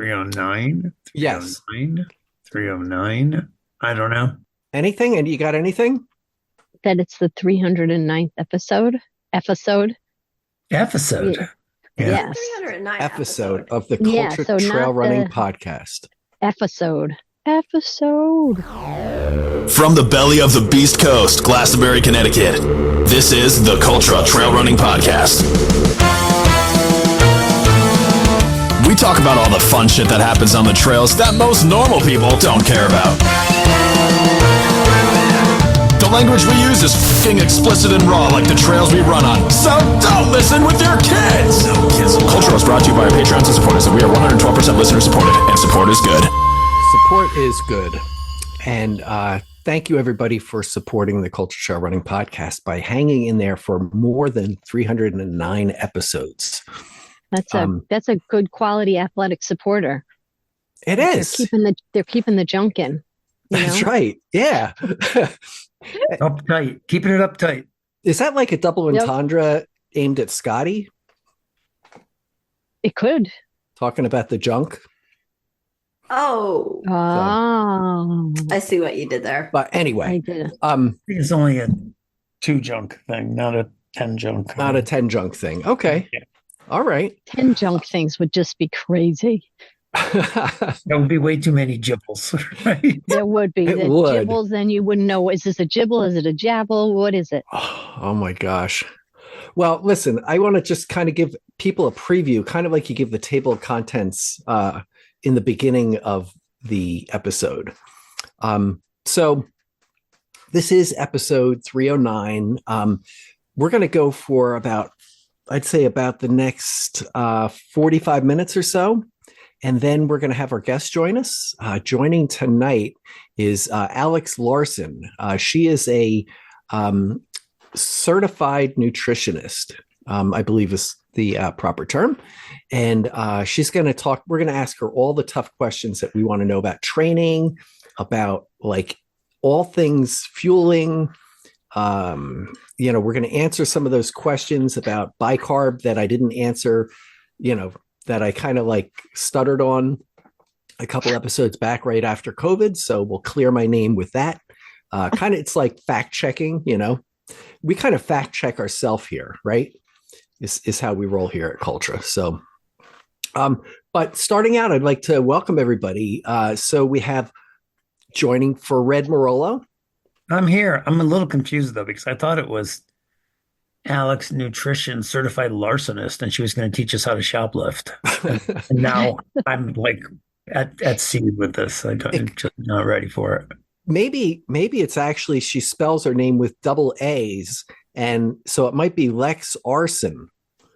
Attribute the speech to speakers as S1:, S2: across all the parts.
S1: 309?
S2: Yes.
S1: 309? I don't know.
S2: Anything? And you got anything?
S3: That it's the 309th episode.
S1: Episode.
S3: Yeah.
S1: Yeah.
S3: Yes.
S4: 309
S2: Episode of the
S3: Yeah,
S2: Cultra
S3: so
S2: Trail
S3: not
S2: Running
S3: the-
S2: Podcast.
S3: Episode.
S5: From the belly of the Beast Coast, Glastonbury, Connecticut, this is the Cultra Trail Running Podcast. We talk about all the fun shit that happens on the trails that most normal people don't care about. The language we use is f***ing explicit and raw like the trails we run on, so don't listen with your kids! Cultra is brought to you by our Patreons and supporters, and we are 112% listener supported, and support is good.
S2: Support is good. And thank you, everybody, for supporting the Cultra Trail Running Podcast by hanging in there for more than 309 episodes.
S3: That's a good quality athletic supporter.
S2: It is.
S3: They're keeping the junk in.
S2: That's right. Yeah.
S1: Uptight. Keeping it uptight.
S2: Is that like a double entendre aimed at Scotty?
S3: It could.
S2: Talking about the junk?
S4: Oh, I see what you did there.
S2: But anyway,
S3: I did.
S1: I think it's only a 2 junk thing, not a 10 junk.
S2: Not a 10 junk thing. Okay.
S1: Yeah.
S2: All right.
S3: 10 junk things would just be crazy.
S1: There would be way too many gibbles, right?
S3: There would be.
S2: It
S3: The
S2: would.
S3: gibbles, then you wouldn't know, is this a gibble? Is it a jabble? What is it?
S2: Oh my gosh. Well, listen, I want to just kind of give people a preview, kind of like you give the table of contents in the beginning of the episode. So this is episode 309. We're going to go for I'd say about the next 45 minutes or so. And then we're going to have our guest join us. Joining tonight is Alex Larson. She is a certified nutritionist, I believe is the proper term. And she's going to talk. We're going to ask her all the tough questions that we want to know about training, about like all things fueling. We're going to answer some of those questions about bicarb that I didn't answer, that I kind of like stuttered on a couple episodes back right after COVID. So we'll clear my name with that. It's like fact checking, we kind of fact check ourselves here, right? Is how we roll here at Cultra. So, but starting out, I'd like to welcome everybody. So we have joining for Red Marolo.
S1: I'm here. I'm a little confused though, because I thought it was Alex Nutrition Certified Larsonist, and she was going to teach us how to shoplift. And now I'm like at sea with this. I'm just not ready for it.
S2: Maybe it's actually she spells her name with double A's, and so it might be Lex Arson.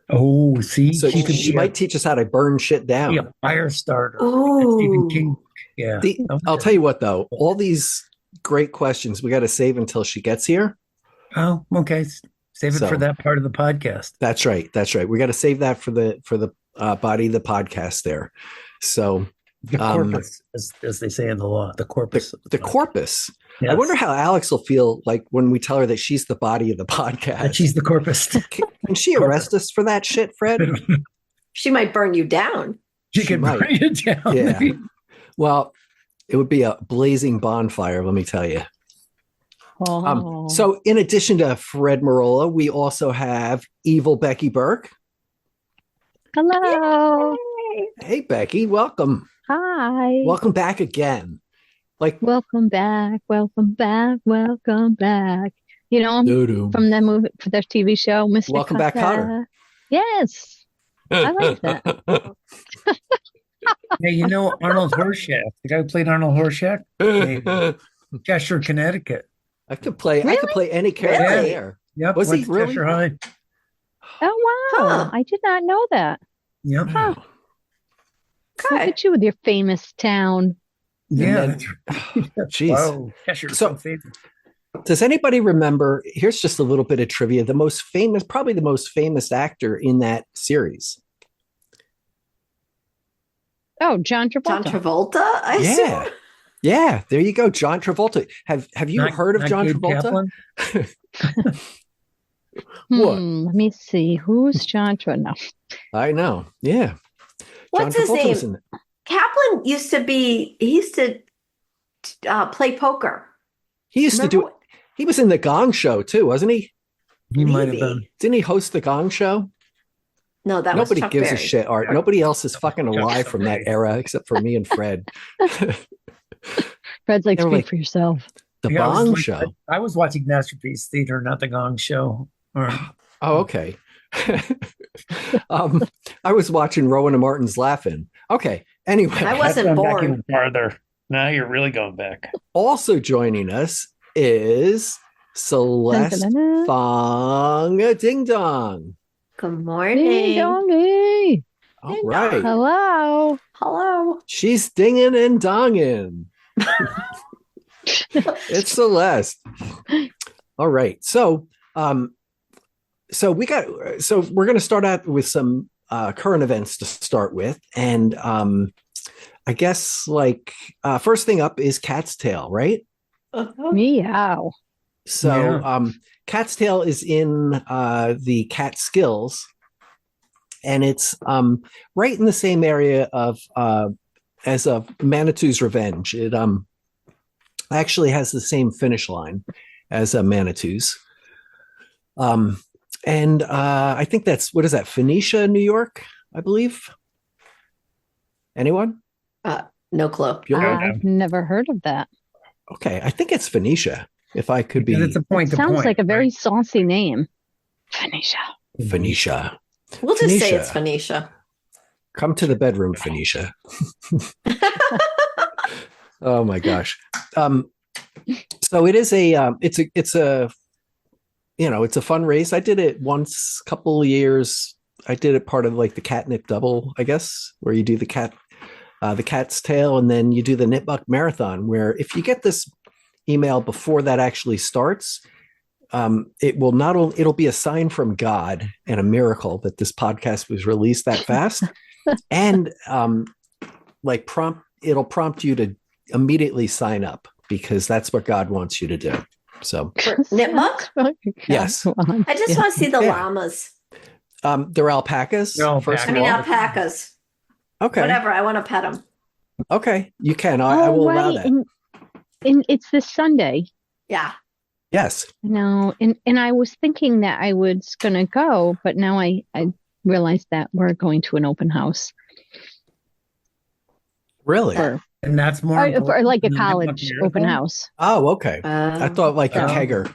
S1: Oh, see,
S2: so she might teach us how to burn shit down.
S1: Be a fire starter.
S4: Oh,
S1: Stephen King. Yeah.
S2: I'll tell you what, though, all these great questions we got to save until she gets here.
S1: Oh, okay. Save it for that part of the podcast.
S2: That's right. We got to save that for the body of the podcast there. So
S1: the corpus, as they say in the law, the corpus.
S2: The corpus.
S1: Yes.
S2: I wonder how Alex will feel like when we tell her that she's the body of the podcast.
S1: That she's the corpus.
S2: Can she arrest us for that shit, Fred?
S4: She might burn you down.
S1: She can burn you down.
S2: Yeah. Well, it would be a blazing bonfire, let me tell you.
S3: Oh.
S2: So in addition to Fred Marola, we also have Evil Becky Burke.
S3: Hello.
S4: Yay.
S2: Hey, Becky, welcome.
S3: Hi.
S2: Welcome back again.
S3: Welcome back. Welcome back. Welcome back. From that movie, for their TV show, Mr.
S2: Welcome back, Cotter.
S3: Yes. I like that.
S1: Hey, Arnold Horseshack, the guy who played Arnold Horseshack? Cheshire, Connecticut.
S2: I could play any character
S4: Really?
S2: there.
S1: Yep.
S2: Was he
S1: went to
S2: really?
S1: Cheshire High.
S3: Oh, wow.
S4: Huh.
S3: I did not know that.
S1: Yep.
S3: Huh. Look
S4: Okay.
S3: at you with your famous town.
S1: Yeah.
S2: then- Jeez.
S1: Wow. Cheshire's so famous.
S2: Does anybody remember? Here's just a little bit of trivia. Probably the most famous actor in that series.
S3: Oh, John Travolta.
S4: John Travolta? I
S2: Yeah.
S4: assume.
S2: Yeah, there you go. John Travolta. Have you heard of John
S1: Gabe
S2: Travolta?
S1: Kaplan?
S2: What?
S3: Let me see. Who's John Travolta? No.
S2: I know. Yeah.
S4: What's
S2: John
S4: his
S2: Travolta was
S4: name?
S2: in it.
S4: Kaplan used to play poker.
S2: He used to do it. He was in the Gong Show too, wasn't he?
S1: He might have been.
S2: Didn't he host the Gong Show?
S4: No, that was
S2: Nobody
S4: Chuck
S2: gives
S4: Berry.
S2: a shit, Art. Nobody else is fucking alive from that era except for me and Fred.
S3: Fred's like, speak for yourself.
S2: The Gong Show.
S1: I was watching Masterpiece Theater, not the Gong Show.
S2: Oh, okay. I was watching Rowan and Martin's Laughing. Okay. Anyway,
S4: I wasn't born.
S1: Even farther. Now you're really going back.
S2: Also joining us is Celeste Fong Ding Dong.
S4: Good morning.
S3: Ding dongy.
S2: All right.
S3: Hello.
S4: Hello.
S2: She's dinging and donging. It's Celeste. All right. So we're going to start out with some current events to start with. And I guess first thing up is Cat's Tail, right?
S3: Meow.
S2: So Cat's Tail is in the Catskills, and it's right in the same area of as Manitou's Revenge. It actually has the same finish line as Manitou's. And I think that's, what is that, Phoenicia, New York, I believe? Anyone?
S4: No clue.
S3: I've never heard of that.
S2: Okay, I think it's Phoenicia. If I could be,
S1: it's a point.
S3: It sounds like a very saucy name.
S2: Phoenicia.
S4: We'll just say it's Phoenicia.
S2: Come to the bedroom, Phoenicia. Oh my gosh. So it is it's a fun race. I did it once, couple of years. I did it part of like the catnip double, I guess, where you do the Cat's Tail, and then you do the Nipmuc Marathon, where if you get this email before that actually starts, it'll be a sign from God and a miracle that this podcast was released that fast. And it'll prompt you to immediately sign up, because that's what God wants you to do. So
S4: Nipmuc?
S2: Yes.
S4: I just want to see the llamas.
S2: They're alpacas.
S4: Alpacas.
S2: Okay.
S4: Whatever. I want to pet them.
S2: Okay. You can. I will allow that.
S3: And it's this Sunday.
S4: Yeah.
S2: Yes.
S3: No, and I was thinking that I was going to go, but now I realized that we're going to an open house.
S2: Really?
S1: And that's more
S3: or like a college open house.
S2: Oh, okay. I thought like a kegger.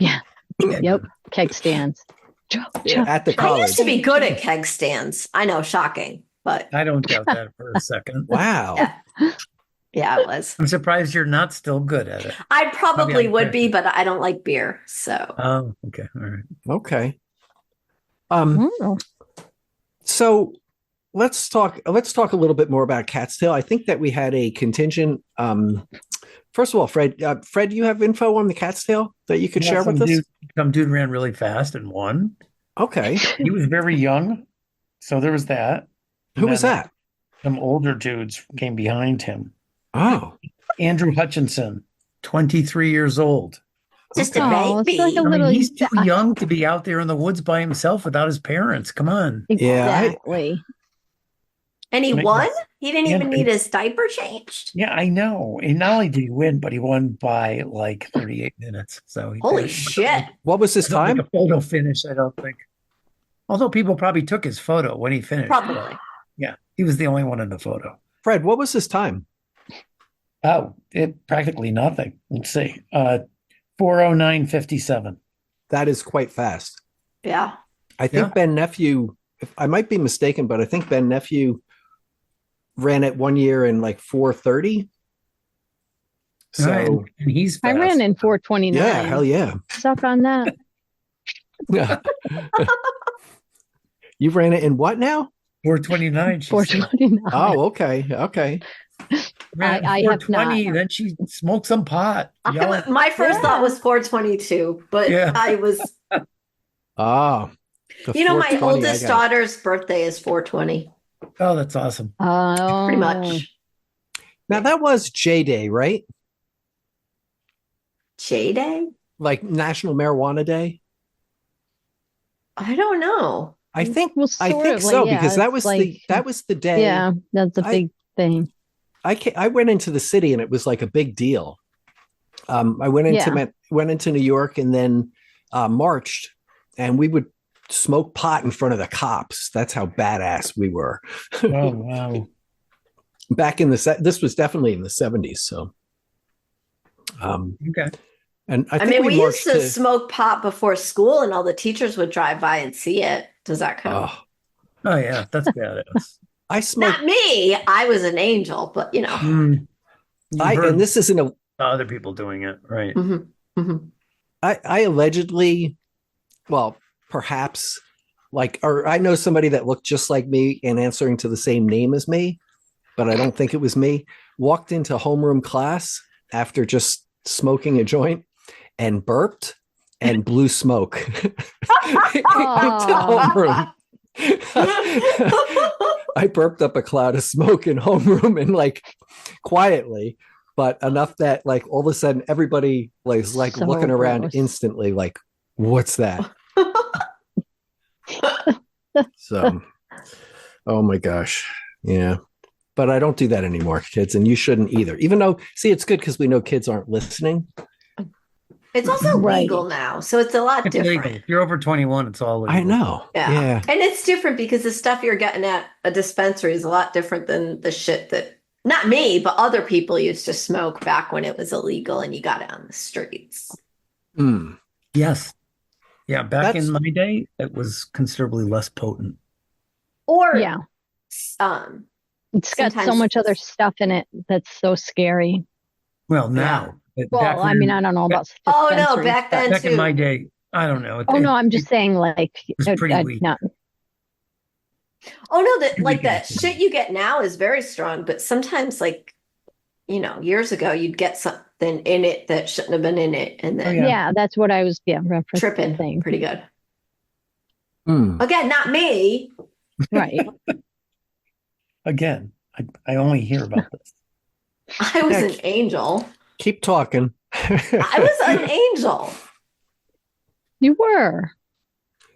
S3: Yeah. Yep. Keg stands.
S2: At the college.
S4: I used to be good at keg stands. I know, shocking, but
S1: I don't doubt that for a second.
S2: Wow.
S4: Yeah, it was.
S1: I'm surprised you're not still good at it.
S4: I probably would be, but I don't like beer. So.
S1: Oh, okay. All right.
S2: Okay. So let's talk a little bit more about Cat's Tail. I think that we had a contingent. First of all, Fred, you have info on the Cat's Tail that you could share with us?
S1: Some dude ran really fast and won.
S2: Okay.
S1: He was very young, so there was that.
S2: Who was that?
S1: Some older dudes came behind him.
S2: Oh.
S1: Andrew Hutchinson, 23 years old.
S4: Just a baby.
S3: Like
S1: he's too young to be out there in the woods by himself without his parents. Come on.
S3: Exactly.
S4: And he won? He didn't even need his diaper changed?
S1: Yeah, I know. And not only did he win, but he won by like 38 minutes. So
S4: holy shit.
S2: What was his time?
S1: A photo finish, I don't think. Although people probably took his photo when he finished.
S4: Probably.
S1: Yeah, he was the only one in the photo.
S2: Fred, what was his time?
S1: Oh, practically nothing. Let's see. 4:09:57.
S2: That is quite fast.
S4: Yeah.
S2: I think Ben Nephew, I might be mistaken, but I think Ben Nephew ran it 1 year in like 4:30. So
S1: and he's fast.
S3: I ran in 4:29.
S2: Yeah, hell yeah.
S3: Suck on that.
S2: Yeah. You ran it in what now?
S1: 4:29.
S3: 4:29.
S2: Oh, okay.
S3: I have not.
S1: Then she smoked some pot.
S4: My first thought was 4:22, but I was.
S2: Oh.
S4: My oldest daughter's birthday is 4:20.
S1: Oh, that's awesome.
S3: Oh,
S4: pretty much.
S2: Now that was J Day, right?
S4: J Day?
S2: Like National Marijuana Day?
S4: I don't know.
S2: I think so,
S3: yeah,
S2: because that was the day.
S3: Yeah, that's a big thing.
S2: I went into the city and it was like a big deal. I went into New York and then marched, and we would smoke pot in front of the cops. That's how badass we were.
S1: Oh, wow.
S2: Back in this was definitely in the 70s. So,
S1: Okay.
S2: and I
S4: I
S2: think
S4: mean, we used
S2: marched
S4: to smoke pot before school, and all the teachers would drive by and see it. Does that count?
S1: Oh, yeah. That's badass.
S2: I smoked.
S4: Not me. I was an angel, but you know.
S2: And this isn't a
S1: other people doing it, right?
S4: Mm-hmm. Mm-hmm.
S2: I allegedly, well, perhaps or I know somebody that looked just like me and answering to the same name as me, but I don't think it was me. Walked into homeroom class after just smoking a joint and burped and blew smoke into homeroom. I burped up a cloud of smoke in homeroom and quietly, but enough that all of a sudden everybody was so looking around instantly like, what's that? So, oh my gosh. Yeah. But I don't do that anymore, kids. And you shouldn't either. Even though, see, it's good because we know kids aren't listening.
S4: It's also legal now. So it's a lot different.
S1: Legal. If you're over 21, it's all legal.
S2: I know. Yeah.
S4: And it's different because the stuff you're getting at a dispensary is a lot different than the shit that, not me, but other people used to smoke back when it was illegal and you got it on the streets.
S1: Yes. Yeah. Back in my day, it was considerably less potent.
S4: Or,
S3: it's got so much other stuff in it that's so scary.
S1: Well, now.
S3: Well, I mean, I don't know about.
S4: Oh no, back then
S1: back in my day, I don't know.
S3: No, I'm just saying,
S1: it's pretty weak.
S4: Oh no, that shit you get now is very strong, but sometimes, years ago, you'd get something in it that shouldn't have been in it, and then
S3: that's what I was
S4: tripping.
S3: Thing.
S4: Pretty good. Again, not me.
S3: Right.
S1: Again, I only hear about this.
S4: I was an angel.
S2: Keep talking.
S4: I was an angel.
S3: You were.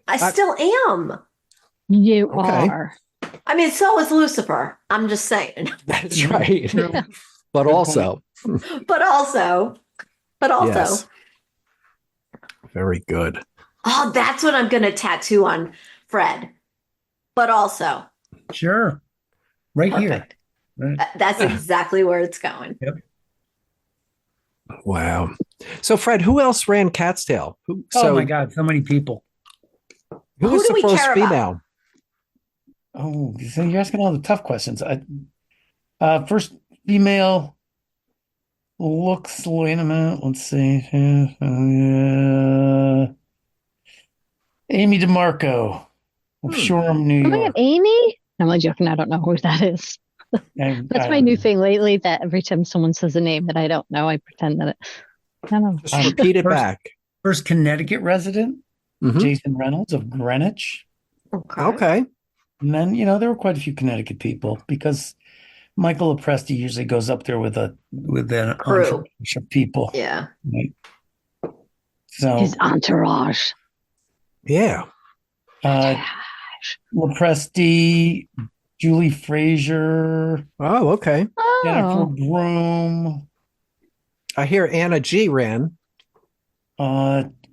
S4: I still am.
S3: You are.
S4: I mean, so is Lucifer. I'm just saying.
S2: That's right. But also. Yes. Very good.
S4: Oh, that's what I'm going to tattoo on Fred. But also.
S1: Sure. Right
S4: Perfect.
S1: Here. Right.
S4: That's exactly where it's going.
S1: Yep.
S2: Wow. So, Fred, who else ran Cat's Tail?
S1: Oh, my God. So many people.
S2: Who was the first female?
S1: Oh, so you're asking all the tough questions. First female looks, wait a minute. Let's see. Amy DeMarco of Shoreham, New York.
S3: Oh my God, Amy? I'm only joking. I don't know who that is. That's my new thing lately, that every time someone says a name that I don't know, I pretend that I don't know.
S2: Just repeat it back.
S1: First Connecticut resident, Jason Reynolds of Greenwich.
S2: Okay.
S1: And then, there were quite a few Connecticut people because Michael Apresti usually goes up there with an entourage of people.
S4: Yeah.
S1: Right? So
S3: his entourage.
S2: Yeah.
S1: Apresti, Julie Frazier.
S2: Oh, okay.
S1: Jennifer Broome.
S2: I hear Anna G. ran.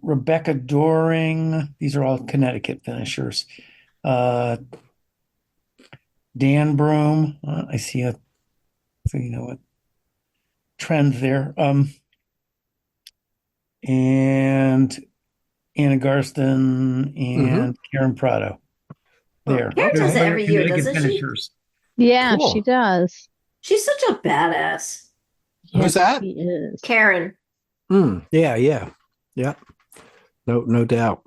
S1: Rebecca Doring. These are all Connecticut finishers. Dan Broome. I see a trend there. And Anna Garston and Karen Prado. There.
S4: Karen does it every year, doesn't she?
S3: Yeah, cool. She does.
S4: She's such a badass.
S2: Who's that?
S3: She is.
S4: Karen.
S2: Yeah. No doubt.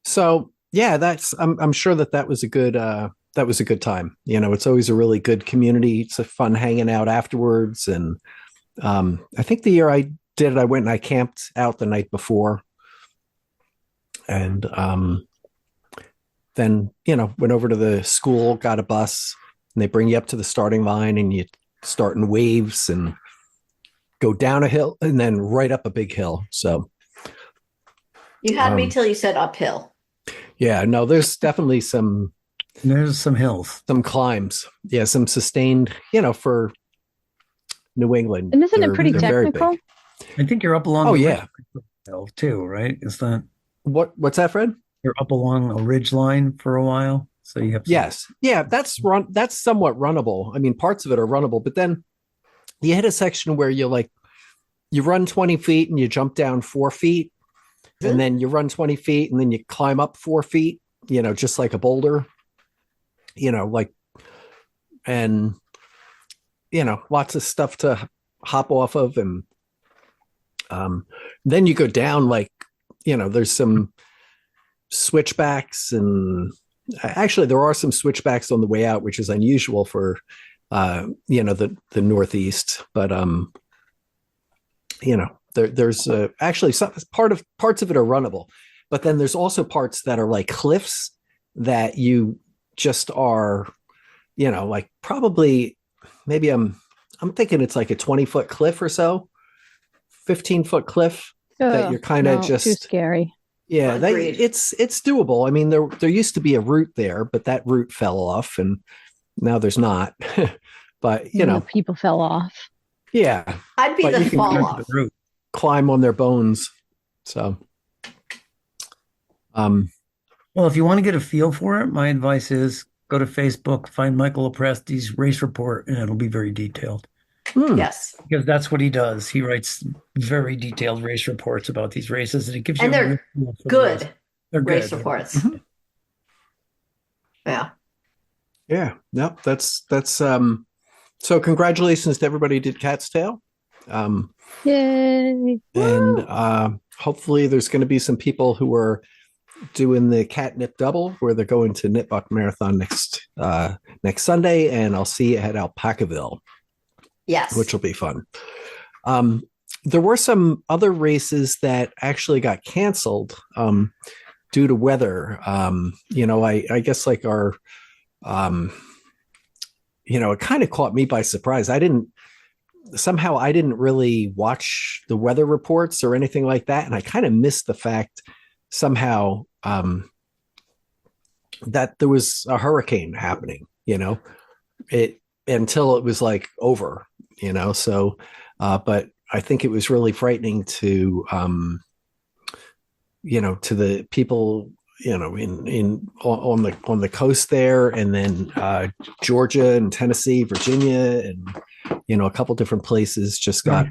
S2: So yeah, I'm sure that was a good time. It's always a really good community. It's a fun hanging out afterwards. And I think the year I did it, I went and I camped out the night before. And then, went over to the school, got a bus, and they bring you up to the starting line and you start in waves and go down a hill and then right up a big hill. So
S4: you had me till you said uphill.
S2: Yeah, no, there's definitely some
S1: And there's some hills.
S2: some climbs. Yeah, some sustained, for New England.
S3: And isn't it pretty
S2: they're very
S3: technical?
S2: big.
S1: I think you're up along
S2: Oh
S1: the
S2: yeah.
S1: ridge hill too, right? Is that
S2: What's that, Fred?
S1: you're up along a ridge line for a while? So you have some,
S2: Yes. Yeah, that's somewhat runnable. I mean, parts of it are runnable, but then you hit a section where you run 20 feet and you jump down 4 feet, and then you run 20 feet and then you climb up 4 feet, just like a boulder, like, and, lots of stuff to hop off of. And then you go down, there's some switchbacks, and actually there are some switchbacks on the way out, which is unusual for, the Northeast, but, there's actually parts of it are runnable, but then there's also parts that are like cliffs that you just are, like probably maybe I'm thinking it's like a 20-foot cliff or so, 15-foot cliff that you're kind of just
S3: too scary.
S2: Yeah, it's doable. I mean, there used to be a route there, but that route fell off, and now there's not. But
S3: people fell off.
S2: Yeah,
S4: I'd be
S2: but
S4: the
S2: you can
S4: fall off.
S2: climb on their bones. So,
S1: well, if you want to get a feel for it, my advice is go to Facebook, find Michael Opresti's race report, and it'll be very detailed.
S4: Yes.
S1: Because that's what he does. He writes very detailed race reports about these races, and it gives you
S4: And they're good
S1: They're
S4: race
S1: good.
S4: reports.
S2: Mhm.
S4: Yeah.
S2: Yeah, no, that's so congratulations to everybody who did Cat's Tail.
S3: Yay.
S2: And hopefully there's going to be some people who are doing the catnip double, where they're going to Nipmuc Marathon next Sunday, and I'll see you at Alpacaville.
S4: Yes.
S2: Which will be fun. There were some other races that actually got canceled due to weather. I guess like our, it kind of caught me by surprise. I didn't really watch the weather reports or anything like that. And I kind of missed the fact somehow that there was a hurricane happening, until it was like over, so, but I think it was really frightening to, to the people, on the coast there, and then Georgia and Tennessee, Virginia, and, a couple different places just got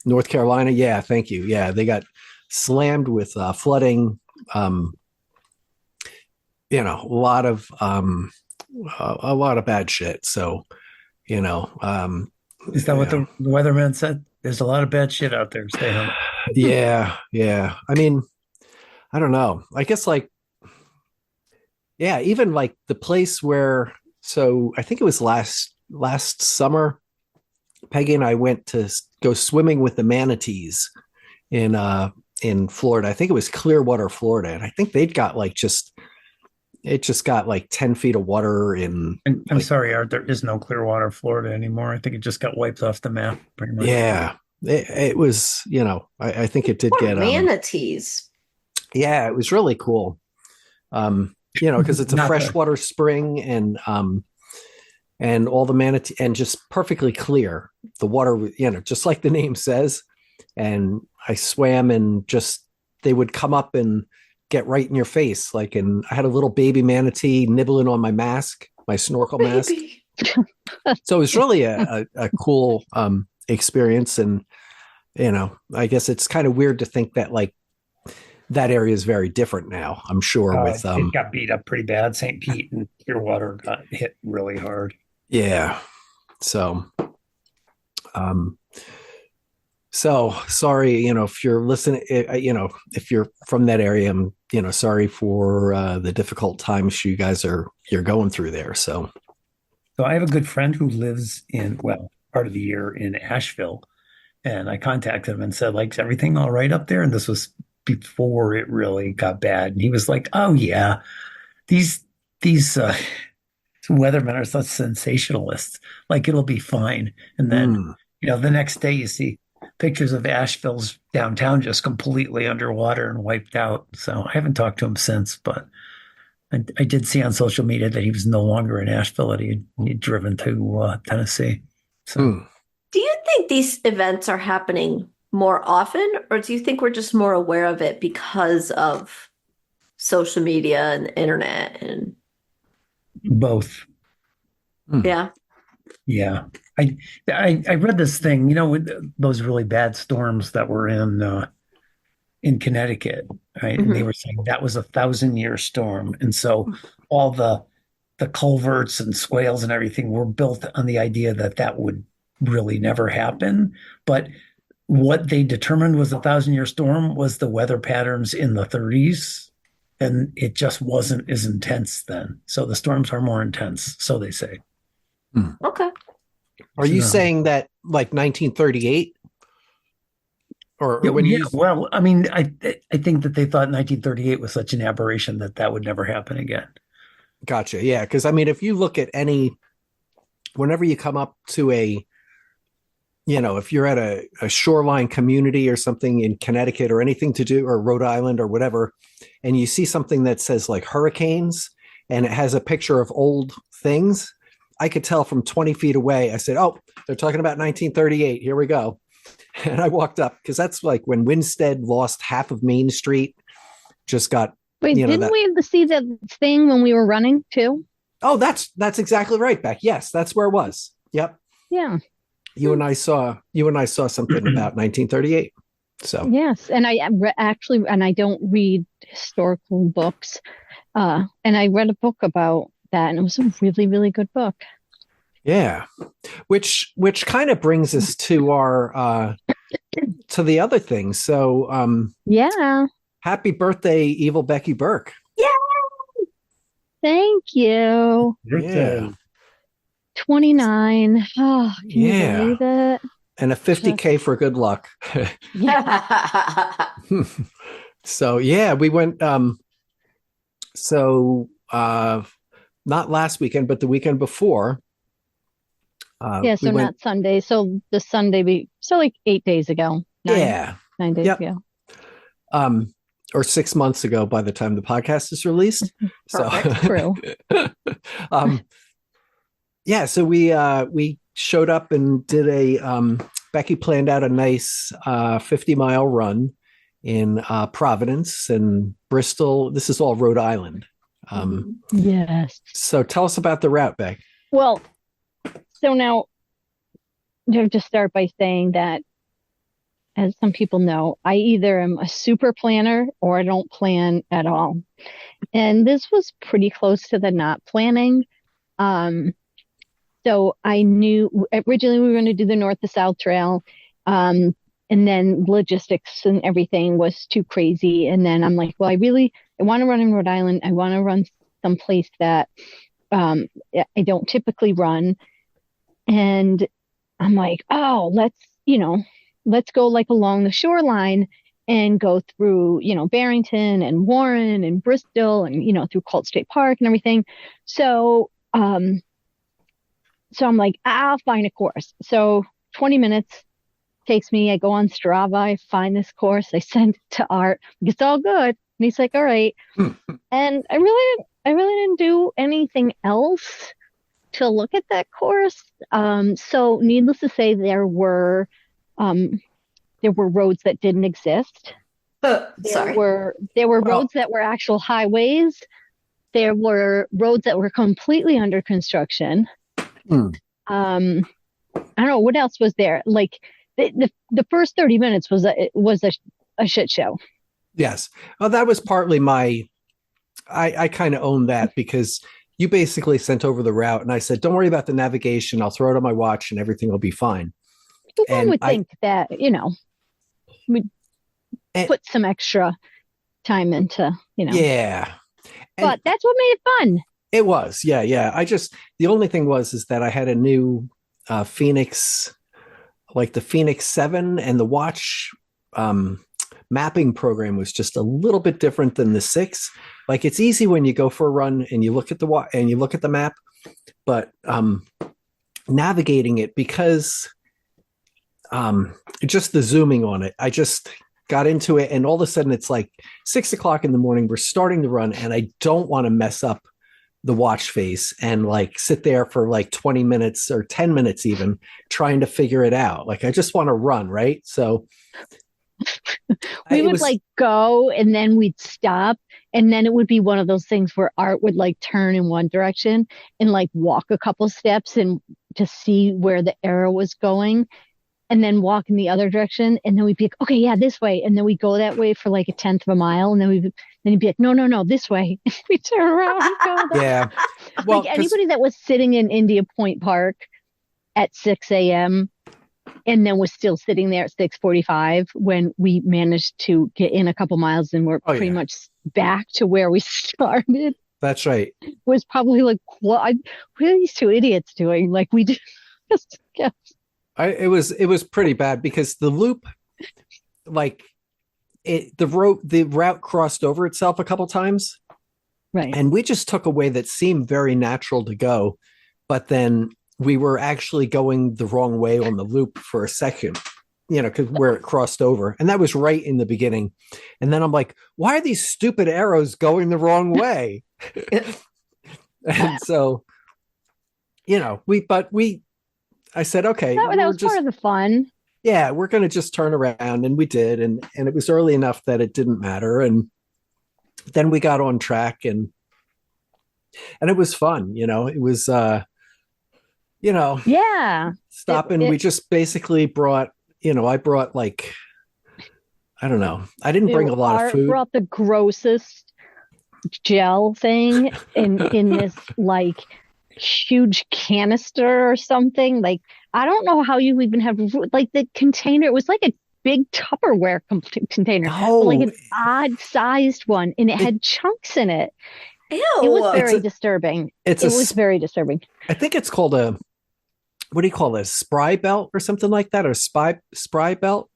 S2: North Carolina. Yeah. Thank you. Yeah. They got slammed with flooding, a lot of bad shit. So,
S1: is that what the weatherman said? There's a lot of bad shit out there. Stay home.
S2: Yeah. I mean, I don't know. I guess even like the place where, so I think it was last summer, Peggy and I went to go swimming with the manatees in Florida. I think it was Clearwater, Florida. And I think they'd got it just got like 10 feet of water in.
S1: And I'm sorry, Art, there is no Clearwater, Florida anymore. I think it just got wiped off the map pretty much.
S2: Yeah. It was, I think it did get
S4: manatees.
S2: Yeah, it was really cool. Because it's a freshwater spring, and all the manatee, and just perfectly clear. The water, just like the name says. And I swam, and just they would come up and get right in your face. And I had a little baby manatee nibbling on my mask, my snorkel mask. So it was really a cool experience. And, I guess it's kind of weird to think that that area is very different now, I'm sure. It
S1: got beat up pretty bad. St. Pete and Clearwater got hit really hard.
S2: Yeah. So, so sorry, if you're listening, if you're from that area, I'm, sorry for the difficult times you're going through there. So
S1: I have a good friend who lives part of the year in Asheville, and I contacted him and said, is everything all right up there? And this was before it really got bad. And he was like, oh yeah, these weathermen are such sensationalists. It'll be fine. And then, the next day you see pictures of Asheville's downtown just completely underwater and wiped out. So I haven't talked to him since, but I did see on social media that he was no longer in Asheville, that he'd driven to Tennessee. So
S4: Do you think these events are happening more often, or do you think we're just more aware of it because of social media and the internet and
S1: both.
S4: yeah.
S1: Yeah. I read this thing, with those really bad storms that were in Connecticut, right? And they
S4: Mhm.
S1: were saying that was a 1,000-year storm. And so all the culverts and swales and everything were built on the idea that that would really never happen. But what they determined was a 1,000-year storm was the weather patterns in the 30s. And it just wasn't as intense then. So the storms are more intense, so they say.
S4: Okay.
S2: Are you
S1: So,
S2: saying that like 1938? Or when
S1: yeah,
S2: you
S1: well, I mean, I think that they thought 1938 was such an aberration that that would never happen again.
S2: Gotcha. Yeah. Because I mean, if you look at whenever you come up to if you're at a shoreline community or something in Connecticut or anything to do, or Rhode Island or whatever, and you see something that says like hurricanes and it has a picture of old things, I could tell from 20 feet away. I said, oh, they're talking about 1938. Here we go. And I walked up because that's like when Winstead lost half of Main Street, just got,
S3: Wait, didn't
S2: that.
S3: we see that thing when we were running too?
S2: Oh, that's exactly right, Beck. Yes, that's where it was. Yep.
S3: Yeah.
S2: You and I saw something about 1938. So
S3: Yes, and I actually, and I don't read historical books, and I read a book about that, and it was a really, really good book.
S2: yeah, which kind of brings us to our to the other thing. So
S3: Yeah,
S2: happy birthday, Evil Becky Burke.
S4: Yeah.
S3: thank you.
S2: Yeah.
S3: 29. Oh, can you believe it?
S2: And a 50K for good luck.
S4: Yeah.
S2: So yeah, we went not last weekend, but the weekend before.
S3: Yeah, so not Sunday. So the Sunday, so like 8 days ago. 9 days ago.
S2: Or 6 months ago by the time the podcast is released.
S3: True.
S2: Yeah, so we showed up and did Becky planned out a nice 50-mile run in Providence and Bristol. This is all Rhode Island.
S3: Yes.
S2: So tell us about the route, Beck.
S3: Well, so now I have to start by saying that, as some people know, I either am a super planner or I don't plan at all. And this was pretty close to the not planning. So I knew originally we were going to do the North to South Trail. And then logistics and everything was too crazy. And then I'm like, well, I want to run in Rhode Island. I want to run someplace that I don't typically run. And I'm like, oh, let's go like along the shoreline and go through, Barrington and Warren and Bristol and, through Colt State Park and everything. So I'm like, I'll find a course. So 20 minutes takes me. I go on Strava. I find this course. I send it to Art. It's all good. And he's like, all right. And I really didn't do anything else to look at that course. So needless to say, there were roads that didn't exist.
S4: Sorry.
S3: There were roads that were actual highways. There were roads that were completely under construction. I don't know what else was there. Like the first 30 minutes was a shit show.
S2: Yes. Well, that was partly I kind of own that because you basically sent over the route and I said, don't worry about the navigation. I'll throw it on my watch and everything will be fine.
S3: One would think that, we'd put some extra time into,
S2: Yeah.
S3: But that's what made it fun.
S2: It was. Yeah. Yeah. The only thing is that I had a new Phoenix, like the Phoenix 7, and the watch mapping program was just a little bit different than the 6. Like it's easy when you go for a run and you look at the map, but navigating it, because just the zooming on it, I just got into it, and all of a sudden it's like 6 o'clock in the morning. We're starting the run, and I don't want to mess up the watch face and like sit there for like 20 minutes or 10 minutes even trying to figure it out. Like I just want to run, right? So
S3: we would like go and then we'd stop, and then it would be one of those things where Art would like turn in one direction and like walk a couple steps and to see where the arrow was going, and then walk in the other direction, and then we'd be like, okay, yeah, this way, and then we go that way for like a tenth of a mile, and then he'd be like, no, this way. We turn around and go.
S2: Yeah. Well,
S3: like anybody that was sitting in India Point Park at 6 a.m. and then was still sitting there at 6:45 when we managed to get in a couple miles and we're pretty much back to where we started.
S2: That's right.
S3: Was probably like, what are these two idiots doing? Like we just kept.
S2: It was pretty bad because the loop, like the route crossed over itself a couple times,
S3: right? And
S2: we just took a way that seemed very natural to go, but then we were actually going the wrong way on the loop for a second, because where it crossed over, and that was right in the beginning. And then I'm like, why are these stupid arrows going the wrong way? And so, I said, okay,
S3: that was part of the fun.
S2: Yeah, we're going to just turn around, and we did, and it was early enough that it didn't matter. And then we got on track, and it was fun. It was, stopping. We just basically brought, I brought like, I don't know, I didn't bring a lot of food.
S3: Brought the grossest gel thing in this like huge canister or something. Like I don't know how you even have like the container. It was like a big Tupperware container, like an odd sized one, and it had chunks in it.
S4: Ew.
S3: It was very disturbing. It was very disturbing.
S2: I think it's called what do you call this? Spry belt or something like that, or spry belt?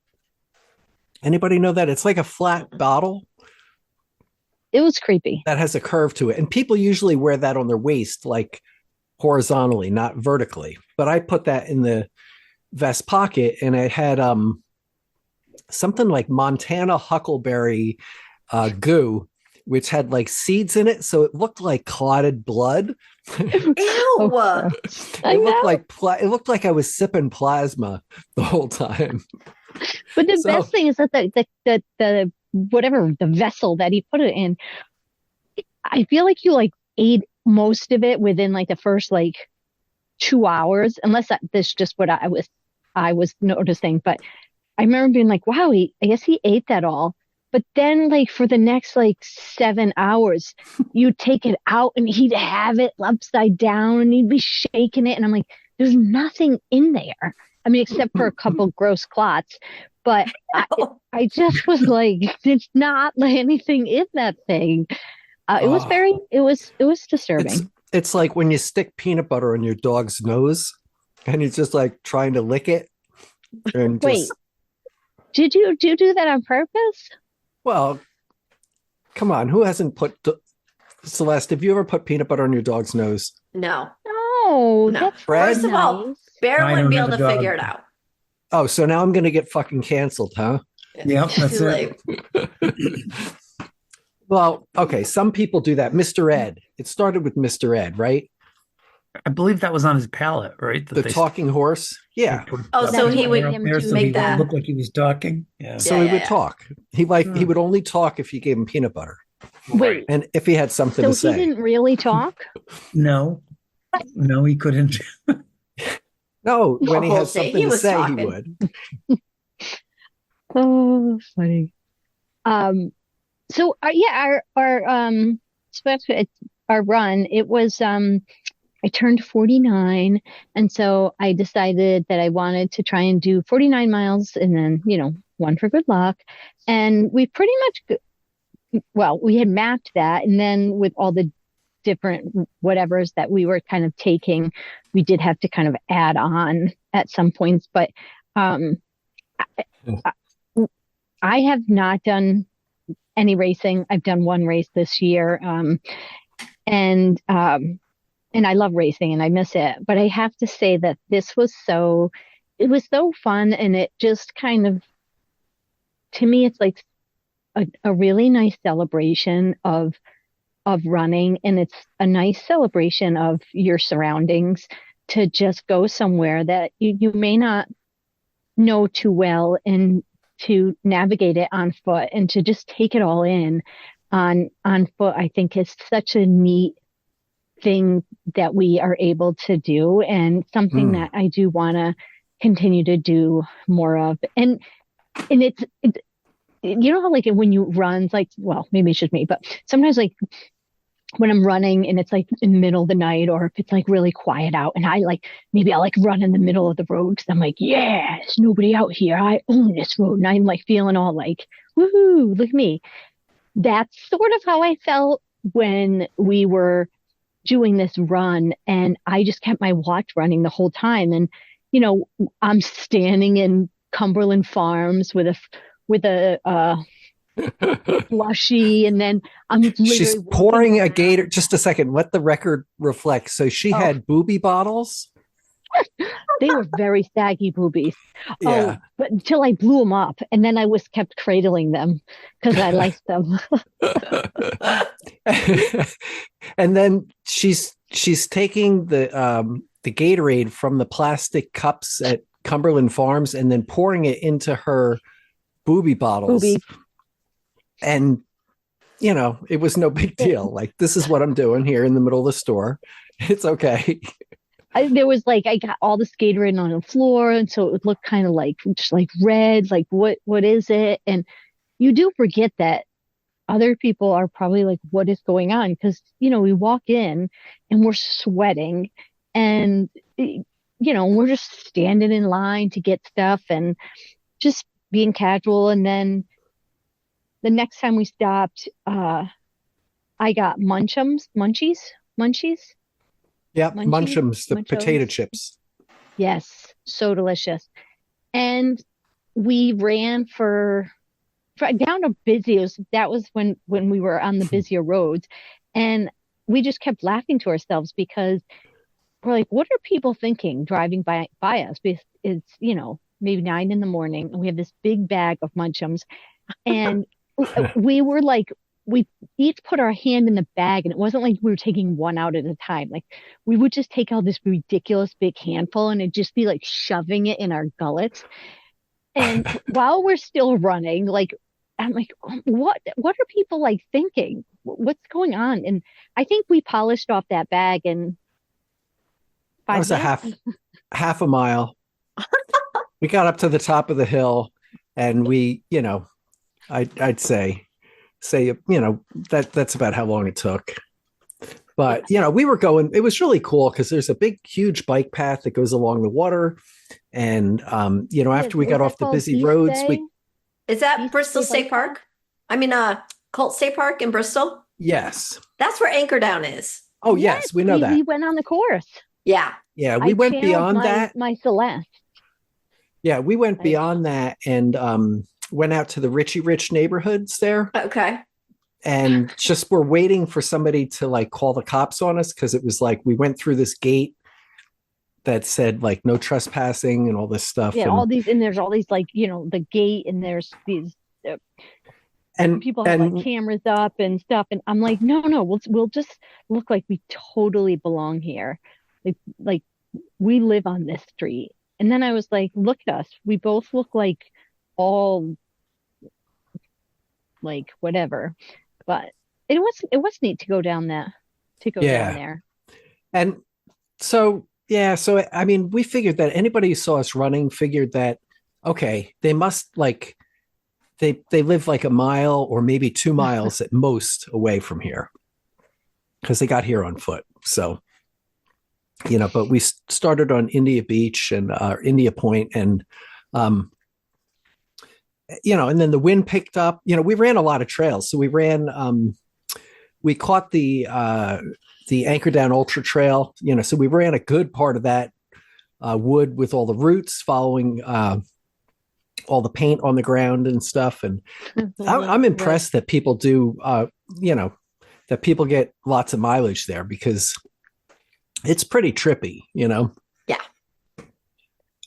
S2: Anybody know that? It's like a flat bottle.
S3: It was creepy.
S2: That has a curve to it, and people usually wear that on their waist, like horizontally, not vertically. But I put that in the vest pocket, and it had something like Montana huckleberry goo, which had like seeds in it, so it looked like clotted blood.
S4: Ew!
S2: It looked like I was sipping plasma the whole time.
S3: But the best thing is that the whatever the vessel that he put it in, I feel like you like ate most of it within like the first like 2 hours, unless that's just what I was noticing. But I remember being like, wow, I guess he ate that all. But then like for the next like 7 hours, you'd take it out and he'd have it upside down and he'd be shaking it. And I'm like, there's nothing in there. I mean, except for a couple gross clots. But I just was like, there's not like anything in that thing. It was disturbing.
S2: It's like when you stick peanut butter on your dog's nose and he's just like trying to lick it. And
S3: wait, did you do that on purpose?
S2: Well, come on. Who hasn't put Celeste? Have you ever put peanut butter on your dog's nose?
S4: No.
S3: That's
S4: First of all, Bear wouldn't be able to figure it out.
S2: Oh, so now I'm going to get fucking canceled, huh?
S1: Yep, that's it.
S2: Well, okay. Some people do that. Mr. Ed. It started with Mr. Ed, right?
S1: I believe that was on his palate, right?
S2: The talking horse. Yeah.
S4: Oh, so he would make that
S1: look like he was talking. Yeah.
S2: So he would talk. He would only talk if you gave him peanut butter.
S3: Wait.
S2: And if he had something to say.
S3: So he didn't really talk?
S1: No, he couldn't.
S2: No, when he has something to say, talking. He would.
S3: Oh, funny. So our run, it was I turned 49, and so I decided that I wanted to try and do 49 miles and then, one for good luck. And we pretty much we had mapped that, and then with all the different whatevers that we were kind of taking, we did have to kind of add on at some points. But I have not done any racing. I've done one race this year, and I love racing and I miss it. But I have to say that this was so fun, and it just kind of to me, it's like a really nice celebration of running, and it's a nice celebration of your surroundings to just go somewhere that you may not know too well, and to navigate it on foot and to just take it all in on foot. I think is such a neat thing that we are able to do, and something that I do want to continue to do more of. And it's you know how like when you run, like, well, maybe it's just me, but sometimes like when I'm running and it's like in the middle of the night, or if it's like really quiet out, and maybe I'll like run in the middle of the road because I'm like, yeah, there's nobody out here. I own this road. And I'm like feeling all like, woohoo, look at me. That's sort of how I felt when we were doing this run, and I just kept my watch running the whole time. And, I'm standing in Cumberland Farms with a slushy, and then I'm literally
S2: she's pouring a Gator. Just a second, let the record reflect. So she had booby bottles.
S3: They were very saggy boobies.
S2: Yeah.
S3: But until I blew them up, and then I was kept cradling them because I liked them.
S2: And then she's taking the Gatorade from the plastic cups at Cumberland Farms and then pouring it into her booby bottles. And, it was no big deal. Like, this is what I'm doing here in the middle of the store. It's okay.
S3: There was like, I got all the Gatorade on the floor, and so it would look kind of like just like red, like what is it? And you do forget that other people are probably like, what is going on? Because, we walk in and we're sweating, and, we're just standing in line to get stuff and just being casual. And then the next time we stopped, I got munchies.
S2: Yeah, Munchums, the
S3: Munchos.
S2: potato chips.
S3: Yes, so delicious. And we ran for down to busy. That was when we were on the busier roads, and we just kept laughing to ourselves because we're like, what are people thinking driving by us? Because it's maybe 9 a.m, and we have this big bag of Munchums, and we were like, we each put our hand in the bag, and it wasn't like we were taking one out at a time. Like, we would just take out this ridiculous big handful, and it'd just be like shoving it in our gullets. And while we're still running, like, I'm like, what are people like thinking? What's going on? And I think we polished off that bag in 5 minutes.
S2: That was a half a mile. We got up to the top of the hill, and we, I'd say, that's about how long it took. But, we were going, it was really cool because there's a big, huge bike path that goes along the water. And, after we got off the busy roads,
S4: is that Bristol State Park? I mean, Colt State Park in Bristol?
S2: Yes.
S4: That's where Anchor Down is.
S2: Oh, yes, we know that.
S3: We went on the course.
S4: Yeah.
S2: Yeah, we went beyond that.
S3: My Celeste.
S2: Yeah, we went beyond that and went out to the Richie Rich neighborhoods there.
S4: Okay.
S2: And just we're waiting for somebody to like call the cops on us because it was like we went through this gate that said like no trespassing and all this stuff.
S3: Yeah, and there's all these like, the gate, and there's these and people have like cameras up and stuff. And I'm like, no, we'll just look like we totally belong here. Like we live on this street. And then I was like, look at us. We both look like all like whatever. But it was neat to go down down there.
S2: And so I mean, we figured that anybody who saw us running figured that, okay, they must like they live like a mile or maybe 2 miles at most away from here because they got here on foot. So, but we started on India Beach and India Point, and and then the wind picked up. We ran a lot of trails. So we caught the Anchor Down Ultra Trail, so we ran a good part of that wood with all the roots following all the paint on the ground and stuff. And I'm impressed that people do, that people get lots of mileage there because it's pretty trippy, Yeah.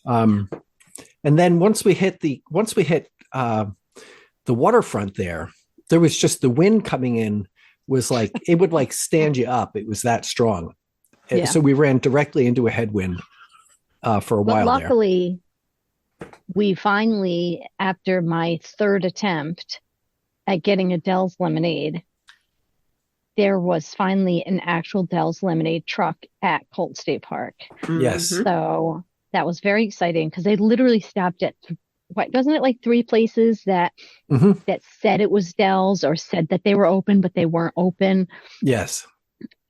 S4: And
S2: then once we hit the waterfront there was just the wind coming in was like, it would like stand you up. It was that strong.
S3: Yeah.
S2: So we ran directly into a headwind for a
S3: But
S2: while
S3: luckily, we finally, after my third attempt at getting a Dell's lemonade, there was finally an actual Dell's lemonade truck at Colt State Park.
S2: there. Yes.
S3: So that was very exciting because they literally stopped at, what, wasn't it like 3 places that that said it was Dell's or said that they were open, but they weren't open.
S2: Yes.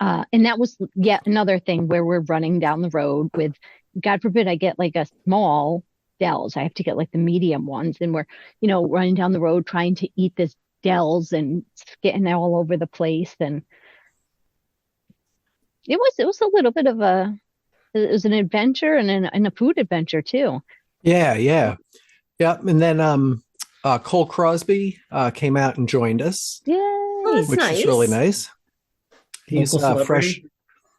S3: And that was yet another thing where we're running down the road with, God forbid I get like a small Dell's. I have to get like the medium ones. And we're, running down the road trying to eat this Dell's and getting all over the place. And it was a little bit of it was an adventure and a food adventure too.
S2: Yeah. Yeah. And then Cole Crosby came out and joined us,
S3: Yay.
S4: Oh, that's
S2: which
S4: nice.
S2: is really nice. He's
S1: Local
S2: fresh.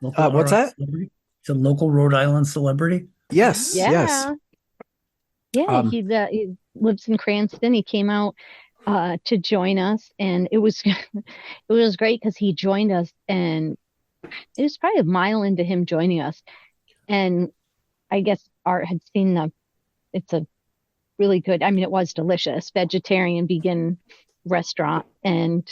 S1: Local
S2: What's that?
S1: celebrity? It's a local Rhode Island celebrity.
S2: Yes.
S3: Yeah.
S2: Yes.
S3: Yeah, he lives in Cranston. He came out to join us, and it was it was great because he joined us, and it was probably a mile into him joining us, and I guess Art had seen it's a really good, I mean, it was delicious, vegetarian, vegan restaurant, and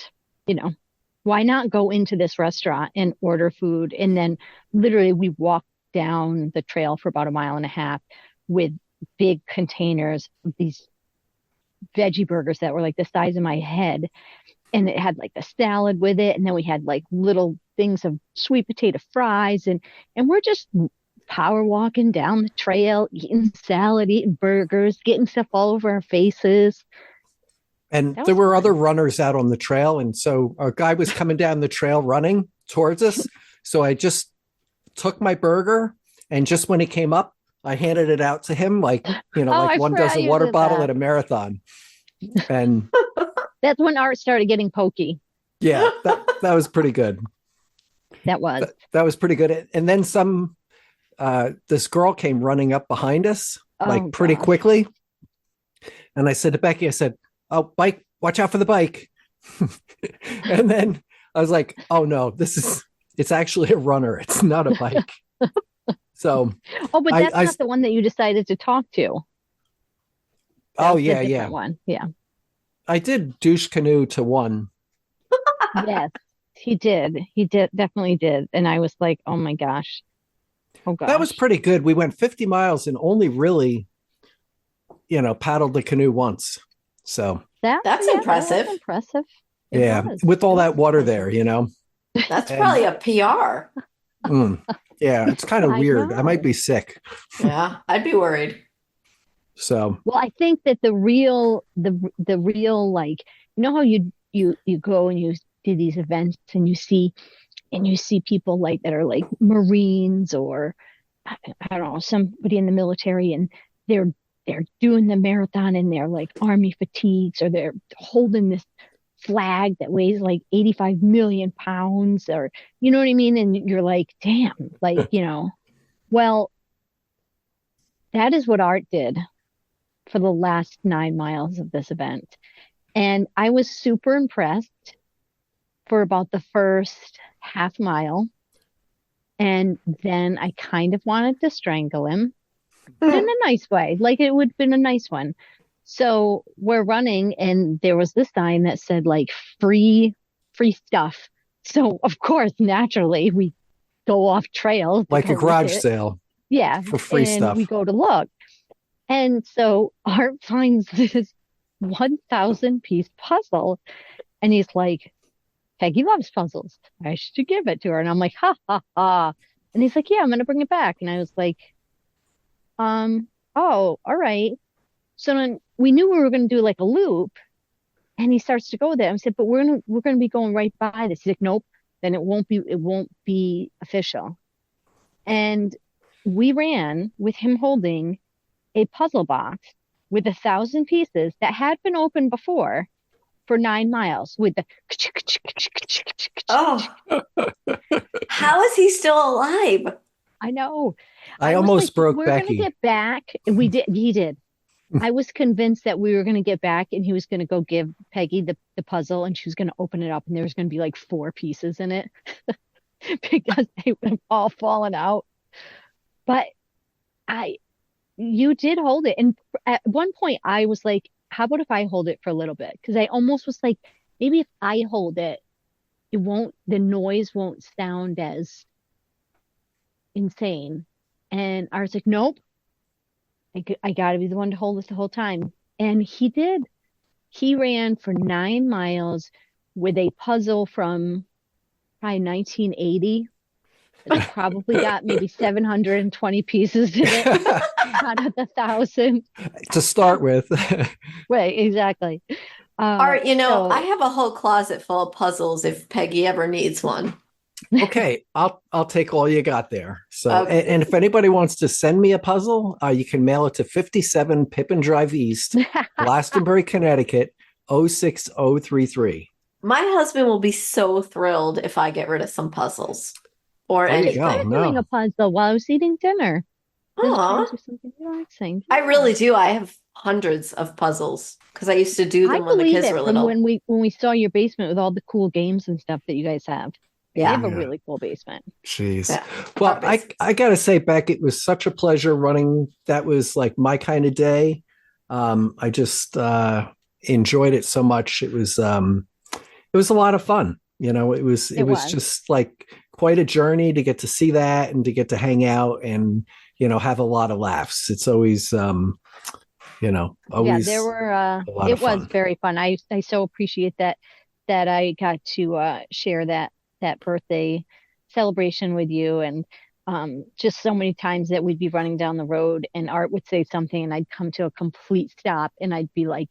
S3: why not go into this restaurant and order food, and then literally we walked down the trail for about a mile and a half with big containers of these veggie burgers that were like the size of my head, and it had like a salad with it, and then we had like little things of sweet potato fries, and we're just power walking down the trail, eating salad, eating burgers, getting stuff all over our faces.
S2: And
S3: That
S2: there
S3: was
S2: were
S3: fun.
S2: other runners out on the trail, and so a guy was coming down the trail running towards us. So I just took my burger, and just when he came up, I handed it out to him, like
S3: I
S2: one
S3: forgot
S2: does a
S3: you
S2: water
S3: did
S2: bottle
S3: that.
S2: at a marathon. And
S3: That's when Art started getting pokey.
S2: yeah, that was pretty good.
S3: That was.
S2: That was pretty good. And then this girl came running up behind us, like pretty
S3: gosh.
S2: quickly. And I said to Becky, I said, "Oh, bike, watch out for the bike." And then I was like, "Oh no, it's actually a runner. It's not a bike." So,
S3: Oh, but that's not the one that you decided to talk to. That was the different one. Yeah.
S2: I did douche canoe to one.
S3: Yes, he did. He definitely did. And I was like, oh my gosh. Oh gosh.
S2: That was pretty good. We went 50 miles and only really, paddled the canoe once. So
S4: That's impressive.
S3: That was impressive. It was.
S2: with all that water there,
S4: That's probably a PR.
S2: Yeah, it's kind of
S3: I
S2: weird.
S3: know.
S2: I might be sick.
S4: Yeah, I'd be worried.
S2: So
S3: Well, I think that the real like, how you go and you do these events and you see people like that are like Marines or I don't know, somebody in the military, and they're doing the marathon in their like army fatigues, or they're holding this flag that weighs like 85 million pounds, or you know what I mean? And you're like, damn, like, well, that is what Art did for the last 9 miles of this event. And I was super impressed for about the first half mile. And then I kind of wanted to strangle him in a nice way. Like it would have been a nice one. So we're running, and there was this sign that said like free stuff. So of course, naturally, we go off trail.
S2: like a garage sale.
S3: Yeah.
S2: For free
S3: and
S2: stuff.
S3: We go to look. And so Art finds this 1,000 piece puzzle, and he's like, Peggy loves puzzles. I should give it to her. And I'm like, ha ha ha. And he's like, yeah, I'm gonna bring it back. And I was like, oh, all right. So then we knew we were gonna do like a loop, and he starts to go there. I said, but we're gonna be going right by this. He's like, nope, then it won't be official. And we ran with him holding a puzzle box with 1,000 pieces that had been opened before for 9 miles with the
S4: Oh, how is he still alive?
S3: I know.
S2: I
S3: was
S2: almost
S3: like,
S2: broke
S3: we're
S2: Becky.
S3: gonna get back. We did. He did. I was convinced that we were going to get back and he was going to go give Peggy the puzzle and she was going to open it up and there was going to be like 4 pieces in it because they would have all fallen out. But you did hold it. And at one point I was like, how about if I hold it for a little bit? Because I almost was like, maybe if I hold it, the noise won't sound as insane. And I was like, nope, I got to be the one to hold it the whole time. And he did. He ran for 9 miles with a puzzle from probably 1980. It probably got maybe 720 pieces in it out of the 1,000.
S2: To start with.
S3: Right, exactly.
S4: Art, I have a whole closet full of puzzles if Peggy ever needs one.
S2: Okay, I'll take all you got there. So,
S4: Okay.
S2: and if anybody wants to send me a puzzle, you can mail it to 57 Pippin Drive East, Glastonbury, Connecticut, 06033.
S4: My husband will be so thrilled if I get rid of some puzzles or
S2: There you
S4: anything.
S2: go.
S3: I was doing a puzzle while I was eating dinner.
S4: Aw.
S3: Or something relaxing.
S4: I really do. I have hundreds of puzzles because I used to do
S3: I
S4: them when the
S3: believe
S4: kids
S3: it
S4: were
S3: from
S4: little.
S3: when we saw your basement with all the cool games and stuff that you guys have. You
S4: Yeah.
S3: have a
S2: Yeah.
S3: really cool basement.
S2: Jeez.
S4: Yeah.
S2: Well, I got to say, Beck, it was such a pleasure running. That was like my kind of day. I just enjoyed it so much. It was a lot of fun. It was just like quite a journey to get to see that and to get to hang out and, have a lot of laughs. It's always, always
S3: there were
S2: a lot
S3: it
S2: of fun.
S3: was very fun. I so appreciate that I got to share that birthday celebration with you, and just so many times that we'd be running down the road and Art would say something and I'd come to a complete stop and I'd be like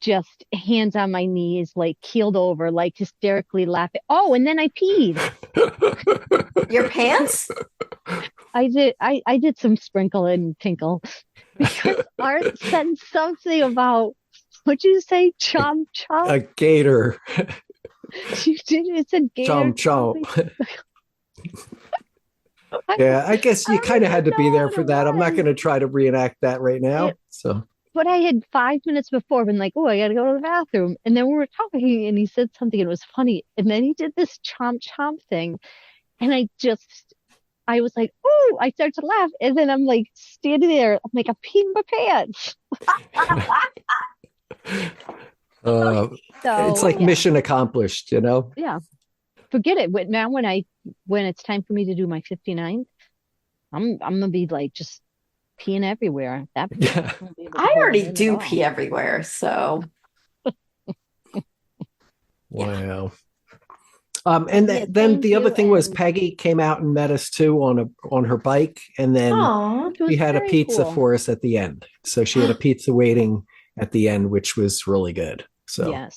S3: just hands on my knees, like keeled over, like hysterically laughing. Oh, and then I peed.
S4: Your pants?
S3: I did some sprinkle and tinkle because Art said something about, what'd you say? Chomp chomp?
S2: A gator.
S3: You did. It said gator.
S2: Chomp chomp. Yeah, I guess you kind of had to be there for that. I'm not going to try to reenact that right now.
S3: But I had 5 minutes before been like, oh, I got to go to the bathroom. And then we were talking and he said something and it was funny. And then he did this chomp chomp thing. And I was like, oh, I start to laugh. And then I'm like standing there. I'm like, I'm peeing my pants. So,
S2: it's like mission accomplished,
S3: Yeah. Forget it. But now when it's time for me to do my 59th, I'm going to be like just peeing everywhere.
S4: I already do pee everywhere, so.
S2: Wow. And then the other thing was Peggy came out and met us too on her bike, and then she had a pizza for us at the end. So she had a pizza waiting at the end, which was really good. So
S3: yes,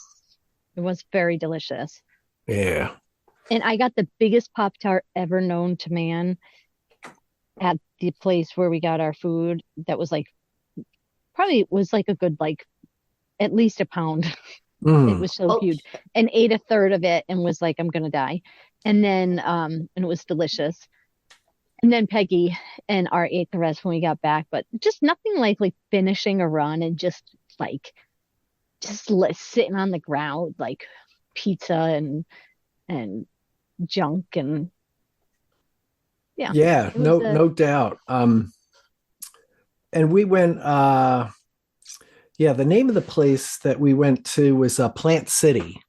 S3: it was very delicious.
S2: Yeah.
S3: And I got the biggest Pop-Tart ever known to man at the place where we got our food. That was like, probably was like a good, like at least a pound. It was so huge, and ate a third of it and was like, I'm going to die. And then, and it was delicious. And then Peggy and Art ate the rest when we got back, but just nothing like finishing a run and just sitting on the ground, like pizza and junk and
S2: no doubt. And we went the name of the place that we went to was Plant City.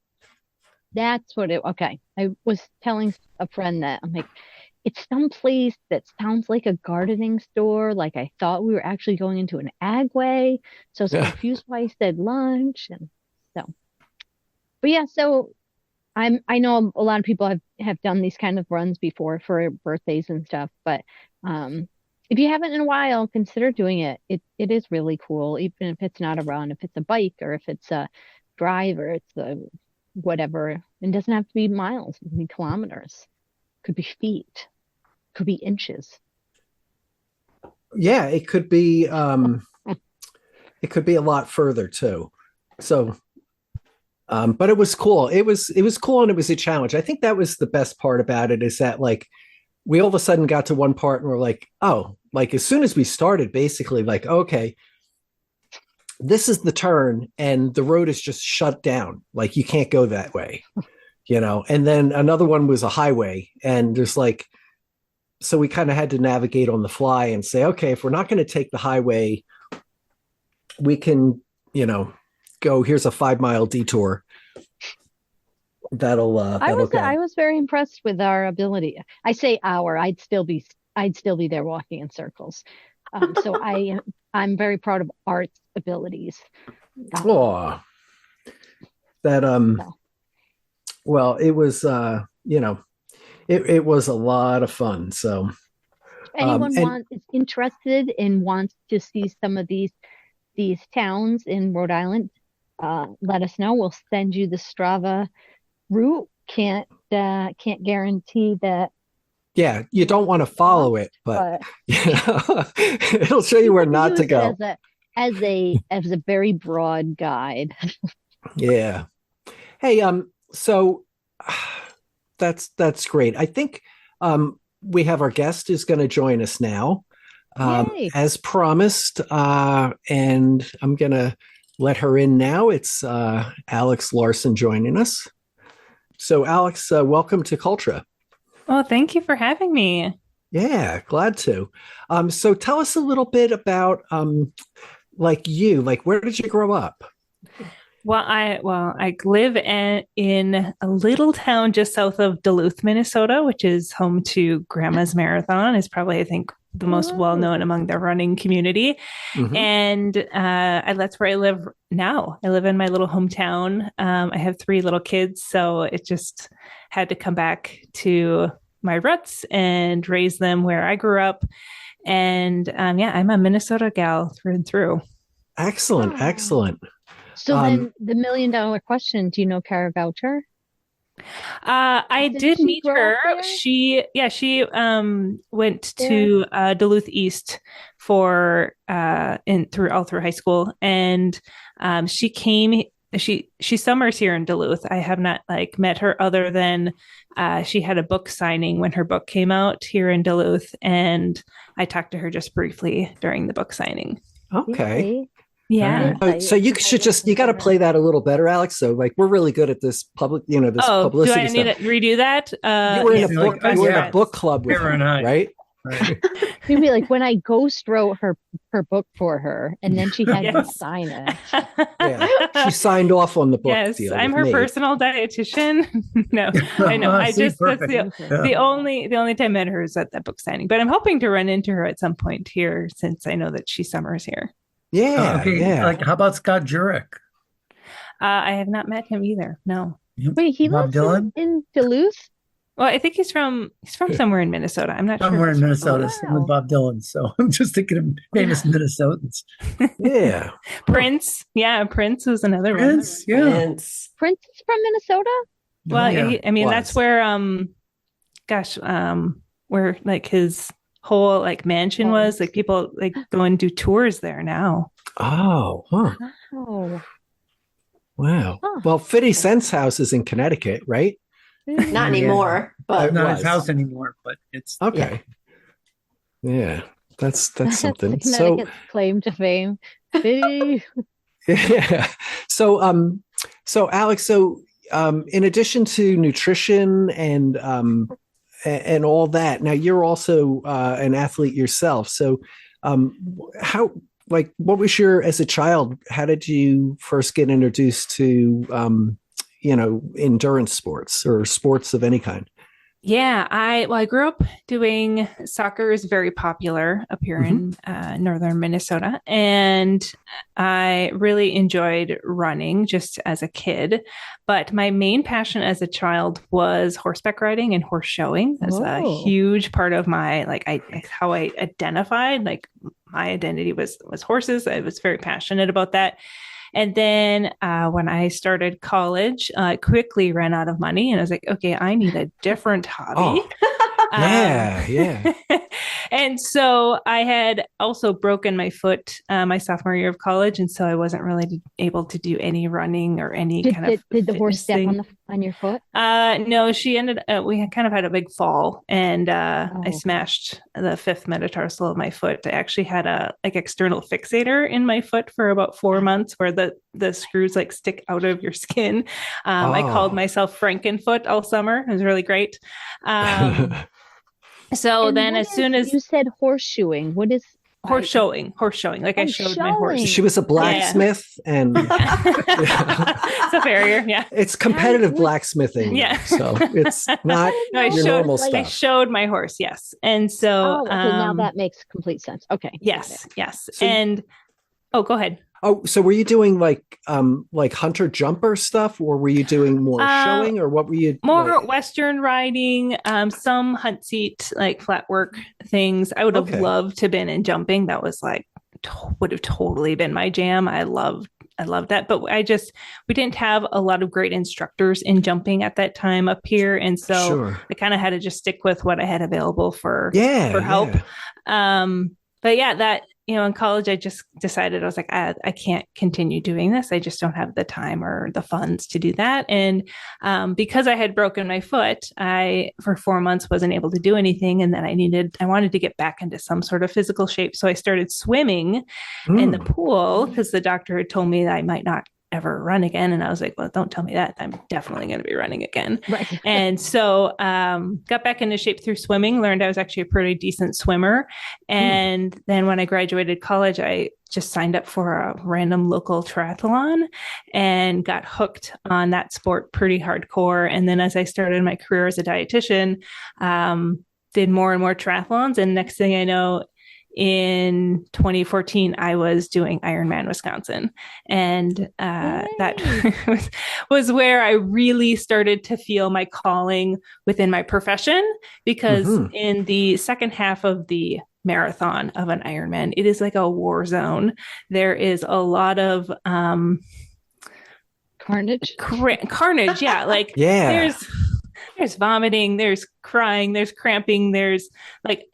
S3: That's what okay. I was telling a friend that I'm like, it's some place that sounds like a gardening store. Like I thought we were actually going into an agway. So I was confused why I said lunch. And so, but yeah, so I know a lot of people have done these kind of runs before for birthdays and stuff, but if you haven't in a while, consider doing it. It is really cool, even if it's not a run, if it's a bike or if it's a drive or it's a whatever. It doesn't have to be miles, it can be kilometers, could be feet, could be inches.
S2: Yeah, it could be a lot further too. So but it was cool. It was cool, and it was a challenge. I think that was the best part about it, is that like we all of a sudden got to one part and we're like, oh, like as soon as we started, basically like, okay, this is the turn and the road is just shut down. Like you can't go that way, and then another one was a highway and there's like, so we kind of had to navigate on the fly and say, okay, if we're not going to take the highway, we can, go, here's a 5-mile detour. That'll
S3: I was very impressed with our ability. I say I'd still be there walking in circles. So I'm very proud of Art's abilities.
S2: Oh, that
S3: No.
S2: well, it was it was a lot of fun. So
S3: Anyone is interested and wants to see some of these towns in Rhode Island, let us know. We'll send you the Strava route. Can't guarantee that.
S2: Yeah, you don't want to follow it, but it'll show you where not to go.
S3: As a very broad guide.
S2: Yeah. Hey, so that's great. I think we have our guest who's going to join us now, as promised, and I'm going to let her in now. It's Alex Larson joining us. So, Alex, welcome to Cultra.
S6: Oh, thank you for having me.
S2: Yeah, glad to. So tell us a little bit about you. Like, where did you grow up?
S6: Well, I live in a little town just south of Duluth, Minnesota, which is home to Grandma's Marathon. Is probably, I think, the most well-known among the running community. Mm-hmm. And that's where I live now. I live in my little hometown. I have 3 little kids, so it just had to come back to my roots and raise them where I grew up. And I'm a Minnesota gal through and through.
S2: Excellent. Excellent.
S3: So then the $1 million question, do you know Kara Goucher?
S6: I did meet her. She went to Duluth East for through high school, and she summers here in Duluth. I have not met her other than she had a book signing when her book came out here in Duluth, and I talked to her just briefly during the book signing.
S2: Okay.
S3: Yay.
S6: Yeah.
S2: So you got to play that a little better, Alex. So we're really good at this publicity
S6: do I need to redo that?
S2: You were in a book club with her, right?
S3: Maybe like when I ghost wrote her book for her, and then she had to sign it.
S2: Yeah, she signed off on the book.
S6: Yes, I'm her personal dietitian. No, I know. That's the only time I met her is at that book signing. But I'm hoping to run into her at some point here, since I know that she summers here.
S2: Yeah, yeah.
S1: Like, how about Scott Jurek?
S6: I have not met him either. No.
S3: Wait, he lives in Duluth?
S6: Well, I think he's from somewhere in Minnesota. I'm not
S1: somewhere
S6: sure.
S1: in Minnesota, with Bob Dylan. So I'm just thinking of famous Minnesotans.
S2: Yeah.
S6: Prince. Yeah, Prince was another one.
S1: Yeah.
S3: Prince is from Minnesota?
S6: Well, yeah. That's where where like his whole mansion was. Like people go and do tours there now.
S2: Oh, huh.
S3: Oh.
S2: Wow. Well, 50 Cent's house is in Connecticut, right?
S4: Not anymore, but
S1: not his house anymore, but it's
S2: okay. Yeah, that's something.
S3: Connecticut's claim to fame.
S2: Yeah. So Alex, in addition to nutrition and all that, now you're also an athlete yourself. So what was as a child, how did you first get introduced to endurance sports or sports of any kind?
S6: Yeah, I grew up doing soccer. Is very popular up here in northern Minnesota, and I really enjoyed running just as a kid. But my main passion as a child was horseback riding and horse showing. That's a huge part of my how I identified. My identity was horses. I was very passionate about that. And then when I started college, I quickly ran out of money, and I was like, okay, I need a different hobby.
S2: Yeah.
S6: And so I had also broken my foot my sophomore year of college, and so I wasn't really able to do any running or any
S3: Did the horse
S6: fitness
S3: step
S6: thing.
S3: on your foot?
S6: No, she ended. We had kind of had a big fall, and I
S3: Oh, okay.
S6: smashed the fifth metatarsal of my foot. I actually had a like external fixator in my foot for about 4 months, where the screws like stick out of your skin. I called
S2: Oh.
S6: myself Frankenfoot all summer. It was really great. So
S3: And
S6: then,
S3: what
S6: as soon
S3: is,
S6: as
S3: you said horseshoeing. What is
S6: horse showing, like I
S3: Oh,
S6: showed my horse.
S3: showing.
S2: She was a blacksmith and
S6: It's a farrier, yeah.
S2: it's competitive
S3: How-
S2: blacksmithing.
S6: Yeah.
S2: So it's not
S6: No, I
S2: your
S6: showed
S2: normal
S6: I
S2: stuff.
S6: showed my horse, yes. And so
S3: Oh, okay. Now that makes complete sense. Okay. Got it.
S6: yes.
S2: So-
S6: And oh, go ahead.
S2: Oh, so were you doing like hunter jumper stuff, or were you doing more showing, or what were you
S6: More
S2: like?
S6: Western riding, some hunt seat, like flat work things. I would have
S2: Okay.
S6: loved to have been in jumping. That was like would have totally been my jam. I loved that, but we didn't have a lot of great instructors in jumping at that time up here, and so
S2: Sure.
S6: I kind of had to just stick with what I had available for
S2: Yeah.
S6: help.
S2: Yeah.
S6: But yeah, that in college, I just decided I was like, I can't continue doing this. I just don't have the time or the funds to do that. And because I had broken my foot, I for 4 months wasn't able to do anything, and then I wanted to get back into some sort of physical shape, so I started swimming in the pool because the doctor had told me that I might not ever run again. And I was like, well, don't tell me that. I'm definitely going to be running again.
S3: Right.
S6: And so got back into shape through swimming, learned I was actually a pretty decent swimmer. And then when I graduated college, I just signed up for a random local triathlon and got hooked on that sport pretty hardcore. And then as I started my career as a dietitian, did more and more triathlons. And next thing I know, in 2014, I was doing Ironman Wisconsin. And that was where I really started to feel my calling within my profession, because in the second half of the marathon of an Ironman, it is like a war zone. There is a lot of
S3: carnage.
S6: Carnage, yeah. Like there's vomiting, there's crying, there's cramping, there's like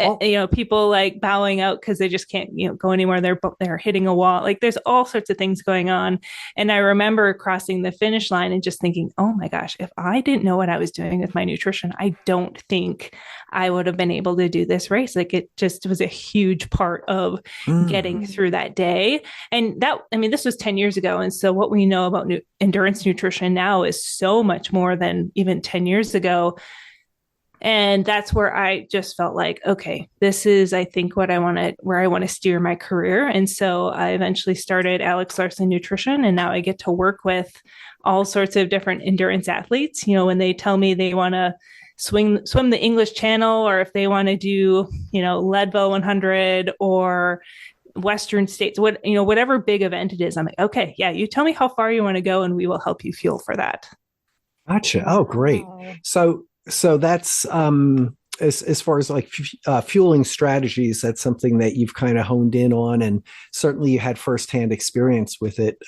S6: people like bowing out because they just can't go anymore. They're hitting a wall. Like there's all sorts of things going on. And I remember crossing the finish line and just thinking, oh my gosh, if I didn't know what I was doing with my nutrition, I don't think I would have been able to do this race. Like it just was a huge part of getting through that day. And this was 10 years ago. And so what we know about endurance nutrition now is so much more than even 10 years ago. And that's where I just felt like, okay, this is, I think, where I want to steer my career. And so I eventually started Alex Larson Nutrition, and now I get to work with all sorts of different endurance athletes. When they tell me they want to swim the English Channel, or if they want to do, Leadville 100 or Western States, whatever big event it is, I'm like, okay, yeah, you tell me how far you want to go and we will help you fuel for that.
S2: Gotcha. Oh, great. So that's as far as like fueling strategies, that's something that you've kind of honed in on, and certainly you had firsthand experience with it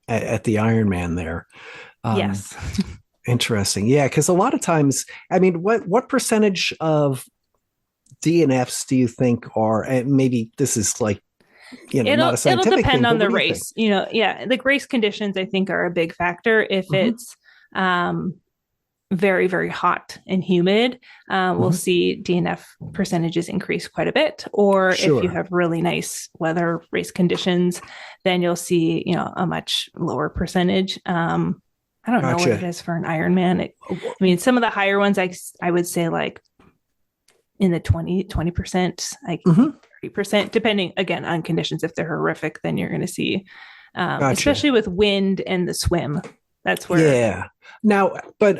S2: at the Ironman there.
S6: Yes.
S2: Interesting. Yeah, because a lot of times, what percentage of DNFs do you think are, and maybe this is like, not a scientific
S6: it'll depend
S2: thing,
S6: on
S2: but
S6: the
S2: what do you
S6: race. The race conditions I think are a big factor. If it's very, very hot and humid, we'll see DNF percentages increase quite a bit. Or if you have really nice weather race conditions, then you'll see, a much lower percentage. I don't know what it is for an Ironman. Some of the higher ones, I would say like in the 20%, like 30%, depending again on conditions. If they're horrific, then you're going to see, especially with wind and the swim. That's where.
S2: Yeah. Now, but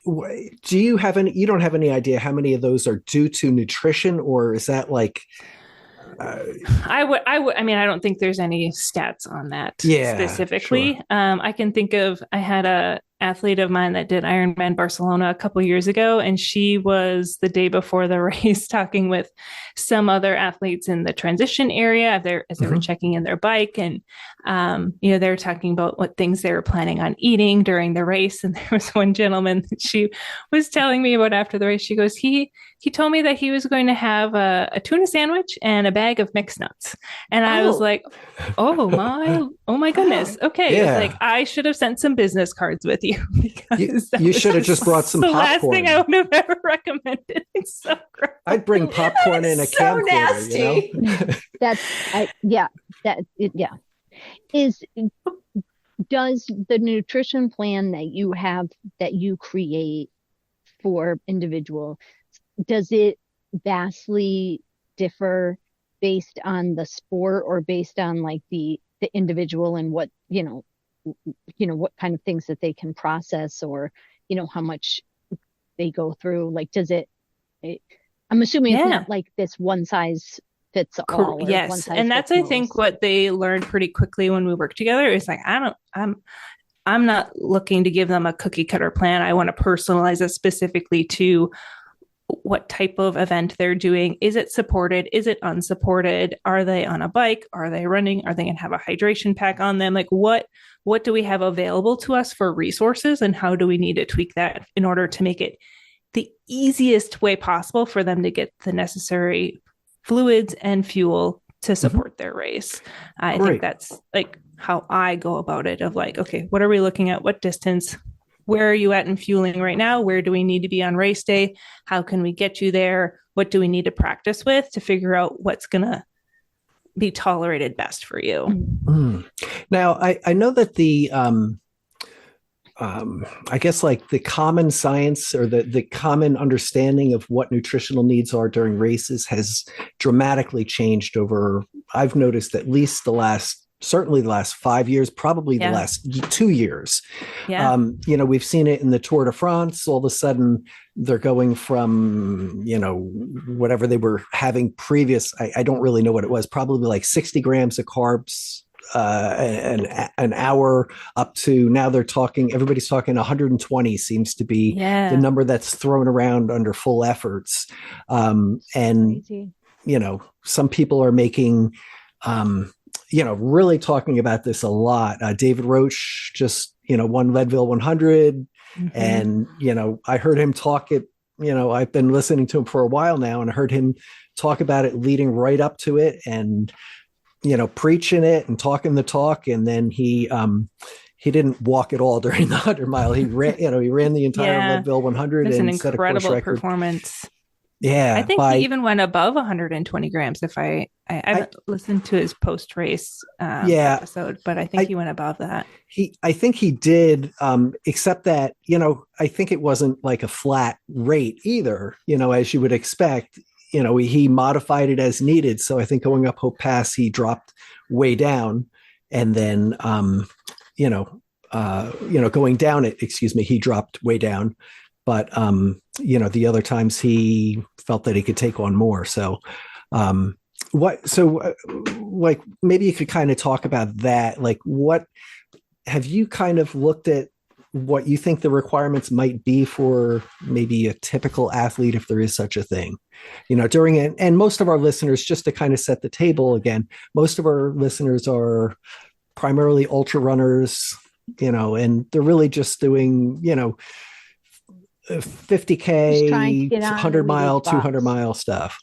S2: do you have any? You don't have any idea how many of those are due to nutrition, or is that like?
S6: I would. I don't think there's any stats on that specifically.
S2: Sure.
S6: I can think of. I had athlete of mine that did Ironman Barcelona a couple years ago, and she was the day before the race talking with some other athletes in the transition area as they were checking in their bike, and they were talking about what things they were planning on eating during the race. And there was one gentleman that she was telling me about after the race. She goes, he told me that he was going to have a tuna sandwich and a bag of mixed nuts, and I was like, oh my goodness, okay. Yeah. It was like, I should have sent some business cards with you.
S2: You should have just brought some popcorn.
S6: The last thing I would have ever recommended. It's so gross.
S2: I'd bring popcorn in a camcorder.
S4: Nasty.
S3: Does the nutrition plan that you have, that you create for individual, does it vastly differ based on the sport or based on like the individual and what, what kind of things that they can process, or, how much they go through? Like, I'm assuming it's not like this one size fits all.
S6: Yes. And that's, I think, what they learned pretty quickly when we worked together is like, I'm not looking to give them a cookie cutter plan. I want to personalize it specifically to what type of event they're doing. Is it supported? Is it unsupported? Are they on a bike? Are they running? Are they going to have a hydration pack on them? Like, what do we have available to us for resources, and how do we need to tweak that in order to make it the easiest way possible for them to get the necessary fluids and fuel to support their race? I think that's like how I go about it, of like, okay, what are we looking at? What distance? Where are you at in fueling right now? Where do we need to be on race day? How can we get you there? What do we need to practice with to figure out what's going to be tolerated best for you?
S2: Now, I know that the, I guess like the common science or the common understanding of what nutritional needs are during races has dramatically changed over, I've noticed, at least certainly the last 5 years, probably the last 2 years. Yeah. We've seen it in the Tour de France. All of a sudden, they're going from, whatever they were having previous, I don't really know what it was, probably like 60 grams of carbs an hour, up to now everybody's talking 120 seems to be the number that's thrown around under full efforts. And, some people are making, really talking about this a lot. David Roach just, won Leadville 100. And, I heard him talk it, I've been listening to him for a while now, and I heard him talk about it leading right up to it, and, preaching it and talking the talk. And then he didn't walk at all during the 100-mile. He ran the entire Leadville 100 and
S6: an
S2: set a course record.
S6: incredible performance.
S2: Yeah,
S6: I think he even went above 120 grams. If I haven't listened to his post-race episode, but I think he went above that.
S2: I think he did, except that, I think it wasn't like a flat rate either, as you would expect. He modified it as needed. So I think going up Hope Pass, he dropped way down, and then, going down it, he dropped way down. But, the other times he felt that he could take on more. So, like, maybe you could kind of talk about that. Like, what have you kind of looked at what you think the requirements might be for maybe a typical athlete, if there is such a thing, during it? And most of our listeners, just to kind of set the table again, most of our listeners are primarily ultra runners, and they're really just doing, 50K, 100-mile, 200-mile stuff.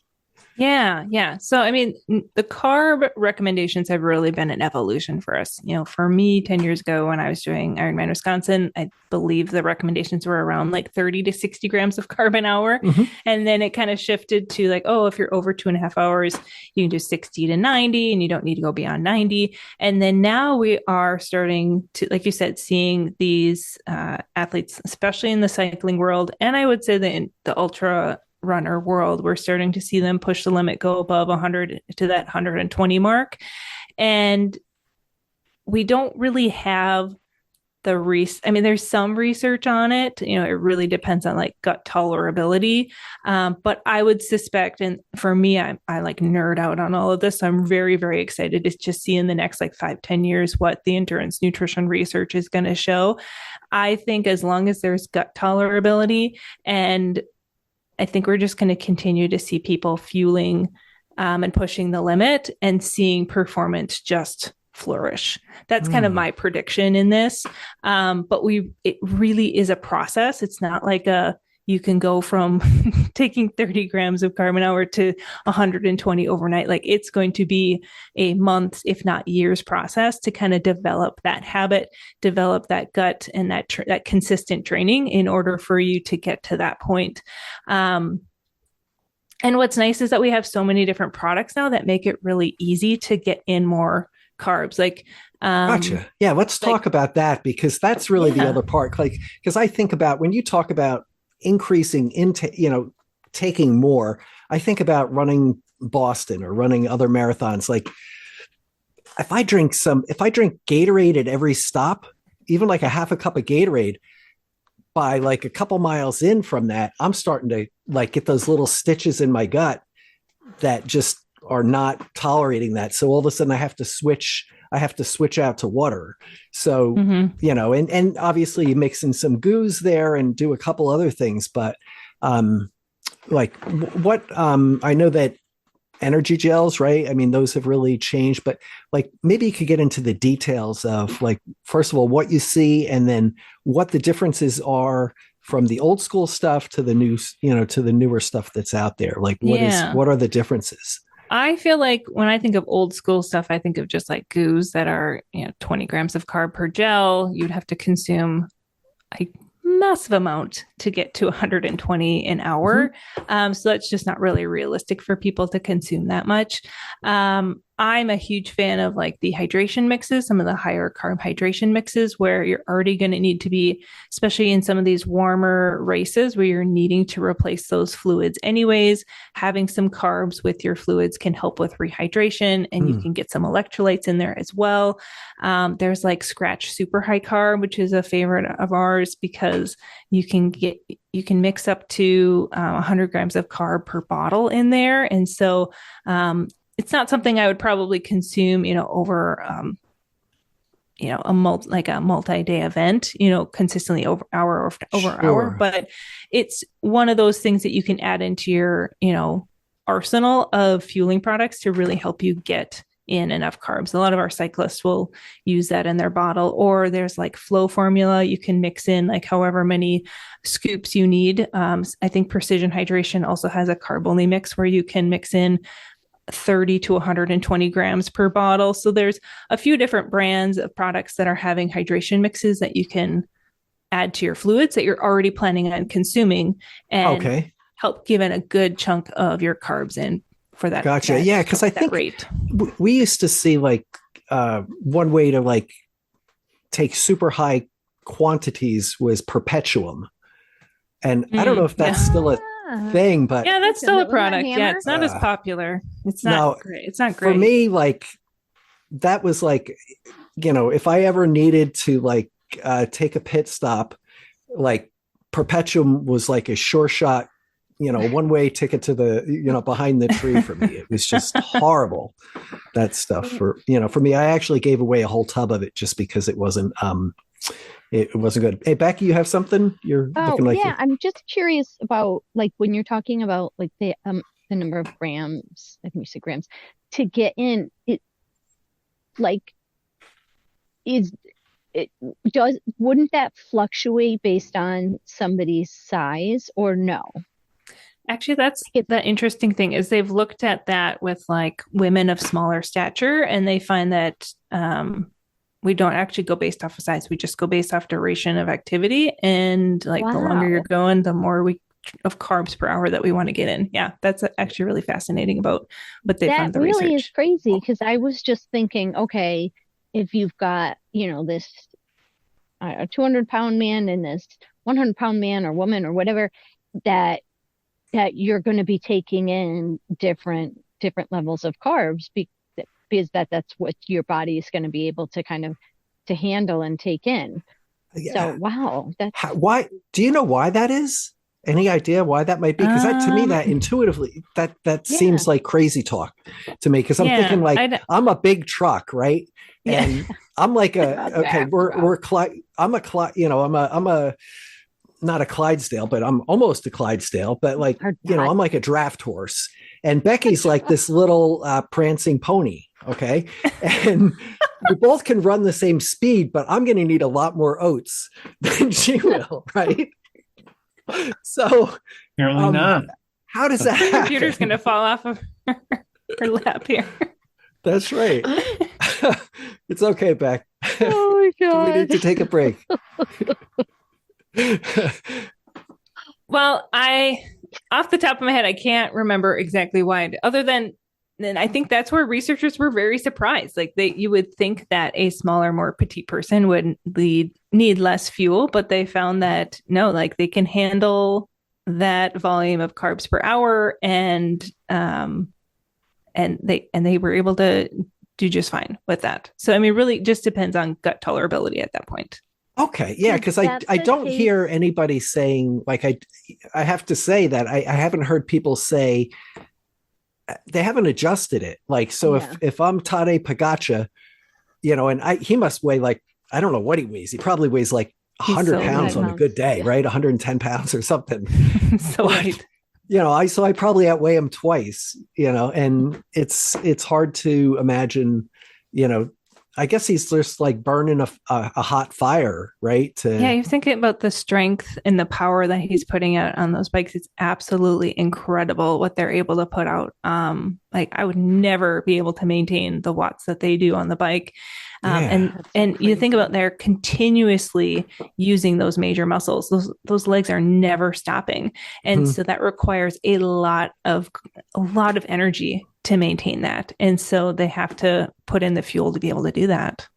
S6: Yeah. So, I mean, the carb recommendations have really been an evolution for us. For me, 10 years ago when I was doing Ironman Wisconsin, I believe the recommendations were around like 30 to 60 grams of carb an hour. And then it kind of shifted to like, if you're over 2.5 hours, you can do 60 to 90 and you don't need to go beyond 90. And then now we are starting to, like you said, seeing these athletes, especially in the cycling world. And I would say that in the ultra runner world, we're starting to see them push the limit, go above 100 to that 120 mark. And we don't really have I mean, there's some research on it. You know, it really depends on like gut tolerability. But I would suspect, and for me, I like nerd out on all of this. So I'm very, very excited to just see in the next like 5-10 years what the endurance nutrition research is going to show. I think as long as there's gut tolerability, and I think we're just going to continue to see people fueling and pushing the limit and seeing performance just flourish. That's kind of my prediction in this. But it really is a process. It's not like you can go from taking 30 grams of carb an hour to 120 overnight. Like it's going to be a months, if not years process to kind of develop that habit, develop that gut and that consistent training in order for you to get to that point. And what's nice is that we have so many different products now that make it really easy to get in more carbs. Like,
S2: gotcha. Yeah, let's talk about that, because that's really the other part. Like, because I think about when you talk about increasing intake, taking more, I think about running Boston or running other marathons. Like, if I drink Gatorade at every stop, even like a half a cup of Gatorade, by like a couple miles in from that, I'm starting to like get those little stitches in my gut that just are not tolerating that. So all of a sudden I have to switch out to water. So, and obviously you mix in some goos there and do a couple other things, but I know that energy gels, right? I mean, those have really changed, but like maybe you could get into the details of like, first of all, what you see, and then what the differences are from the old school stuff to the new, to the newer stuff that's out there. Like what are the differences?
S6: I feel like when I think of old school stuff, I think of just like goos that are, 20 grams of carb per gel. You'd have to consume a massive amount to get to 120 an hour. So that's just not really realistic for people to consume that much. I'm a huge fan of like the hydration mixes, some of the higher carb hydration mixes where you're already going to need to be, especially in some of these warmer races where you're needing to replace those fluids anyways. Having some carbs with your fluids can help with rehydration, and you can get some electrolytes in there as well. There's like Scratch Super High Carb, which is a favorite of ours because you can mix up to 100 grams of carb per bottle in there. And so, it's not something I would probably consume, over, a multi-day event, consistently over hour over hour. But it's one of those things that you can add into your, arsenal of fueling products to really help you get in enough carbs. A lot of our cyclists will use that in their bottle, or there's like Flow formula. You can mix in like however many scoops you need. I think Precision Hydration also has a carb only mix where you can mix in 30 to 120 grams per bottle. So there's a few different brands of products that are having hydration mixes that you can add to your fluids that you're already planning on consuming and help give in a good chunk of your carbs in for that.
S2: Gotcha. Yeah. Cause I think
S6: rate.
S2: We used to see like one way to like take super high quantities was Perpetuum. And I don't know if that's still a thing, but
S6: that's still a product. Yeah, it's not as popular. It's not great. It's not great
S2: for me. Like that was like, if I ever needed to like take a pit stop, like Perpetuum was like a sure shot, one-way ticket to the, behind the tree for me. It was just horrible, that stuff for me. I actually gave away a whole tub of it just because it wasn't good. Hey, Becky, you have something? You're looking like
S3: I'm just curious about like when you're talking about like the number of grams, I think you said grams, to get in it. Like, wouldn't that fluctuate based on somebody's size or no?
S6: Actually, that's the interesting thing is they've looked at that with like women of smaller stature, and they find that we don't actually go based off of size. We just go based off duration of activity. And like the longer you're going, the more of carbs per hour that we want to get in. Yeah, that's actually really fascinating about what they found. That
S3: really
S6: research
S3: is crazy, because I was just thinking, okay, if you've got, this a 200-pound man and this 100-pound man or woman or whatever, that you're going to be taking in different levels of carbs because that's what your body is going to be able to kind of to handle and take in. So, wow.
S2: Why do you know why that is? Any idea why that might be? Because to me, that intuitively, that seems like crazy talk to me. Because I'm thinking like I'm a big truck, right?
S6: Yeah.
S2: And I'm like I'm a not a Clydesdale, but I'm almost a Clydesdale. But like I'm like a draft horse, and Becky's like this little prancing pony. Okay, and we both can run the same speed, but I'm going to need a lot more oats than she will, right? So,
S1: apparently not.
S2: How does that
S6: Her
S2: happen?
S6: computer's going to fall off of her lap here.
S2: That's right. It's okay, Beck.
S3: Oh my God.
S2: We need to take a break.
S6: Well, off the top of my head, I can't remember exactly why, other than, and I think that's where researchers were very surprised. Like you would think that a smaller, more petite person would need less fuel, but they found that no, like they can handle that volume of carbs per hour, and they were able to do just fine with that. So I mean, really, just depends on gut tolerability at that point.
S2: Okay, yeah, because I don't hear anybody saying, like, I have to say that I haven't heard people say. They haven't adjusted it. Like, so if I'm Tadej Pogačar, and he must weigh like, I don't know what he weighs. He probably weighs like 100 pounds on a good day, right? 110 pounds or something.
S6: So right.
S2: I probably outweigh him twice, and it's hard to imagine, I guess he's just like burning a hot fire, right?
S6: You're thinking about the strength and the power that he's putting out on those bikes. It's absolutely incredible what they're able to put out. Like I would never be able to maintain the watts that they do on the bike. And you think about they're continuously using those major muscles. Those legs are never stopping. And so that requires a lot of energy to maintain that. And so they have to put in the fuel to be able to do that.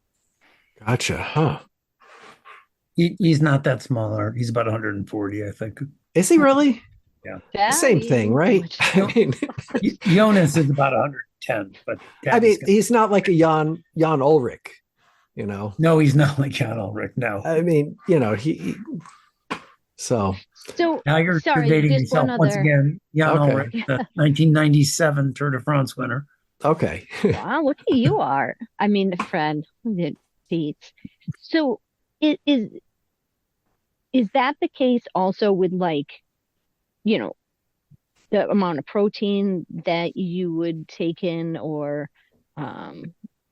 S2: Gotcha. Huh.
S1: He's not that small. He's about 140, I think.
S2: Is he really?
S1: Yeah.
S2: Same thing, right? I mean,
S1: Jonas is about 110, but
S2: I mean, he's not like a Jan Ulrich,
S1: No, he's not like Jan Ulrich. No.
S2: I mean, he so
S1: now you're dating yourself once again. Jan Ulrich, the 1997 Tour de France winner.
S2: Okay.
S3: Wow, look who you are. I mean, Fred, the seats. So is that the case also with like, the amount of protein that you would take in, or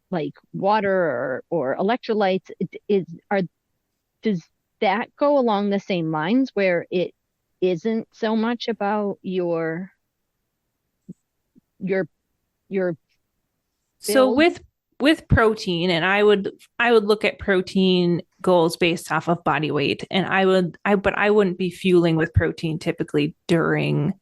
S3: like water or electrolytes? Does that go along the same lines where it isn't so much about your
S6: so with protein, and I would look at protein goals based off of body weight, and but I wouldn't be fueling with protein typically during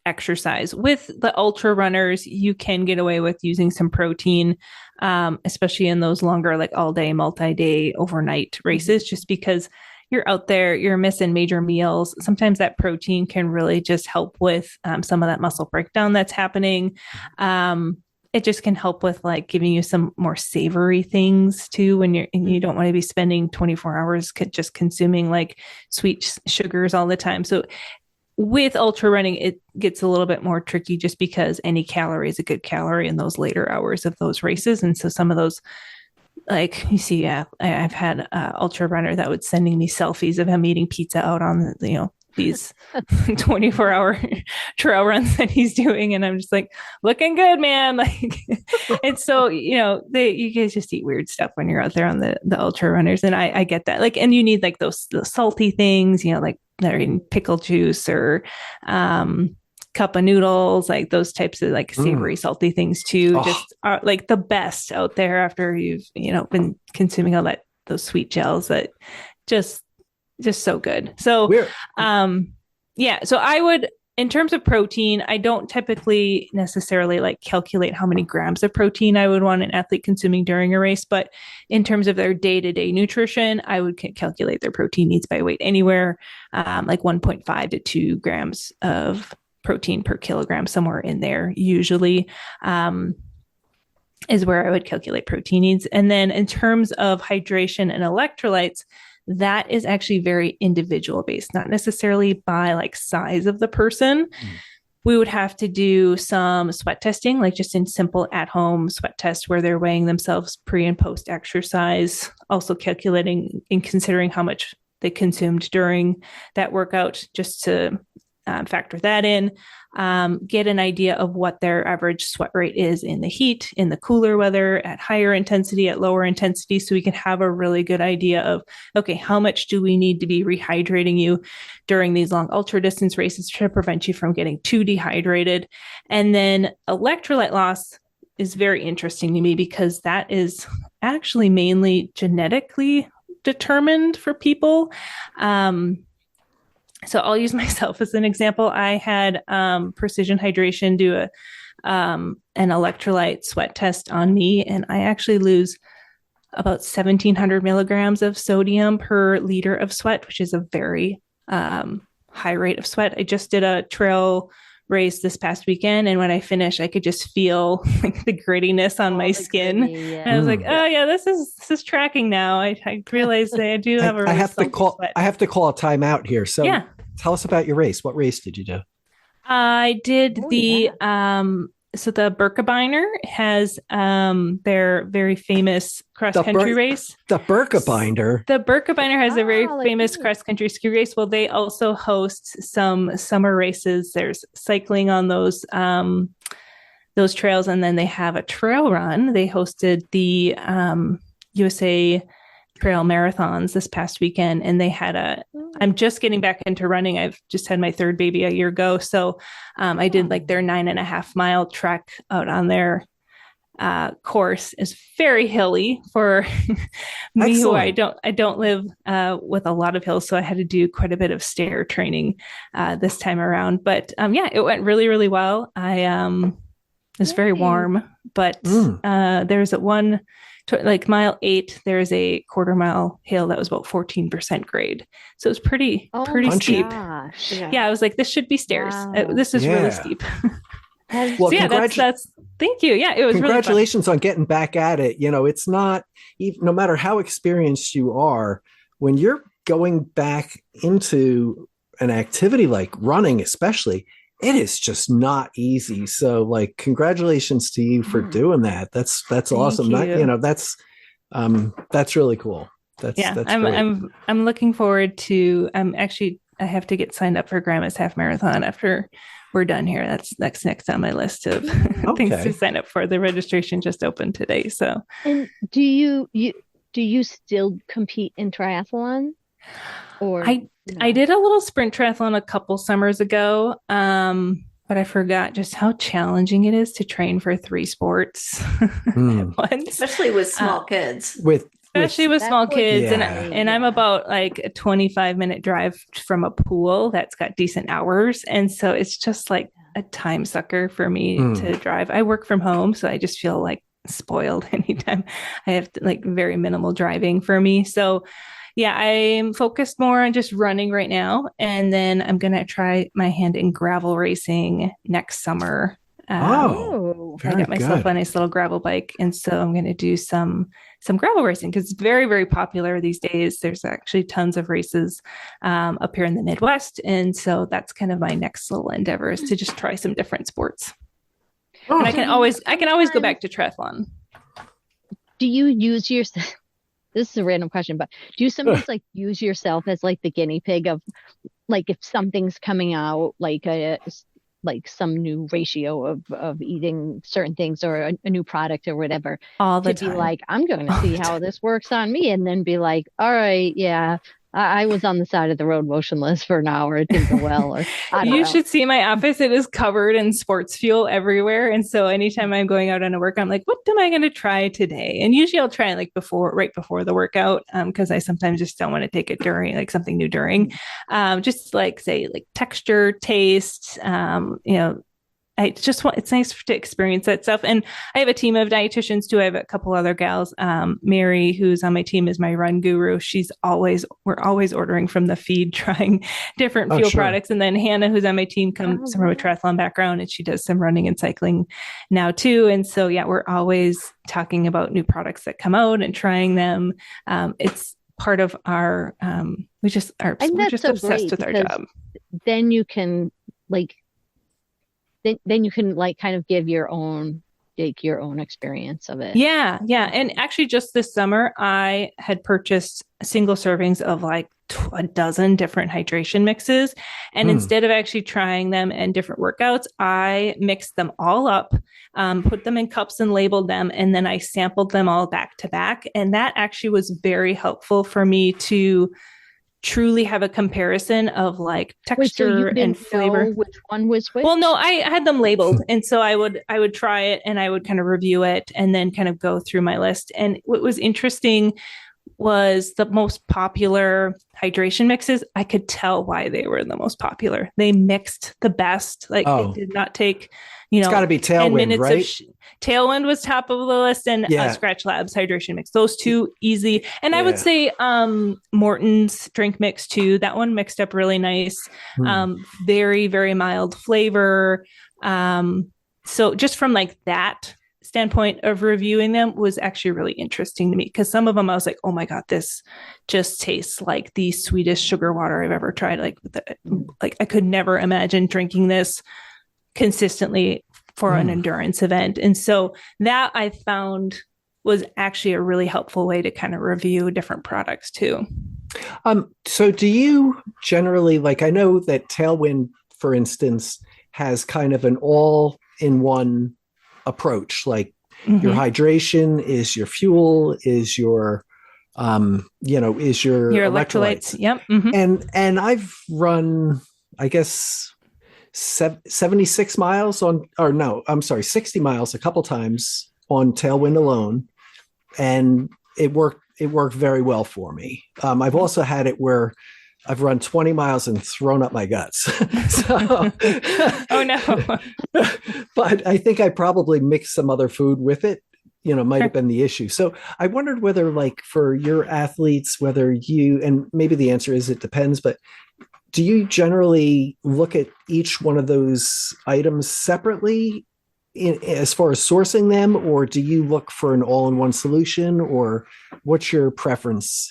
S6: exercise. With the ultra runners, you can get away with using some protein, especially in those longer, like all day, multi-day, overnight races, just because you're out there, you're missing major meals. Sometimes that protein can really just help with some of that muscle breakdown that's happening. It just can help with like giving you some more savory things too, when you don't want to be spending 24 hours just consuming like sweet sugars all the time. So with ultra running, it gets a little bit more tricky just because any calorie is a good calorie in those later hours of those races. And so some of those, like you see, I've had an ultra runner that was sending me selfies of him eating pizza out on these 24-hour trail runs that he's doing, and I'm just like, looking good, man. Like, and so you guys just eat weird stuff when you're out there on the ultra runners, and I get that. Like, and you need like those salty things, like they're eating pickle juice or cup of noodles, like those types of like savory, salty things too. Just are like the best out there after you've been consuming all those sweet gels that just so good. So so I would, in terms of protein, I don't typically necessarily like calculate how many grams of protein I would want an athlete consuming during a race, but in terms of their day-to-day nutrition, I would calculate their protein needs by weight anywhere like 1.5 to 2 grams of protein per kilogram, somewhere in there usually. is where I would calculate protein needs. And then in terms of hydration and electrolytes, that is actually very individual based, not necessarily by like size of the person. We would have to do some sweat testing, like just in simple at-home sweat test where they're weighing themselves pre and post exercise, also calculating and considering how much they consumed during that workout, just to factor that in, get an idea of what their average sweat rate is in the heat, in the cooler weather, at higher intensity, at lower intensity, so we can have a really good idea of, okay, how much do we need to be rehydrating you during these long ultra distance races to prevent you from getting too dehydrated. And then electrolyte loss is very interesting to me because that is actually mainly genetically determined for people. So I'll use myself as an example. I had Precision Hydration do an electrolyte sweat test on me, and I actually lose about 1,700 milligrams of sodium per liter of sweat, which is a very high rate of sweat. I just did a trail race this past weekend, and when I finished, I could just feel like the grittiness on my skin. Gritty, yeah. And I was like, "Oh yeah, this is tracking now." I realized that I do have a really sweat.
S2: I have to call a timeout here. So yeah. Tell us about your race. What race did you do?
S6: I did so the Birkebeiner has their very famous cross-country race.
S2: The Birkebeiner?
S6: The Birkebeiner has a very famous cross-country ski race. Well, they also host some summer races. There's cycling on those trails, and then they have a trail run. They hosted the USA Trail Marathons this past weekend, and they had I'm just getting back into running. I've just had my third baby a year ago. So I did like their 9.5 mile trek out on their course. Is very hilly for me, who I don't live with a lot of hills. So I had to do quite a bit of stair training this time around. But yeah, it went really, really well. It was very warm, but there's one, like mile 8, there's a quarter mile hill that was about 14% grade. So it was pretty steep. Gosh. Yeah, I was like, this should be stairs. Wow. This is really steep.
S2: Well,
S6: so yeah, that's thank you. Yeah, it was
S2: congratulations
S6: really
S2: on getting back at it. You know, it's not even, no matter how experienced you are, when you're going back into an activity like running, especially, it is just not easy. So like, congratulations to you for doing that. That's awesome. That's really cool. That's great.
S6: I'm looking forward to, I have to get signed up for Grandma's Half Marathon after we're done here. That's next on my list of things to sign up for. The registration just opened today. So,
S3: and do you still compete in triathlon? Or
S6: I did a little sprint triathlon a couple summers ago, but I forgot just how challenging it is to train for 3 sports at once.
S4: Especially with small kids.
S6: Especially with small kids. Yeah. And I'm about like a 25-minute drive from a pool that's got decent hours. And so it's just like a time sucker for me to drive. I work from home, so I just feel like spoiled anytime I have to, like, very minimal driving for me. So yeah, I'm focused more on just running right now. And then I'm going to try my hand in gravel racing next summer. I got myself a nice little gravel bike. And so I'm going to do some gravel racing because it's very, very popular these days. There's actually tons of races up here in the Midwest. And so that's kind of my next little endeavor, is to just try some different sports. And I can always go back to triathlon.
S3: Do you use yourself? This is a random question, but do you sometimes like use yourself as like the guinea pig of, like, if something's coming out, like some new ratio of eating certain things or a new product or whatever,
S6: all the time.
S3: Be like, I'm going to see how this works on me, and then be like, all right, yeah, I was on the side of the road motionless for an hour. It didn't go well. Or
S6: you should see my office. It is covered in sports fuel everywhere. And so anytime I'm going out on a work, I'm like, what am I going to try today? And usually I'll try like right before the workout, because I sometimes just don't want to take it during, like, something new during, just like, say, like texture, taste, it's nice to experience that stuff. And I have a team of dietitians too. I have a couple other gals. Mary, who's on my team, is my run guru. We're always ordering from the feed, trying different fuel products. And then Hannah, who's on my team, comes from a triathlon background, and she does some running and cycling now too. And so, yeah, we're always talking about new products that come out and trying them. It's part of our, we're just obsessed with our job.
S3: Then you can then you can kind of give your own experience of it.
S6: Yeah. And actually, just this summer, I had purchased single servings of a dozen different hydration mixes. And instead of actually trying them in different workouts, I mixed them all up, put them in cups and labeled them. And then I sampled them all back to back. And that actually was very helpful for me to truly have a comparison of texture and flavor.
S3: Which one was which?
S6: Well, no, I had them labeled. And so I would try it, and I would kind of review it and then kind of go through my list. And what was interesting was the most popular hydration mixes. I could tell why they were the most popular. They mixed the best. It did not take,
S2: it's got to be Tailwind, right?
S6: Tailwind was top of the list, and Scratch Labs hydration mix. Those two easy. And I would say Morton's drink mix too. That one mixed up really nice. Very, very mild flavor. So just from that standpoint of reviewing them was actually really interesting to me, because some of them I was like, oh my God, this just tastes like the sweetest sugar water I've ever tried. I could never imagine drinking this consistently for an endurance event. And so that I found was actually a really helpful way to kind of review different products too.
S2: So do you generally, I know that Tailwind, for instance, has kind of an all-in-one approach. Your hydration is your fuel, is your is your electrolytes.
S6: Yep.
S2: And I've run, I guess, 76 miles 60 miles a couple times on Tailwind alone, and it worked very well for me. I've also had it where I've run 20 miles and thrown up my guts. So,
S6: oh no!
S2: But I think I probably mixed some other food with it. Might have been the issue. So I wondered whether, for your athletes, whether you, and maybe the answer is it depends, but do you generally look at each one of those items separately as far as sourcing them, or do you look for an all-in-one solution, or what's your preference?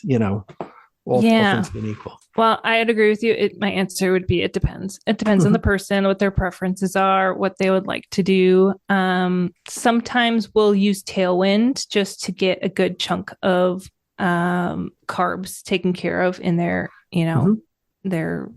S2: All things being equal.
S6: Well, I'd agree with you. My answer would be it depends. It depends on the person, what their preferences are, what they would like to do. Sometimes we'll use Tailwind just to get a good chunk of carbs taken care of in their, their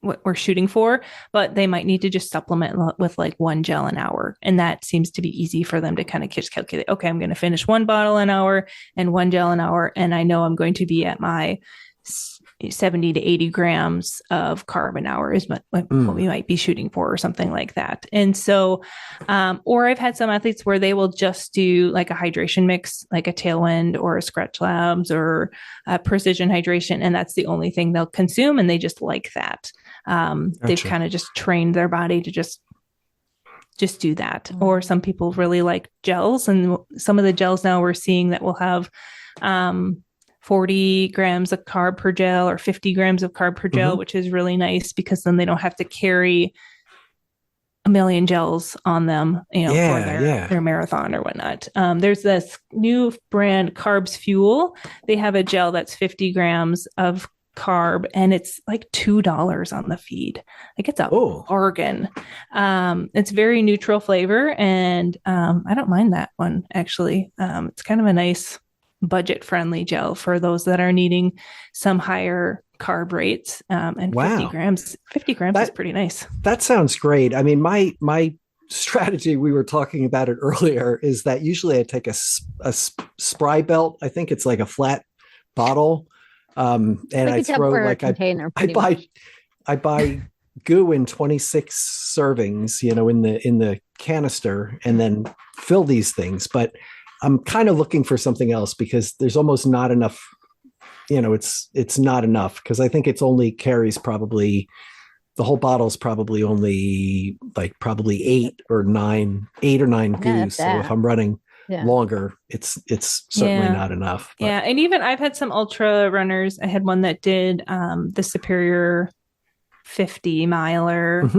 S6: what we're shooting for, but they might need to just supplement with 1 gel an hour. And that seems to be easy for them to kind of just calculate, okay, I'm going to finish 1 bottle an hour and 1 gel an hour. And I know I'm going to be at my 70 to 80 grams of carb an hour is what we might be shooting for, or something like that. And so, or I've had some athletes where they will just do a hydration mix, like a Tailwind or a Scratch Labs or a Precision Hydration. And that's the only thing they'll consume. And they just like that. They've kind of just trained their body to just do that. Or some people really like gels, and some of the gels now we're seeing that will have, 40 grams of carb per gel or 50 grams of carb per gel, which is really nice, because then they don't have to carry a million gels on them, for their marathon or whatnot. There's this new brand, Carbs Fuel. They have a gel that's 50 grams of carb, and it's $2 on the feed. It's a bargain. It's very neutral flavor, and I don't mind that one, actually. It's kind of a nice budget-friendly gel for those that are needing some higher carb rates. And 50 grams is pretty nice.
S2: That sounds great. I mean, my strategy, we were talking about it earlier, is that usually I take a spry belt. I think it's a flat bottle. And I throw I buy goo in 26 servings, in the canister, and then fill these things. But I'm kind of looking for something else, because there's almost not enough, it's not enough, because I think it's only carries probably the whole bottle's probably only like probably eight or nine goos. So if I'm running longer, it's certainly not enough.
S6: But. Yeah. And even I've had some ultra runners. I had one that did the Superior 50 miler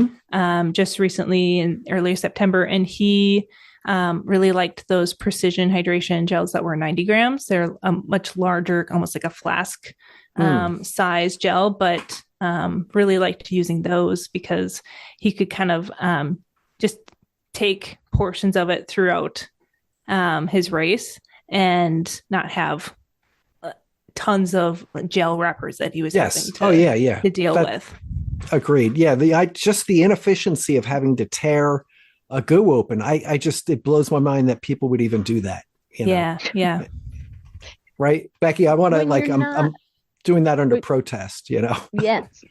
S6: just recently in early September. And he really liked those precision hydration gels that were 90 grams. They're a much larger, almost like a flask size gel, but really liked using those because he could kind of just take portions of it throughout his race and not have tons of gel wrappers that he was having to deal with.
S2: Agreed. Yeah. Just the inefficiency of having to tear a goo open. It blows my mind that people would even do that.
S6: Yeah.
S2: Right. Becky, I want to I'm doing that under protest,
S3: Yes.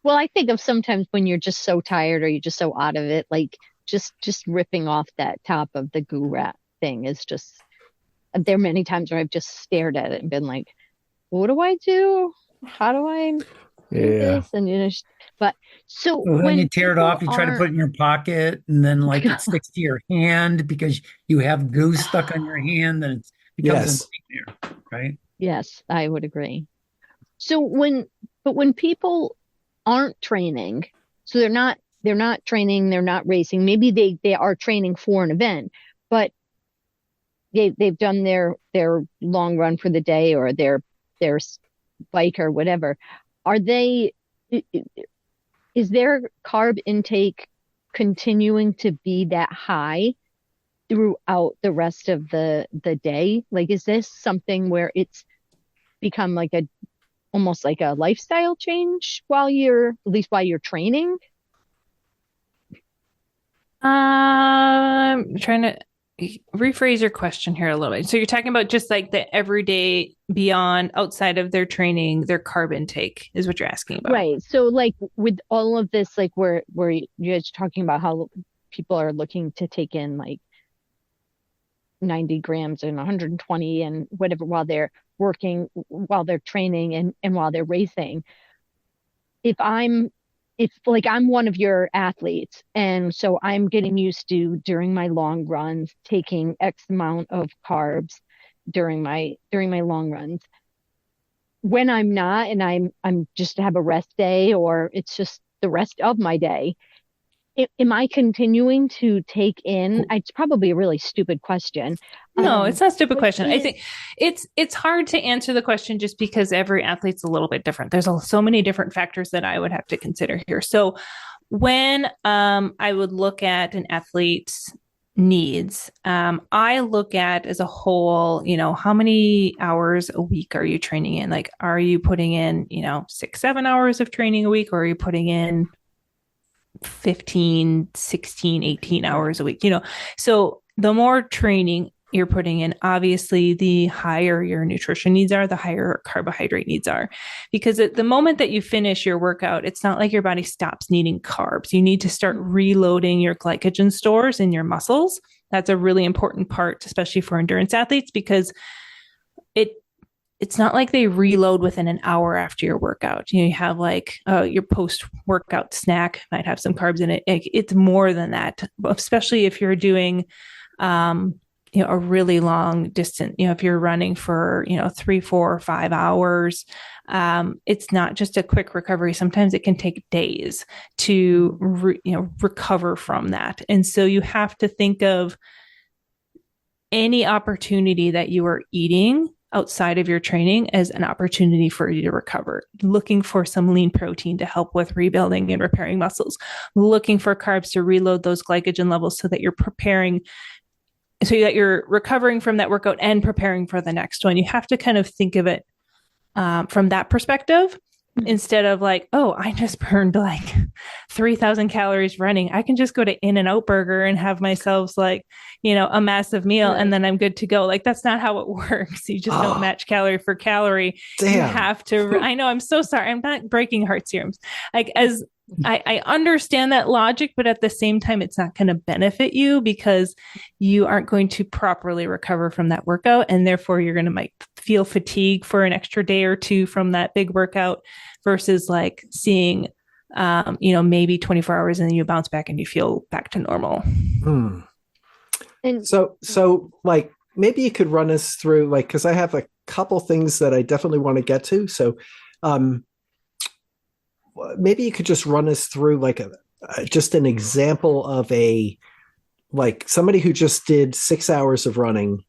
S3: Well, I think of sometimes when you're just so tired or you're just so out of it, like just ripping off that top of the goo wrap thing is just, there are many times where I've just stared at it and been like, what do I do? How do I do this? And but so
S1: when you tear it off, you try to put it in your pocket, and then like it sticks to your hand because you have goo stuck on your hand, and it becomes a nightmare, right?
S3: Yes, I would agree. So when people aren't training, so they're not training, they're not racing, maybe they are training for an event, but they've done their long run for the day or their bike or whatever. Is their carb intake continuing to be that high throughout the rest of the day? Like, is this something where it's become like almost like a lifestyle change while you're training?
S6: I'm trying to rephrase your question here a little bit. So you're talking about just like the everyday beyond outside of their training, their carb intake is what you're asking about.
S3: Right. So like with all of this, like where you're just talking about how people are looking to take in like 90 grams and 120 and whatever while they're working, while they're training and while they're racing. If I'm one of your athletes, and so I'm getting used to during my long runs taking X amount of carbs during my long runs. When I'm not, and I'm just have a rest day, or it's just the rest of my day, am I continuing to take in? It's probably a really stupid question.
S6: No, it's not a stupid question. I think it's hard to answer the question just because every athlete's a little bit different. There's so many different factors that I would have to consider here. So when I would look at an athlete's needs, I look at as a whole, how many hours a week are you training in? Like, are you putting in, 6-7 hours of training a week, or are you putting in 15, 16, 18 hours a week, so the more training you're putting in, obviously the higher your nutrition needs are, the higher carbohydrate needs are, because at the moment that you finish your workout, it's not like your body stops needing carbs. You need to start reloading your glycogen stores in your muscles. That's a really important part, especially for endurance athletes, because it's not like they reload within an hour after your workout. You have like your post-workout snack might have some carbs in it. It's more than that, especially if you're doing, a really long distance. If you're running for 3, 4, or 5 hours, it's not just a quick recovery. Sometimes it can take days to recover from that, and so you have to think of any opportunity that you are eating outside of your training as an opportunity for you to recover, looking for some lean protein to help with rebuilding and repairing muscles, looking for carbs to reload those glycogen levels so that you're recovering from that workout and preparing for the next one. You have to kind of think of it from that perspective, instead of like, oh, I just burned like 3,000 calories running. I can just go to In-N-Out Burger and have myself like, a massive meal, and then I'm good to go. Like, that's not how it works. You just don't match calorie for calorie. Damn. You have to, I know, I'm so sorry. I'm not breaking heart serums. Like, as I understand that logic, but at the same time, it's not going to benefit you because you aren't going to properly recover from that workout. And therefore you're going to feel fatigue for an extra day or two from that big workout versus like seeing maybe 24 hours and then you bounce back and you feel back to normal.
S3: And
S2: So like maybe you could run us through, like, because I have a couple things that I definitely want to get to. So maybe you could just run us through like just an example of like somebody who just did 6 hours of running.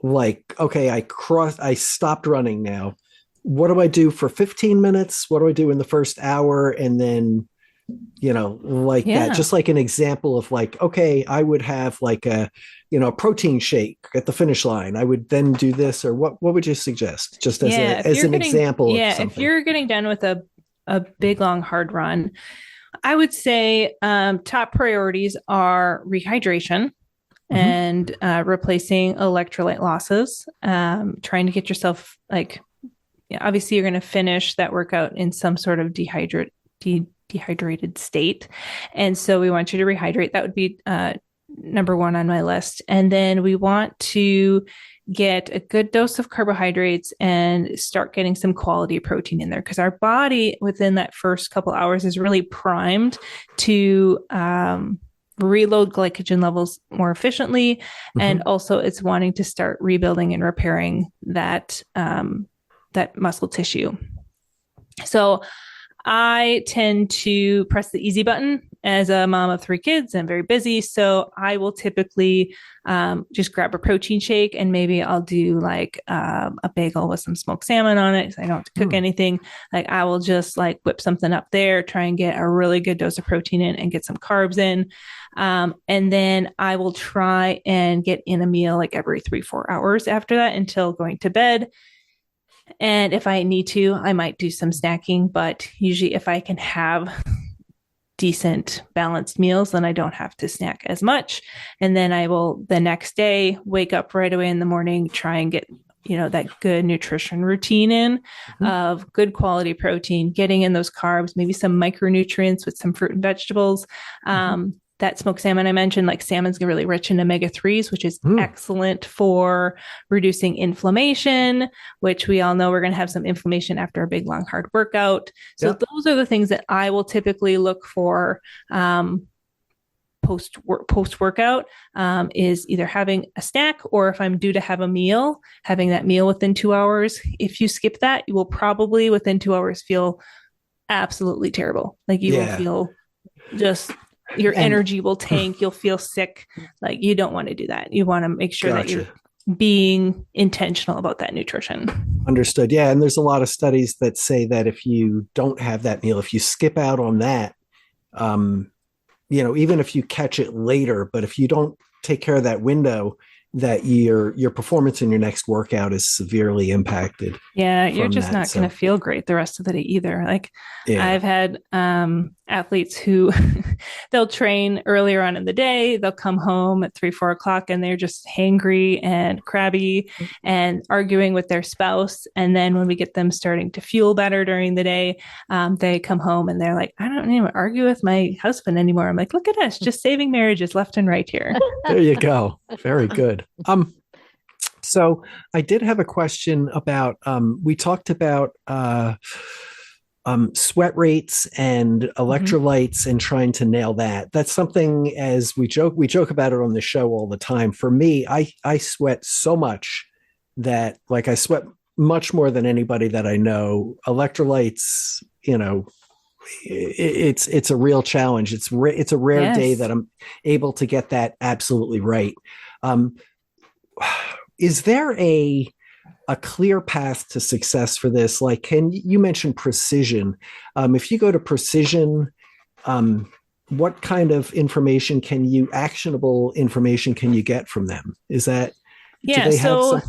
S2: Like, okay, I stopped running now. What do I do for 15 minutes? What do I do in the first hour? And then, like that, just like an example of like, okay, I would have like a protein shake at the finish line. I would then do this, or what would you suggest? Just as an example of something.
S6: If you're getting done with a big, long, hard run, I would say top priorities are rehydration and replacing electrolyte losses, trying to get yourself obviously you're going to finish that workout in some sort of dehydrated state. And so we want you to rehydrate. That would be number one on my list. And then we want to get a good dose of carbohydrates and start getting some quality protein in there, because our body within that first couple hours is really primed to reload glycogen levels more efficiently. And also it's wanting to start rebuilding and repairing that muscle tissue. So I tend to press the easy button as a mom of 3 kids. I'm very busy. So I will typically just grab a protein shake, and maybe I'll do like a bagel with some smoked salmon on it. I don't have to cook anything. Like I will just like whip something up there, try and get a really good dose of protein in and get some carbs in. And then I will try and get in a meal like every 3-4 hours after that until going to bed. And if I need to, I might do some snacking, but usually if I can have decent balanced meals, then I don't have to snack as much. And then I will the next day wake up right away in the morning, try and get, that good nutrition routine in of good quality protein, getting in those carbs, maybe some micronutrients with some fruit and vegetables. That smoked salmon I mentioned, like salmon's really rich in omega-3s, which is excellent for reducing inflammation, which we all know we're going to have some inflammation after a big, long, hard workout. So those are the things that I will typically look for post-workout, is either having a snack, or if I'm due to have a meal, having that meal within 2 hours. If you skip that, you will probably within 2 hours feel absolutely terrible. Like you will feel just... your energy will tank. You'll feel sick. Like you don't want to do that. You want to make sure that you're being intentional about that nutrition.
S2: Understood. Yeah. And there's a lot of studies that say that if you don't have that meal, if you skip out on that, even if you catch it later, but if you don't take care of that window, that your performance in your next workout is severely impacted.
S6: Yeah, you're just not going to feel great the rest of the day either. Like I've had athletes who they'll train earlier on in the day, they'll come home at 3-4 o'clock and they're just hangry and crabby and arguing with their spouse. And then when we get them starting to feel better during the day, they come home and they're like, I don't even argue with my husband anymore. I'm like, look at us, just saving marriages left and right here.
S2: There you go. Very good. So I did have a question about, we talked about sweat rates and electrolytes and trying to nail that. That's something, as we joke about it on the show all the time. For me, I sweat so much that like I sweat much more than anybody that I know. Electrolytes, it's a real challenge. It's a rare day that I'm able to get that absolutely right. Is there a clear path to success for this? Like, you mentioned precision. If you go to precision, what kind of actionable information can you get from them? Is that,
S6: so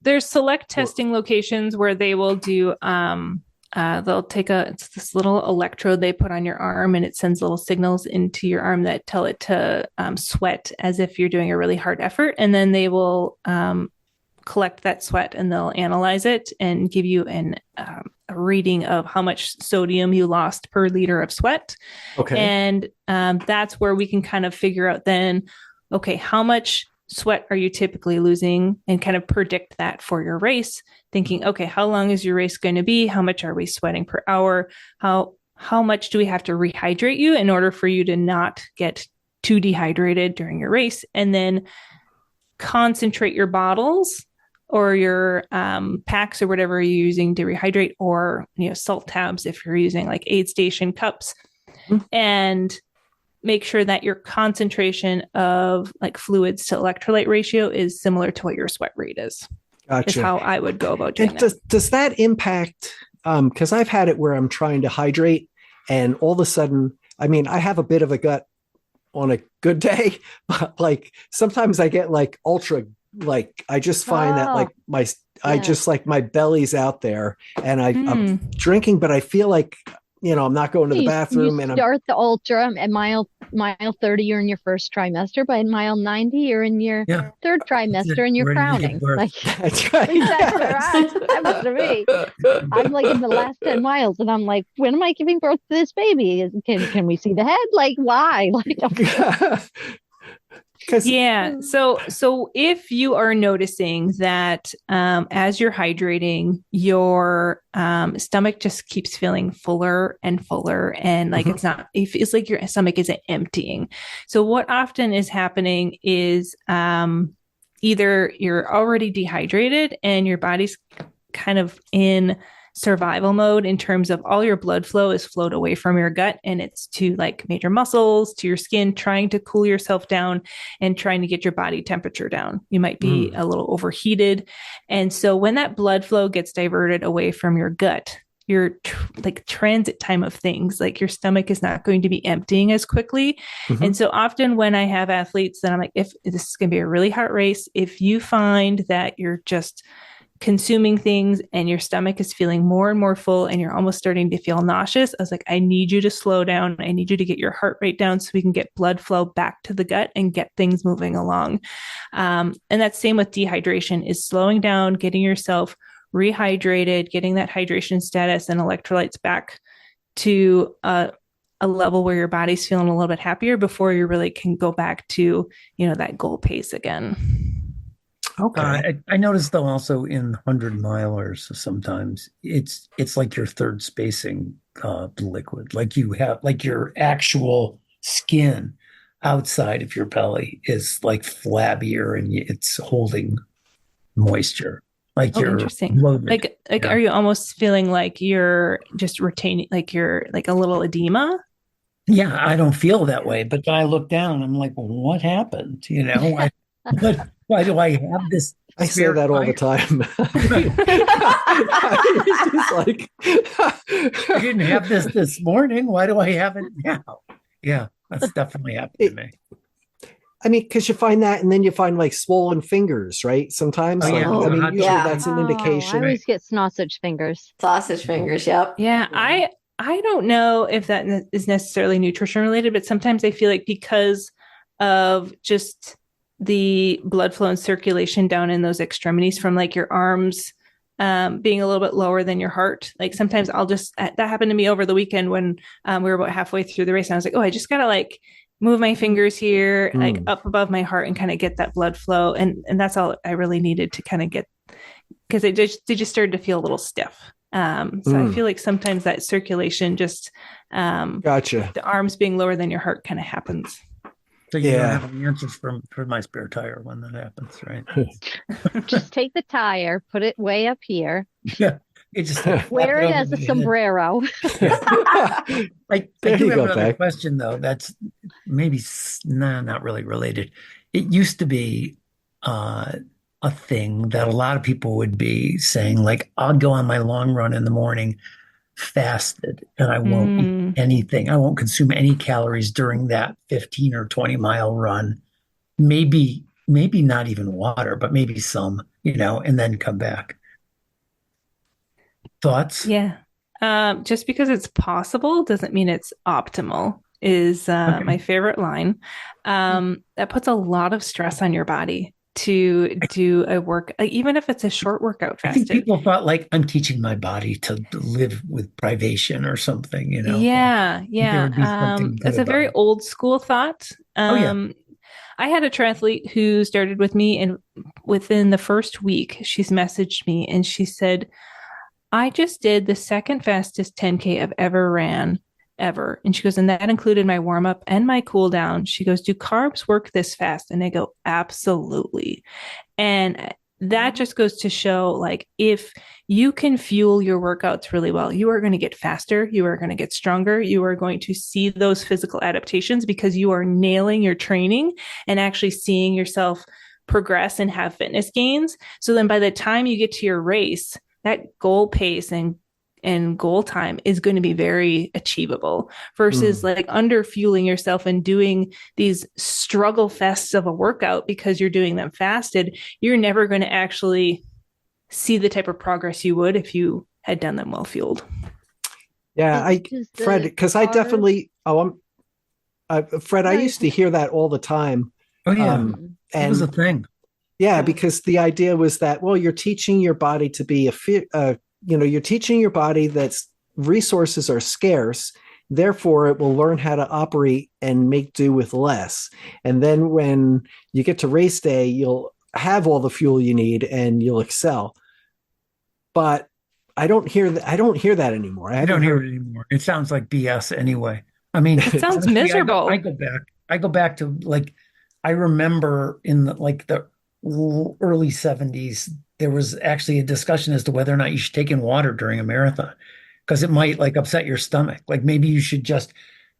S6: there's select testing locations where they will do, they'll take it's this little electrode they put on your arm, and it sends little signals into your arm that tell it to sweat as if you're doing a really hard effort. And then they will collect that sweat and they'll analyze it and give you a reading of how much sodium you lost per liter of sweat.
S2: Okay.
S6: And that's where we can kind of figure out then, okay, how much sweat are you typically losing, and kind of predict that for your race, thinking, okay, how long is your race going to be? How much are we sweating per hour? how much do we have to rehydrate you in order for you to not get too dehydrated during your race, and then concentrate your bottles or your packs or whatever you're using to rehydrate, or salt tabs if you're using like aid station cups, and make sure that your concentration of like fluids to electrolyte ratio is similar to what your sweat rate is.
S2: Gotcha.
S6: Is how I would go about doing that.
S2: Does that impact, because I've had it where I'm trying to hydrate and all of a sudden, I mean, I have a bit of a gut on a good day, but like sometimes I get like ultra, like I just find that like I just like my belly's out there and I'm drinking, but I feel like, I'm not going to the bathroom.
S3: You start the ultra at mile 30, you're in your first trimester. By mile 90, you're in your third trimester and you're crowning. Like,
S2: that's right.
S3: That was to me. I'm like in the last 10 miles and I'm like, when am I giving birth to this baby? Can we see the head? Like, why? Like,
S6: yeah. So if you are noticing that as you're hydrating, your stomach just keeps feeling fuller and fuller, and like it feels like your stomach isn't emptying. So what often is happening is either you're already dehydrated and your body's kind of in survival mode in terms of all your blood flow is flowed away from your gut and it's to like major muscles, to your skin, trying to cool yourself down and trying to get your body temperature down. You might be a little overheated. And so when that blood flow gets diverted away from your gut, your like transit time of things, like your stomach is not going to be emptying as quickly. And so often when I have athletes, then I'm like, if this is going to be a really hot race, if you find that you're just consuming things and your stomach is feeling more and more full and you're almost starting to feel nauseous, I was like, I need you to slow down. I need you to get your heart rate down so we can get blood flow back to the gut and get things moving along. And that's same with dehydration, is slowing down, getting yourself rehydrated, getting that hydration status and electrolytes back to a level where your body's feeling a little bit happier before you really can go back to, that goal pace again.
S2: Okay.
S1: I noticed though also in 100-milers sometimes it's like your third spacing liquid, like you have like your actual skin outside of your belly is like flabbier and it's holding moisture. Like you're
S6: interesting.
S1: Loaded.
S6: Like are you almost feeling like you're just retaining, like you're like a little edema?
S1: Yeah, I don't feel that way, but I look down, I'm like, well, what happened? Why do I have this?
S2: I say that all the time. It's like,
S1: I didn't have this morning. Why do I have it now? Yeah, that's definitely happened to me.
S2: I mean, because you find that, and then you find like swollen fingers, right? Sometimes, usually that's an indication.
S3: I always get sausage fingers.
S4: Sausage fingers, yep.
S6: Yeah, I don't know if that is necessarily nutrition related, but sometimes I feel like because of just the blood flow and circulation down in those extremities from like your arms being a little bit lower than your heart. Like sometimes that happened to me over the weekend when we were about halfway through the race and I was like, oh, I just gotta like move my fingers here, like up above my heart and kind of get that blood flow. And that's all I really needed to kind of get, because they just started to feel a little stiff. So I feel like sometimes that circulation just,
S2: gotcha.
S6: The arms being lower than your heart kind of happens.
S1: So you don't have any answers for my spare tire when that happens, right?
S3: Just take the tire, put it way up here.
S1: Yeah. It just
S3: wear it as a sombrero.
S1: I do have another question though. That's maybe not really related. It used to be a thing that a lot of people would be saying, like, I'll go on my long run in the morning fasted and I won't eat anything. I won't consume any calories during that 15 or 20-mile run. Maybe not even water, but maybe some, and then come back. Thoughts?
S6: Yeah. Just because it's possible doesn't mean it's optimal is my favorite line. That puts a lot of stress on your body to do a work, even if it's a short workout fasted.
S1: I think people thought like I'm teaching my body to live with privation or something,
S6: Yeah. It's a very old school thought. I had a triathlete who started with me, and within the first week, she's messaged me and she said, I just did the second fastest 10K I've ever ran ever. And she goes, and that included my warm up and my cool down. She goes, do carbs work this fast? And I go, absolutely. And that just goes to show, like, if you can fuel your workouts really well, you are going to get faster, you are going to get stronger, you are going to see those physical adaptations because you are nailing your training and actually seeing yourself progress and have fitness gains. So then by the time you get to your race, that goal pace and goal time is going to be very achievable versus like under fueling yourself and doing these struggle fests of a workout because you're doing them fasted. You're never going to actually see the type of progress you would if you had done them well fueled.
S2: Yeah, Fred, because I definitely, Fred, I used to hear that all the time.
S1: Oh yeah,
S2: and
S1: it was a thing.
S2: Yeah, because the idea was that, well, you're teaching your body to be you're teaching your body that resources are scarce, therefore it will learn how to operate and make do with less. And then when you get to race day, you'll have all the fuel you need and you'll excel. But I don't hear that. I don't hear that anymore.
S1: I don't hear it anymore. It sounds like BS anyway. I mean,
S6: it sounds miserable.
S1: I go back to, like, I remember in the early 70s, there was actually a discussion as to whether or not you should take in water during a marathon because it might like upset your stomach. Like maybe you should just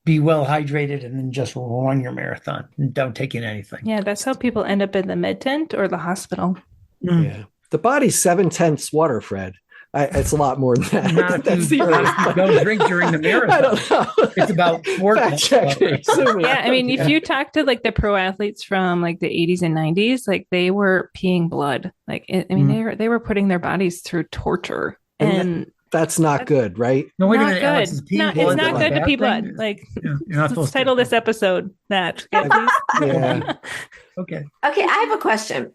S1: be well hydrated and then just run your marathon and don't take in anything.
S6: Yeah, that's how people end up in the med tent or the hospital.
S2: Yeah, the body's 7/10 water, Fred. It's a lot more than that.
S1: Not if you don't drink during the marathon. I don't know. It's about 4.
S6: Yeah, I mean, if you talk to like the pro athletes from like the 80s and 90s, like they were peeing blood. Like, I mean, they were putting their bodies through torture, and
S2: that's not good, right?
S1: No, wait a
S6: minute,
S1: minute.
S6: It's not good to pee blood. Like, let's title this episode that.
S2: Yeah.
S1: Okay.
S4: Okay, I have a question.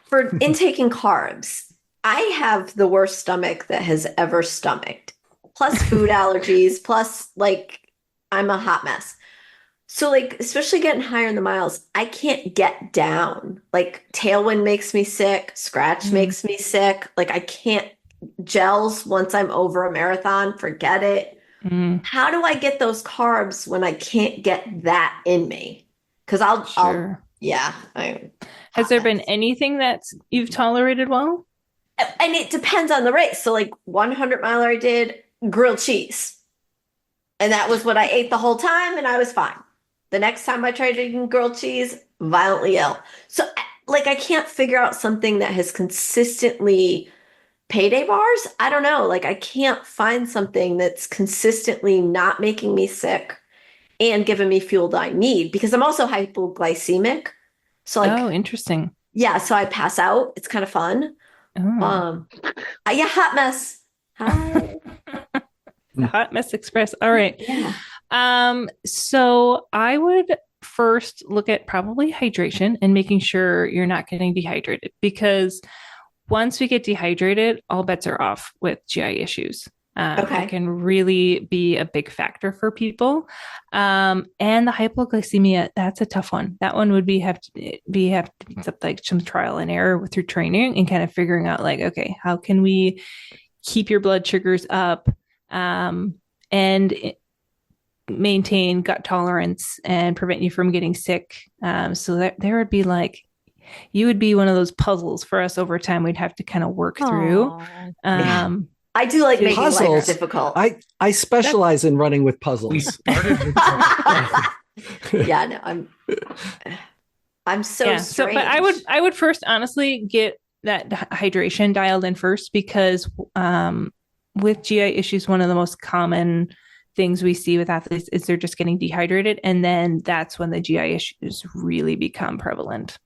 S4: For intaking carbs, I have the worst stomach that has ever stomached, plus food allergies, plus like I'm a hot mess. So like, especially getting higher in the miles, I can't get down. Like tailwind makes me sick, scratch makes me sick. Like I can't gels once I'm over a marathon, forget it. How do I get those carbs when I can't get that in me? Because
S6: Has there been anything that you've tolerated well?
S4: And it depends on the race. So like 100 miler I did grilled cheese. And that was what I ate the whole time and I was fine. The next time I tried eating grilled cheese, violently ill. So like I can't figure out something that has consistently payday bars. I don't know. Like I can't find something that's consistently not making me sick and giving me fuel that I need because I'm also hypoglycemic. So like,
S6: oh, interesting.
S4: Yeah. So I pass out. It's kind of fun.
S6: Oh.
S4: Hot mess. Hi.
S6: Hot mess express. All right.
S4: Yeah.
S6: So I would first look at probably hydration and making sure you're not getting dehydrated because once we get dehydrated, all bets are off with GI issues. It can really be a big factor for people. And the hypoglycemia, that's a tough one. That one would have to be like some trial and error through training and kind of figuring out like, okay, how can we keep your blood sugars up and maintain gut tolerance and prevent you from getting sick. So that there would be like, you would be one of those puzzles for us over time. We'd have to kind of work through.
S4: I do like making life difficult.
S2: I specialize in running with puzzles.
S1: We started with
S4: yeah, no, I'm so strange.
S6: So, but I would first honestly get that hydration dialed in first because with GI issues, one of the most common things we see with athletes is they're just getting dehydrated, and then that's when the GI issues really become prevalent.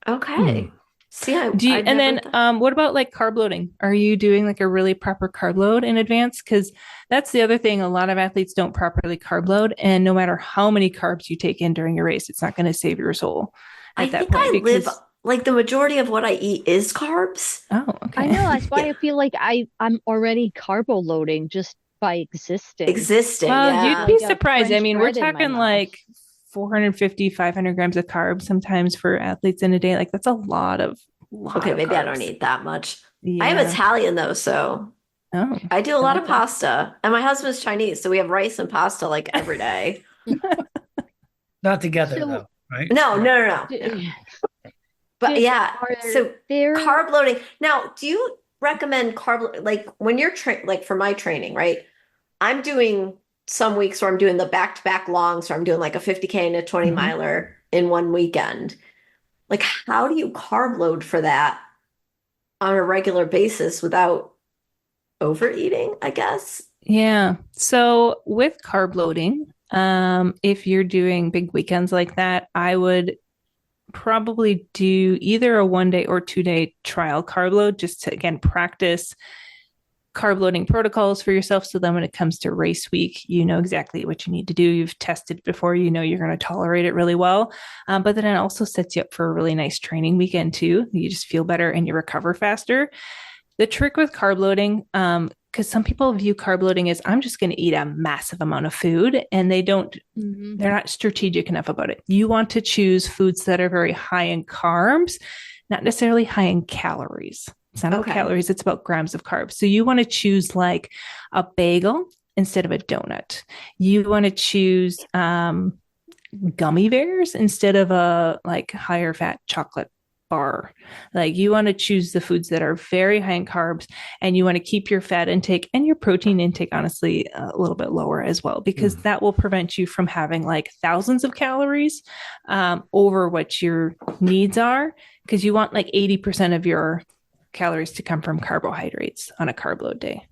S4: Okay. See,
S6: what about like carb loading? Are you doing like a really proper carb load in advance? Because that's the other thing. A lot of athletes don't properly carb load. And no matter how many carbs you take in during your race, it's not going to save your soul at that point.
S4: Live like the majority of what I eat is carbs.
S6: Oh, okay.
S3: I know. That's why I feel like I'm already carbo loading just by existing.
S6: Well, you'd be surprised. I mean, we're talking like 450, 500 grams of carbs sometimes for athletes in a day. Like that's a lot of
S4: maybe
S6: carbs.
S4: I don't eat that much.
S6: Yeah.
S4: I am Italian though, so
S6: Oh,
S4: I do a lot of
S3: Okay.
S4: pasta, and my husband's Chinese, so we have rice and pasta like every day.
S1: Not together
S3: So-
S1: though, right?
S4: No. But yeah,
S3: Are
S4: so
S3: there
S4: carb loading. Now, do you recommend like when you're like for my training, right? I'm doing some weeks where I'm doing the back-to-back longs, so I'm doing like a 50K and a 20
S6: Mhm.
S4: miler in one weekend. Like, how do you carb load for that on a regular basis without overeating, I guess?
S6: Yeah. So with carb loading, if you're doing big weekends like that, I would probably do either a 1 day or 2 day trial carb load just to, again, practice carb loading protocols for yourself. So then when it comes to race week, you know exactly what you need to do. You've tested before, you know you're going to tolerate it really well. But then it also sets you up for a really nice training weekend too. You just feel better and you recover faster. The trick with carb loading, because some people view carb loading as I'm just going to eat a massive amount of food, and they're not strategic enough about it. You want to choose foods that are very high in carbs, not necessarily high in calories. It's not about calories, it's about grams of carbs. So you want to choose like a bagel instead of a donut. You want to choose gummy bears instead of a like higher fat chocolate bar. Like you want to choose the foods that are very high in carbs, and you want to keep your fat intake and your protein intake honestly a little bit lower as well, because that will prevent you from having like thousands of calories over what your needs are, because you want like 80% of your calories to come from carbohydrates on a carb load day.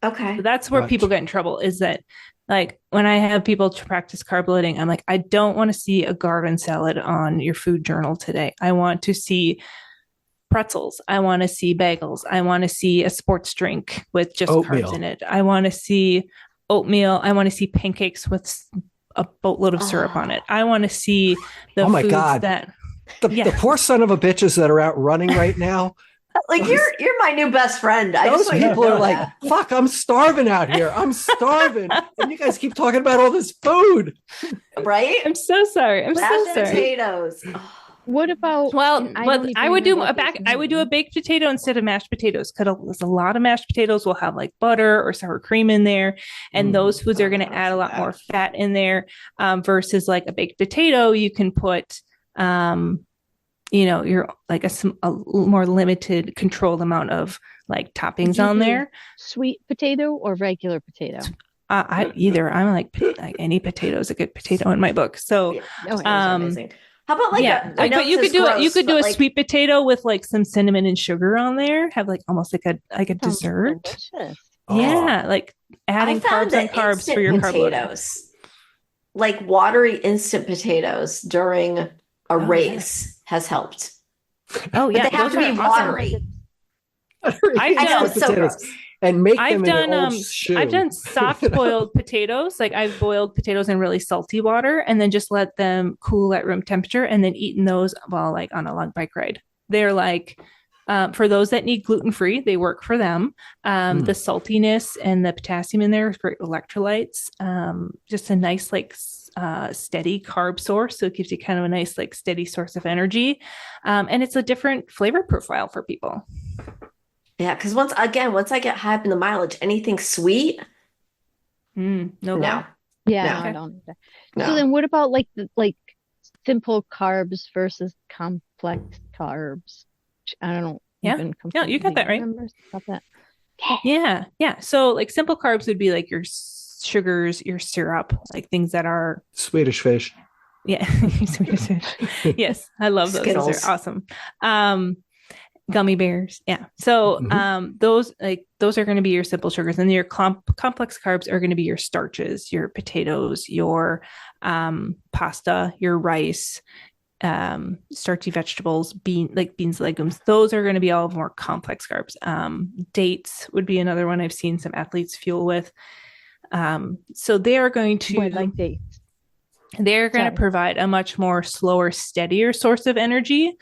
S4: Okay.
S6: So that's where people get in trouble, is that like when I have people to practice carb loading, I'm like, I don't want to see a garden salad on your food journal today. I want to see pretzels. I want to see bagels. I want to see a sports drink with just
S2: Oatmeal.
S6: carbs in it. I want to see oatmeal. I want to see pancakes with a boatload of syrup on it. I want to see the
S2: Oh my
S6: foods
S2: God.
S6: that
S2: The poor son of a bitches that are out running right now.
S4: Like you're my new best friend. I
S2: Those
S4: just want you to
S2: people are
S4: know
S2: like,
S4: that.
S2: fuck, I'm starving out here. I'm starving. And you guys keep talking about all this food.
S4: Right?
S6: I'm so sorry. I'm so
S4: Mashed
S6: sorry.
S4: potatoes.
S3: What about?
S6: Well,
S3: and I
S6: what
S3: don't even
S6: I would do
S3: remember what
S6: I would do a baked potato instead of mashed potatoes, because a lot of mashed potatoes will have like butter or sour cream in there, and those foods are going to add a lot more fat in there, versus like a baked potato. You can put, you're like a more limited, controlled amount of like toppings on there.
S3: Sweet potato or regular potato?
S6: Either. I'm like any potato is a good potato in my book. So,
S4: Amazing. How about like
S6: but you could do it. You could do a sweet potato with like some cinnamon and sugar on there. Have like almost like a dessert.
S3: Delicious.
S6: Yeah, like adding carbs on carbs for your
S4: potatoes. Like watery instant potatoes during a race has helped.
S6: Oh yeah,
S4: but they have to be watery.
S6: I know it's so gross.
S2: And make them in an old shoe.
S6: I've done soft boiled potatoes. Like I've boiled potatoes in really salty water and then just let them cool at room temperature, and then eaten those while like on a long bike ride. They're like, for those that need gluten-free, they work for them. The saltiness and the potassium in there is great electrolytes. Just a nice like steady carb source. So it gives you kind of a nice like steady source of energy. And it's a different flavor profile for people.
S4: Yeah, because once I get high up in the mileage, anything sweet,
S6: no.
S3: Yeah,
S4: No.
S3: I don't.
S4: No.
S3: So then, what about like simple carbs versus complex carbs? I don't know.
S6: Yeah, you got that right.
S3: About that.
S6: Yeah. So like simple carbs would be like your sugars, your syrup, like things that are
S2: Swedish fish.
S6: Yeah, Swedish fish. Yes, I love those.
S4: Skittles.
S6: Those are awesome. Gummy bears. Yeah. So those are going to be your simple sugars, and your complex carbs are going to be your starches, your potatoes, your pasta, your rice, starchy vegetables, beans, legumes. Those are going to be all more complex carbs. Dates would be another one I've seen some athletes fuel with. So they are going to
S3: like dates.
S6: They're going to provide a much more slower, steadier source of energy,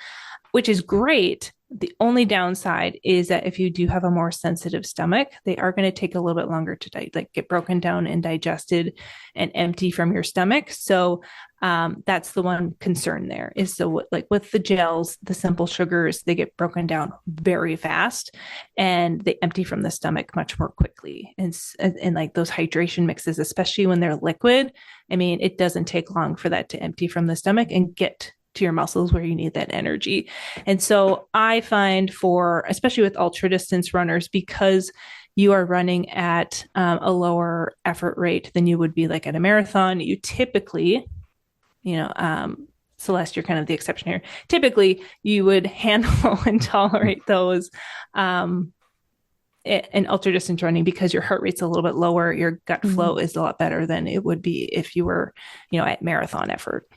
S6: which is great. The only downside is that if you do have a more sensitive stomach, they are going to take a little bit longer to get broken down and digested and empty from your stomach. So that's the one concern there is so like with the gels, the simple sugars, they get broken down very fast and they empty from the stomach much more quickly. And like those hydration mixes, especially when they're liquid, I mean, it doesn't take long for that to empty from the stomach and get to your muscles where you need that energy. And so I find especially with ultra distance runners, because you are running at a lower effort rate than you would be like at a marathon, you typically, Celeste, you're kind of the exception here. Typically, you would handle and tolerate those in ultra distance running because your heart rate's a little bit lower. Your gut flow is a lot better than it would be if you were, at marathon effort.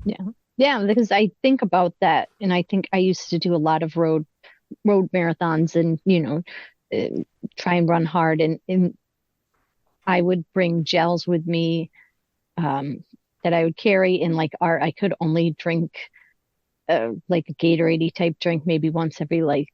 S3: Yeah. Yeah, because I think about that, and I think I used to do a lot of road marathons, and try and run hard, and I would bring gels with me that I would carry, and I could only drink like a Gatorade type drink maybe once every like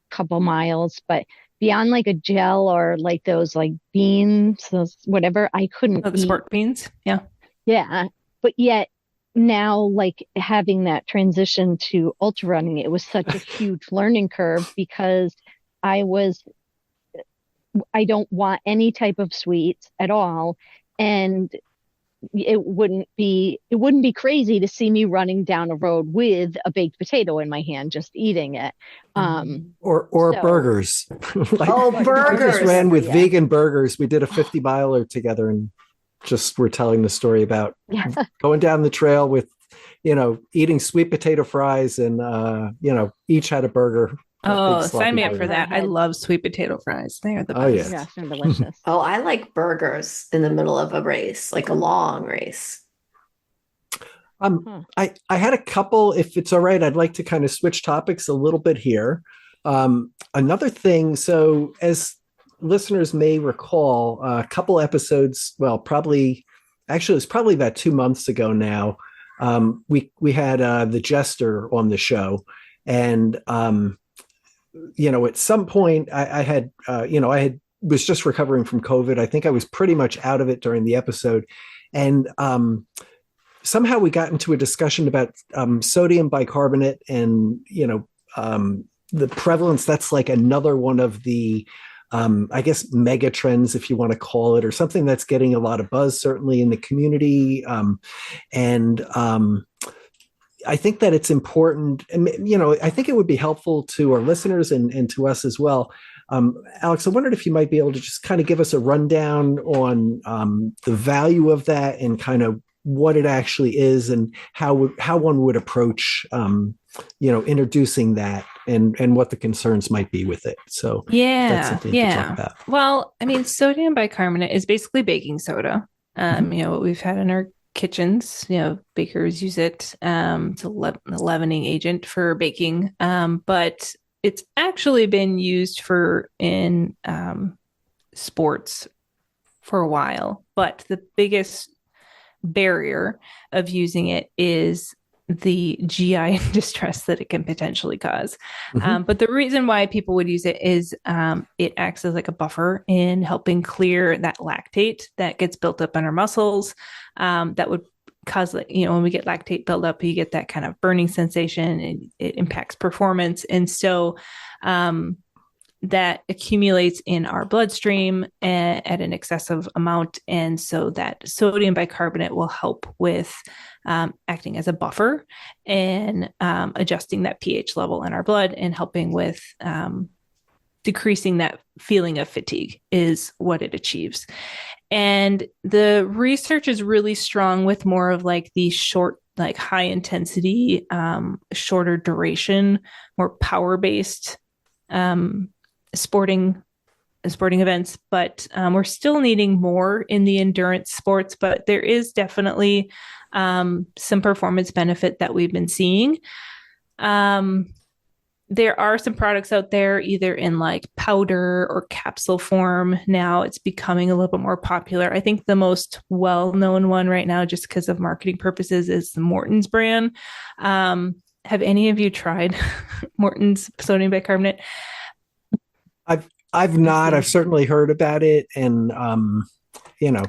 S3: couple miles, but beyond like a gel or like those like beans, those whatever, I couldn't
S6: the sport beans,
S3: yeah, but yet. Now, like having that transition to ultra running, it was such a huge learning curve because I don't want any type of sweets at all. And it wouldn't be crazy to see me running down a road with a baked potato in my hand, just eating it.
S2: Or burgers.
S4: Burgers.
S2: I just ran with vegan burgers. We did a 50 miler together and just we're telling the story about going down the trail with, eating sweet potato fries and, each had a burger.
S6: Oh, sign me up for that. I love sweet potato fries. They are the best.
S2: Oh, yeah.
S3: Yes, they're delicious.
S4: Oh, I like burgers in the middle of a race, like a long race.
S2: I had a couple, if it's all right, I'd like to kind of switch topics a little bit here. Another thing, so as listeners may recall, a couple episodes, well, it was probably about 2 months ago now. We had the Jester on the show, and at some point I was just recovering from COVID. I think I was pretty much out of it during the episode, and somehow we got into a discussion about sodium bicarbonate and the prevalence. That's like another one of the I guess megatrends, if you want to call it, or something that's getting a lot of buzz, certainly in the community. I think that it's important, and I think it would be helpful to our listeners and to us as well. Alex, I wondered if you might be able to just kind of give us a rundown on the value of that and kind of what it actually is and how one would approach introducing that and what the concerns might be with it. So that's something to talk about.
S6: Well, I mean, sodium bicarbonate is basically baking soda. What we've had in our kitchens, bakers use it. It's a leavening agent for baking. But it's actually been used in sports for a while. But the biggest barrier of using it is the GI distress that it can potentially cause. But the reason why people would use it is it acts as like a buffer in helping clear that lactate that gets built up in our muscles. That would cause, when we get lactate buildup, you get that kind of burning sensation and it impacts performance. And so that accumulates in our bloodstream at an excessive amount. And so that sodium bicarbonate will help with acting as a buffer and adjusting that pH level in our blood and helping with decreasing that feeling of fatigue is what it achieves. And the research is really strong with more of like the short, like high intensity, shorter duration, more power-based sporting events, but we're still needing more in the endurance sports, but there is definitely some performance benefit that we've been seeing. There are some products out there either in like powder or capsule form. Now it's becoming a little bit more popular. I think the most well-known one right now, just because of marketing purposes, is the Morton's brand. have any of you tried Morton's sodium bicarbonate?
S2: I've not. I've certainly heard about it, and you know,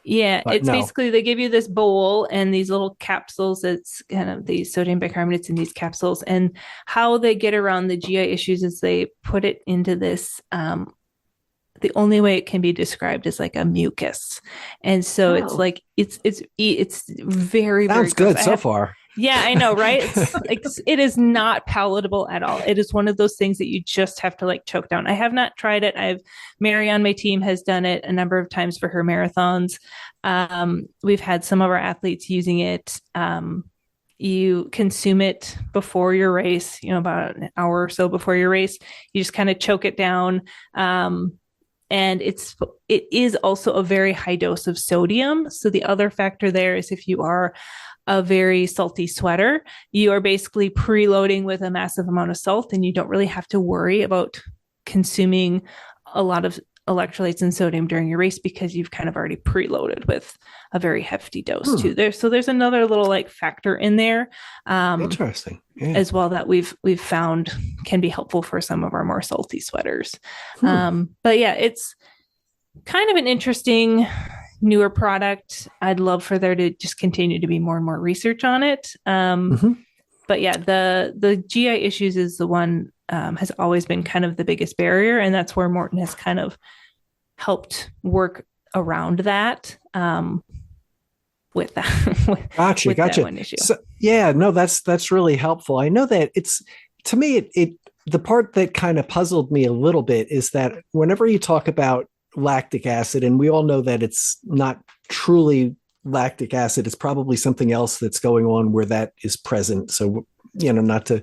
S6: Yeah,
S2: but
S6: it's
S2: no.
S6: basically they give you this bowl and these little capsules. It's kind of these sodium bicarbonates in these capsules. And how they get around the GI issues is they put it into this. The only way it can be described is like a mucus, and so it's like it's very
S2: Sounds
S6: very
S2: good so far.
S6: Yeah, I know, right? It's like it is not palatable at all. It is one of those things that you just have to like choke down. I have not tried it. Mary on my team has done it a number of times for her marathons. We've had some of our athletes using it. You consume it before your race, about an hour or so before your race. You just kind of choke it down. And it is also a very high dose of sodium. So the other factor there is if you are a very salty sweater, you are basically preloading with a massive amount of salt, and you don't really have to worry about consuming a lot of electrolytes and sodium during your race because you've kind of already preloaded with a very hefty dose too. So there's another little like factor in there.
S2: Interesting. Yeah.
S6: As well that we've found can be helpful for some of our more salty sweaters. But yeah, it's kind of an interesting newer product. I'd love for there to just continue to be more and more research on it. But yeah, the GI issues is the one has always been kind of the biggest barrier, and that's where Morton has kind of helped work around that. With that,
S2: gotcha.
S6: That one issue.
S2: So, yeah, no, that's really helpful. I know that to me, the part that kind of puzzled me a little bit is that whenever you talk about lactic acid, and we all know that it's not truly lactic acid, it's probably something else that's going on where that is present. So, not to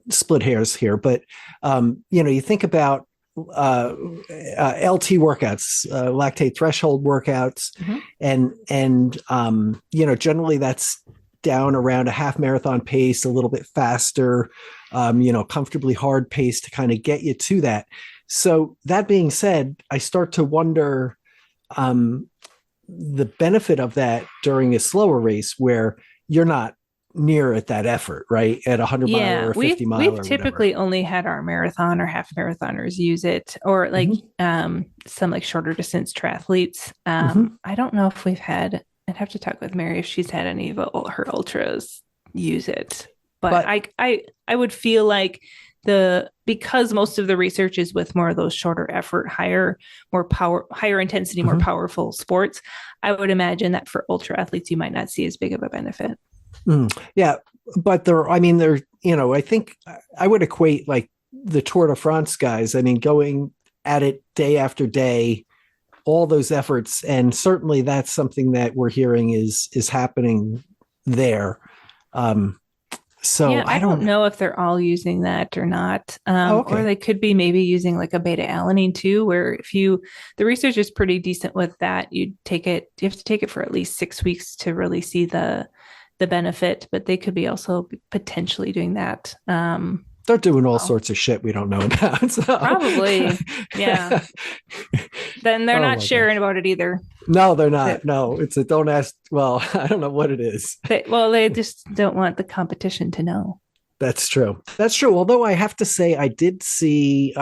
S2: split hairs here, but, you think about LT workouts, lactate threshold workouts, and generally that's down around a half marathon pace, a little bit faster, comfortably hard pace to kind of get you to that. So that being said, I start to wonder the benefit of that during a slower race where you're not near at that effort, right? At 100 mile or 50 mile.
S6: We've typically only had our marathon or half marathoners use it, or like some like shorter distance triathletes. I don't know if we've had, I'd have to talk with Mary if she's had any of her ultras use it. But I would feel like because most of the research is with more of those shorter effort, higher intensity, more powerful sports, I would imagine that for ultra athletes, you might not see as big of a benefit.
S2: Yeah, but I think I would equate like the Tour de France guys. I mean, going at it day after day, all those efforts, and certainly that's something that we're hearing is happening there. So
S6: yeah, I don't know if they're all using that or not. Or they could be maybe using like a beta alanine too, where the research is pretty decent with that. You have to take it for at least 6 weeks to really see the benefit, but they could be also potentially doing that.
S2: They're doing all sorts of shit we don't know about. So.
S6: Probably. Yeah. Then they're not sharing about it either.
S2: No, they're not. No, it's a don't ask. Well, I don't know what it is.
S6: They just don't want the competition to know.
S2: That's true. Although I have to say, I did see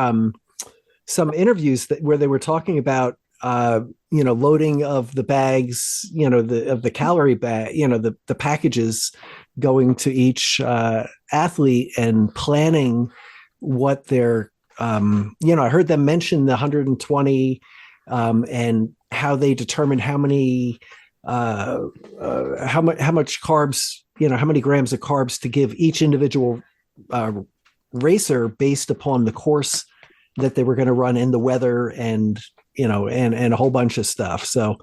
S2: some interviews where they were talking about loading of the bags, of the calorie bag, the packages going to each athlete and planning what their, I heard them mention the 120 and how they determine how many, how much carbs, how many grams of carbs to give each individual racer based upon the course that they were going to run in the weather and a whole bunch of stuff. So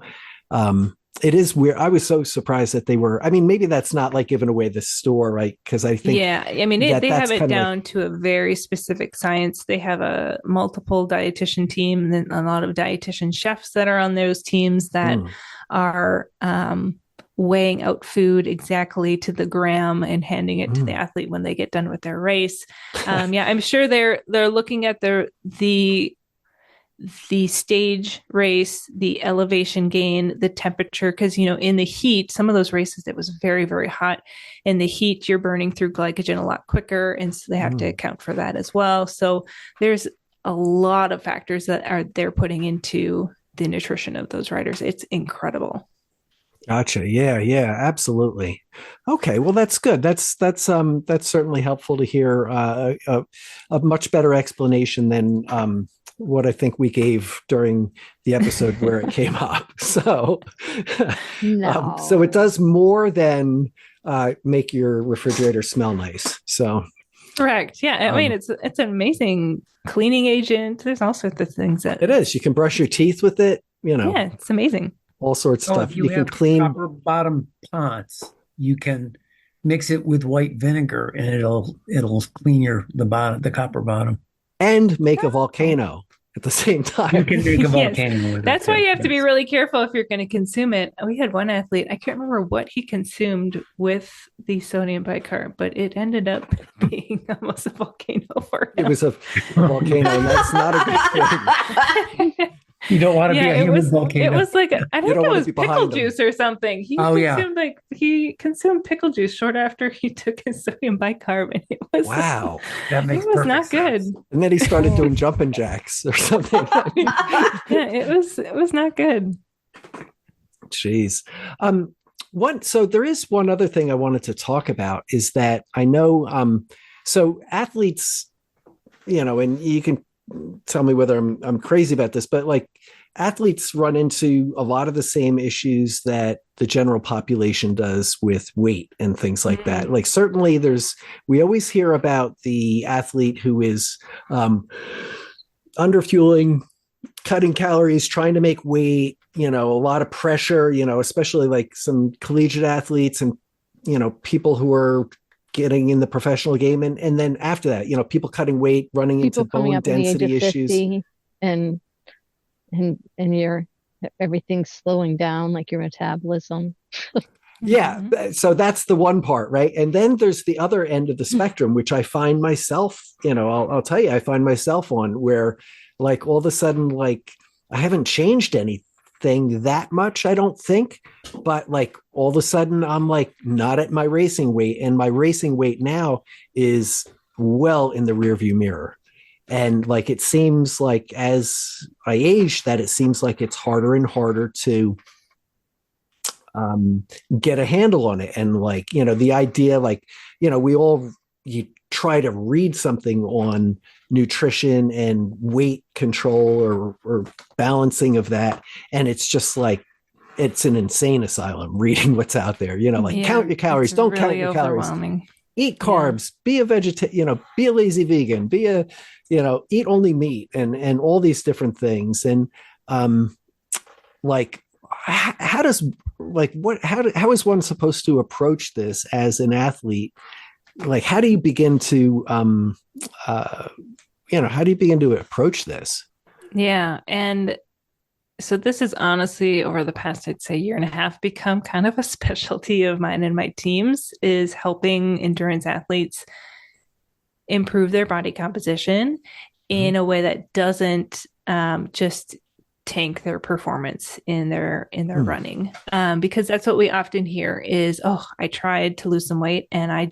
S2: it is weird. I was so surprised that they were, maybe that's not like giving away the store, right? Because I think,
S6: they have it down to a very specific science. They have a multiple dietitian team and a lot of dietitian chefs that are on those teams that are weighing out food exactly to the gram and handing it to the athlete when they get done with their race. I'm sure they're looking at the the stage race, the elevation gain, the temperature, because, in the heat, some of those races, it was very, very hot. In the heat, you're burning through glycogen a lot quicker. And so they have to account for that as well. So there's a lot of factors that they're putting into the nutrition of those riders. It's incredible.
S2: Gotcha. Yeah, absolutely. Okay, well, that's good. That's certainly helpful to hear. A much better explanation than what I think we gave during the episode where it came up. So,
S3: No.
S2: So it does more than make your refrigerator smell nice. So,
S6: correct. Yeah, I mean, it's an amazing cleaning agent. There's all sorts of things that
S2: it is. You can brush your teeth with it.
S6: Yeah, it's amazing.
S2: All sorts of stuff.
S1: If you
S2: can
S1: have
S2: clean
S1: copper bottom pots, you can mix it with white vinegar and it'll clean the copper bottom.
S2: And make a volcano at the same time.
S1: You can make a volcano with it.
S6: That's why you have to be really careful if you're going to consume it. We had one athlete, I can't remember what he consumed with the sodium bicarb, but it ended up being almost a volcano for him.
S2: It was a volcano, and that's not a good thing.
S1: You don't want to be a human volcano.
S6: It was like, I think it was pickle juice or something. He consumed pickle juice short after he took his sodium bicarb, and it was
S1: That makes
S6: it was not good.
S2: Sense. And then he started doing jumping jacks or something.
S6: Yeah, it was not good.
S2: Jeez. So there is one other thing I wanted to talk about is that I know so athletes, and you can tell me whether I'm crazy about this, but like athletes run into a lot of the same issues that the general population does with weight and things like that. Like certainly we always hear about the athlete who is underfueling, cutting calories, trying to make weight, a lot of pressure, especially like some collegiate athletes and, people who are getting in the professional game. And then after that, people cutting weight, running into bone density issues.
S3: And everything's slowing down, like your metabolism.
S2: Yeah. So that's the one part, right? And then there's the other end of the spectrum, which I find myself, I'll tell you, I find myself on where like all of a sudden, like I haven't changed anything that much, I don't think, but like all of a sudden I'm like not at my racing weight, and my racing weight now is well in the rearview mirror. And like it seems like as I age that it seems like it's harder and harder to get a handle on it. And like, the idea, like, you try to read something on nutrition and weight control or balancing of that. And it's just like, it's an insane asylum reading what's out there, count your calories, don't count your calories, eat carbs, be a vegetarian, be a lazy vegan, be a, eat only meat and all these different things. And like, how is one supposed to approach this as an athlete? Like, how do you begin to, approach this?
S6: Yeah. And so this is honestly over the past, I'd say year and a half, become kind of a specialty of mine and my teams is helping endurance athletes improve their body composition in a way that doesn't just tank their performance in their running. Because that's what we often hear is, oh, I tried to lose some weight and I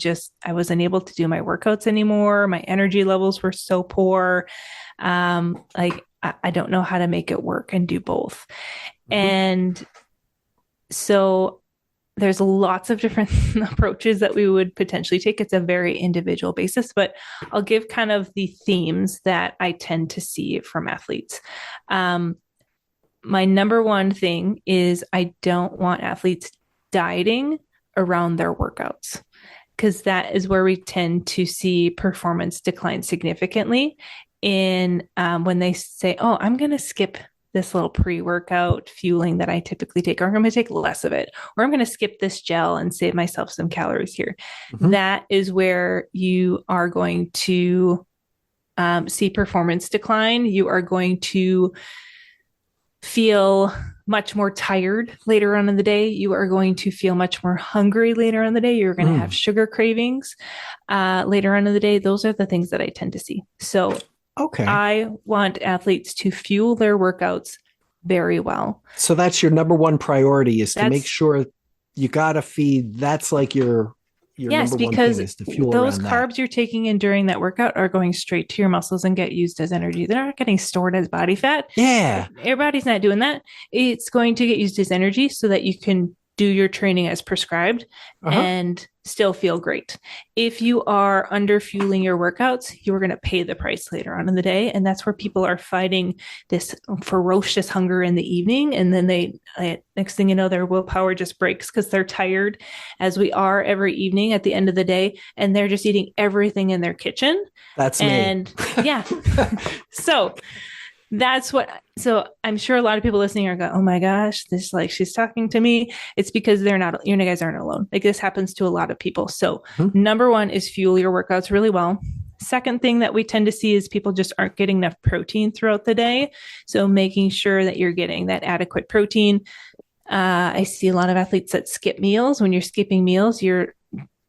S6: wasn't able to do my workouts anymore. My energy levels were so poor. Like I don't know how to make it work and do both. And so there's lots of different approaches that we would potentially take. It's a very individual basis, but I'll give kind of the themes that I tend to see from athletes. My number one thing is I don't want athletes dieting around their workouts, because that is where we tend to see performance decline significantly in when they say, oh, I'm going to skip this little pre-workout fueling that I typically take, or I'm going to take less of it, or I'm going to skip this gel and save myself some calories here. That is where you are going to see performance decline. You are going to feel much more tired later on in the day. You are going to feel much more hungry later on in the day. You're going to have sugar cravings later on in the day. Those are the things that I tend to see. So
S2: Okay.
S6: I want athletes to fuel their workouts very well.
S2: So that's your number one priority is to make
S6: That's
S2: sure you got to feed. That's like your
S6: Yes,
S2: number one thing
S6: because
S2: is to fuel
S6: those
S2: around that.
S6: carbs you're taking in during that workout are going straight to your muscles and get used as energy. They're not getting stored as body fat.
S2: Yeah.
S6: Your body's not doing that. It's going to get used as energy so that you can do your training as prescribed and still feel great. If you are under fueling your workouts, you're going to pay the price later on in the day. And that's where people are fighting this ferocious hunger in the evening. And then next thing you know, their willpower just breaks because they're tired, as we are every evening at the end of the day. And they're just eating everything in their kitchen.
S2: That's
S6: me. Yeah. So I'm sure a lot of people listening are going, oh my gosh, this she's talking to me. It's because you guys aren't alone. Like this happens to a lot of people. So number one is fuel your workouts really well. Second thing that we tend to see is people just aren't getting enough protein throughout the day. So making sure that you're getting that adequate protein. I see a lot of athletes that skip meals. When you're skipping meals, you're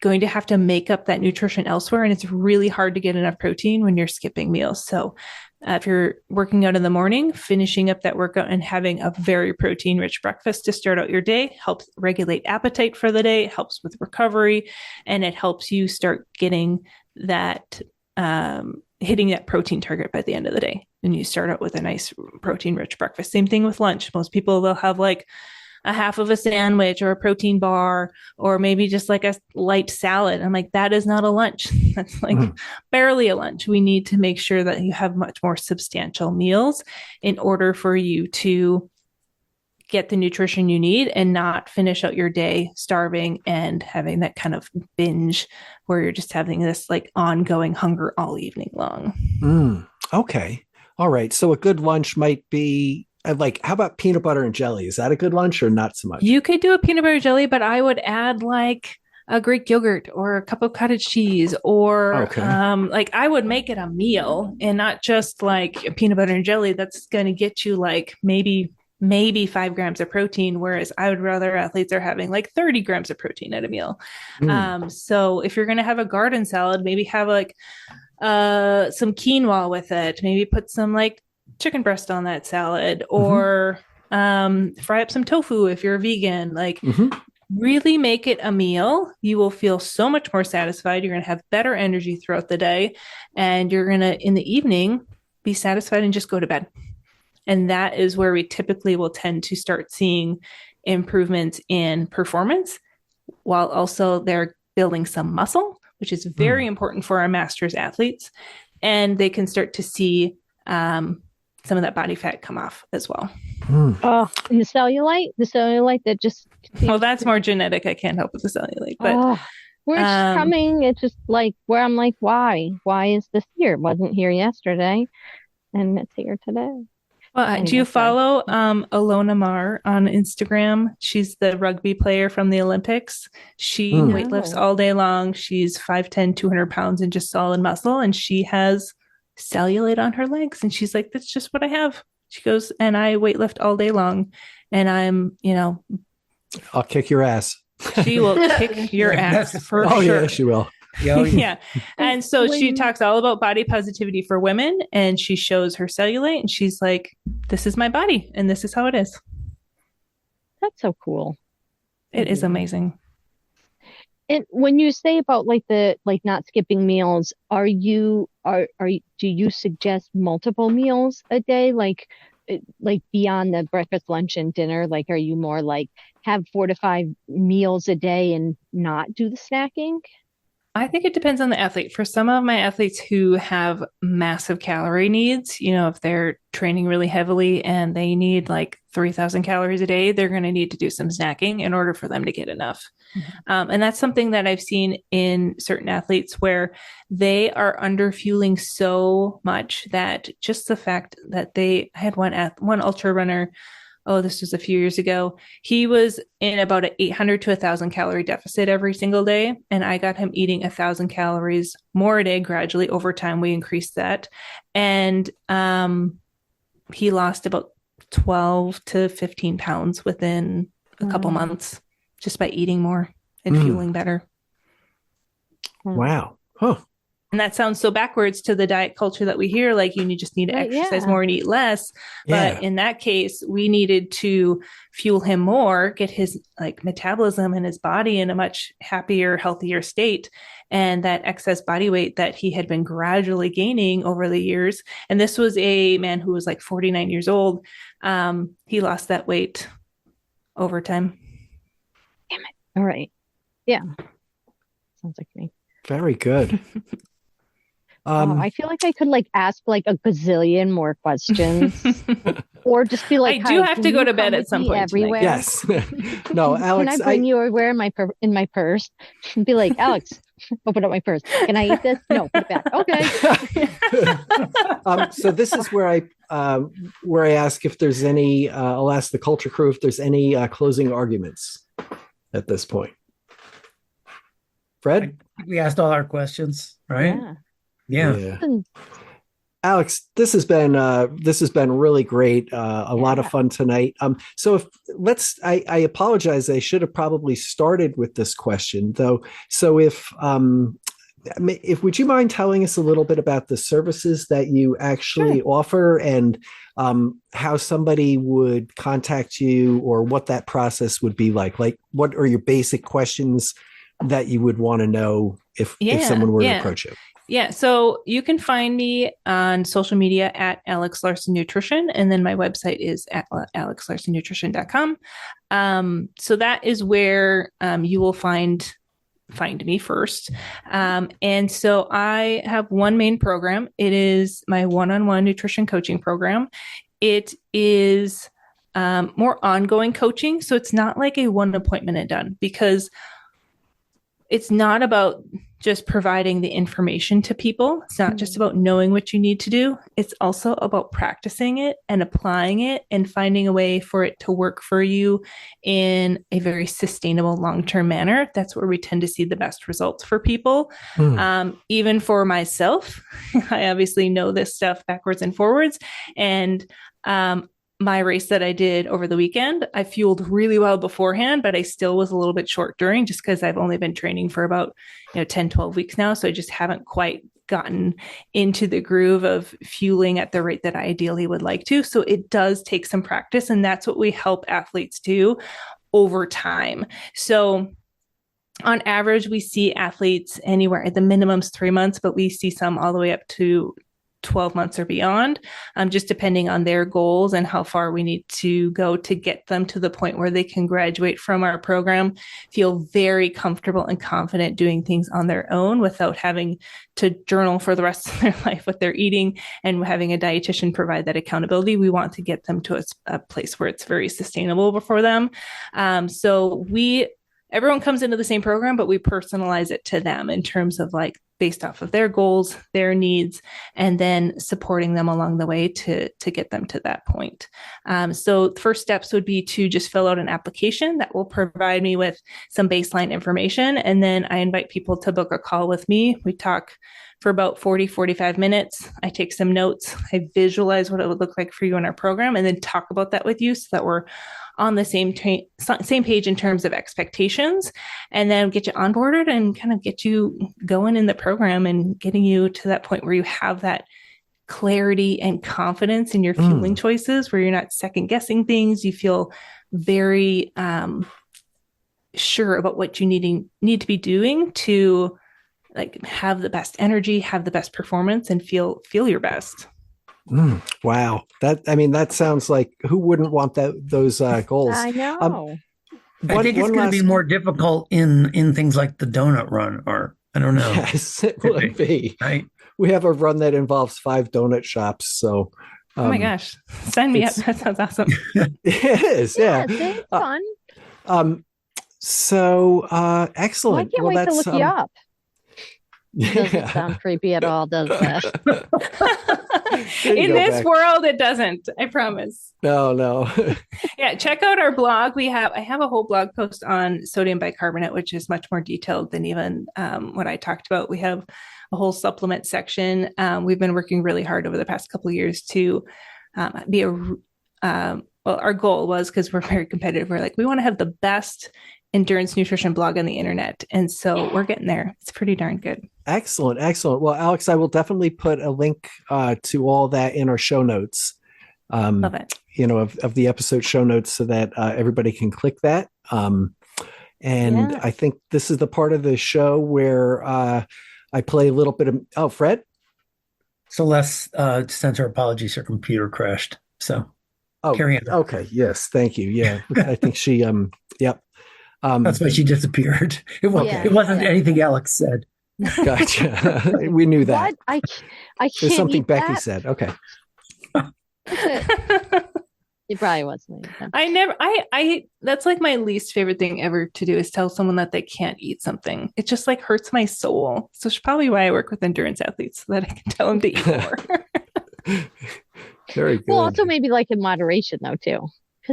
S6: going to have to make up that nutrition elsewhere. And it's really hard to get enough protein when you're skipping meals. So if you're working out in the morning, finishing up that workout and having a very protein rich breakfast to start out your day helps regulate appetite for the day, helps with recovery, and it helps you start getting that, hitting that protein target by the end of the day. And you start out with a nice protein rich breakfast. Same thing with lunch. Most people, they'll have a half of a sandwich or a protein bar, or maybe just a light salad. I'm like, that is not a lunch. That's barely a lunch. We need to make sure that you have much more substantial meals in order for you to get the nutrition you need and not finish out your day starving and having that kind of binge where you're just having this ongoing hunger all evening long.
S2: Okay. All right. So a good lunch might be how about peanut butter and jelly? Is that a good lunch or not so much?
S6: You could do a peanut butter jelly, but I would add a Greek yogurt or a cup of cottage cheese or I would make it a meal and not just a peanut butter and jelly that's going to get you maybe 5 grams of protein, whereas I would rather athletes are having 30 grams of protein at a meal. So if you're going to have a garden salad, maybe have some quinoa with it, maybe put some chicken breast on that salad or fry up some tofu if you're a vegan. Really make it a meal. You will feel so much more satisfied. You're going to have better energy throughout the day, and you're going to, in the evening, be satisfied and just go to bed. And that is where we typically will tend to start seeing improvements in performance, while also they're building some muscle, which is very important for our masters athletes. And they can start to see some of that body fat come off as well.
S3: Oh, and the cellulite that just...
S6: Well, that's more genetic. I can't help with the cellulite, but
S3: where it's coming, it's just where I'm why? Why is this here? It wasn't here yesterday, and it's here today.
S6: Well, anyway, do you follow Alona Mar on Instagram? She's the rugby player from the Olympics. She weightlifts all day long. She's 5'10", 200 pounds and just solid muscle, and she has cellulite on her legs, and she's like, that's just what I have. She goes, and I weightlift all day long, and I'm
S2: I'll kick your ass.
S6: She will kick your ass for sure.
S2: Yeah, she will.
S6: Yeah. And so she talks all about body positivity for women, and she shows her cellulite, and she's like, this is my body and this is how it is.
S3: That's so cool.
S6: It is amazing.
S3: And when you say about the not skipping meals, do you suggest multiple meals a day, beyond the breakfast, lunch, and dinner? Are you more have 4 to 5 meals a day and not do the snacking?
S6: I think it depends on the athlete. For some of my athletes who have massive calorie needs, if they're training really heavily and they need 3,000 calories a day, they're going to need to do some snacking in order for them to get enough. And that's something that I've seen in certain athletes where they are under fueling so much that just the fact that I had one ultra runner, this was a few years ago. He was in about an 800 to 1,000 calorie deficit every single day. And I got him eating 1,000 calories more a day gradually. Over time, we increased that. And he lost about 12 to 15 pounds within a couple months just by eating more and fueling better.
S2: Wow. Huh.
S6: And that sounds so backwards to the diet culture that we hear, like just need to exercise more and eat less.
S2: Yeah.
S6: But in that case, we needed to fuel him more, get his like metabolism and his body in a much happier, healthier state. And that excess body weight that he had been gradually gaining over the years. And this was a man who was like 49 years old. He lost that weight over time.
S3: Damn it. All right. Yeah. Sounds like me.
S2: Very good.
S3: I feel like I could like ask like a gazillion more questions, or just be like,
S6: I do have to go to bed at some point
S3: everywhere.
S2: Yes. No, Alex.
S3: Can I bring you everywhere in my purse? And be like, Alex, open up my purse. Can I eat this? No, put it back. Okay.
S2: So this is where I ask if there's any. I'll ask the Cultra crew if there's any closing arguments at this point. Fred,
S1: we asked all our questions, right? Yeah.
S2: Alex, this has been really great. A lot of fun tonight. So I apologize. I should have probably started with this question though. So if would you mind telling us a little bit about the services that you actually offer and how somebody would contact you or what that process would be like? Like, what are your basic questions that you would want to know if someone were to approach you?
S6: Yeah. So you can find me on social media at Alex Larson Nutrition. And then my website is at alexlarsonnutrition.com. So that is where you will find me first. And so I have one main program. It is my one-on-one nutrition coaching program. It is more ongoing coaching. So it's not like a one appointment and done, because it's not about just providing the information to people. It's not just about knowing what you need to do. It's also about practicing it and applying it and finding a way for it to work for you in a very sustainable long-term manner. That's where we tend to see the best results for people. Even for myself, I obviously know this stuff backwards and forwards. And my race that I did over the weekend, I fueled really well beforehand, but I still was a little bit short during, just because I've only been training for about 10, 12 weeks now. So I just haven't quite gotten into the groove of fueling at the rate that I ideally would like to. So it does take some practice, and that's what we help athletes do over time. So on average, we see athletes anywhere at the minimum's 3 months, but we see some all the way up to 12 months or beyond, just depending on their goals and how far we need to go to get them to the point where they can graduate from our program, feel very comfortable and confident doing things on their own without having to journal for the rest of their life what they're eating and having a dietitian provide that accountability. We want to get them to a place where it's very sustainable for them. Everyone comes into the same program, but we personalize it to them in terms of like based off of their goals, their needs, and then supporting them along the way to get them to that point. So first steps would be to just fill out an application that will provide me with some baseline information. And then I invite people to book a call with me. We talk for about 40, 45 minutes. I take some notes. I visualize what it would look like for you in our program, and then talk about that with you so that we're on the same page in terms of expectations, and then get you onboarded and kind of get you going in the program and getting you to that point where you have that clarity and confidence in your fueling choices, where you're not second guessing things. You feel very sure about what you need to be doing to like have the best energy, have the best performance, and feel your best.
S2: Wow. That sounds like, who wouldn't want those goals?
S3: I know.
S1: I think it's going to be more difficult in things like the donut run, or I don't know.
S2: Yes, it would be.
S1: Right.
S2: We have a run that involves 5 donut shops. So,
S6: oh my gosh, sign me up. That sounds awesome.
S2: It is. Yeah.
S3: It's fun.
S2: Excellent.
S3: I can't wait to look you up. Doesn't
S2: Yeah.
S3: sound creepy at all, does that?
S6: In this world, it doesn't. I promise.
S2: No.
S6: Yeah, check out our blog. I have a whole blog post on sodium bicarbonate, which is much more detailed than even what I talked about. We have a whole supplement section. We've been working really hard over the past couple of years to be our goal was, because we're very competitive, we want to have the best endurance nutrition blog on the internet. And so we're getting there. It's pretty darn good.
S2: Excellent, excellent. Well, Alex, I will definitely put a link to all that in our show notes.
S6: Love it.
S2: Of the episode show notes, so that everybody can click that. And I think this is the part of the show where I play a little bit of. Oh, Fred.
S1: Celeste sends her apologies. Her computer crashed. So carry on.
S2: Okay. Yes. Thank you. Yeah. I think she. Yep.
S1: That's why she disappeared. It wasn't anything Alex said.
S2: Gotcha. We knew that.
S3: What? I can't.
S2: There's something
S3: eat
S2: Becky
S3: that.
S2: said. Okay.
S3: It probably wasn't.
S6: I that's like my least favorite thing ever to do, is tell someone that they can't eat something. It just like hurts my soul. So it's probably why I work with endurance athletes, so that I can tell them to eat more.
S2: Very good.
S3: Well, also maybe like in moderation though too.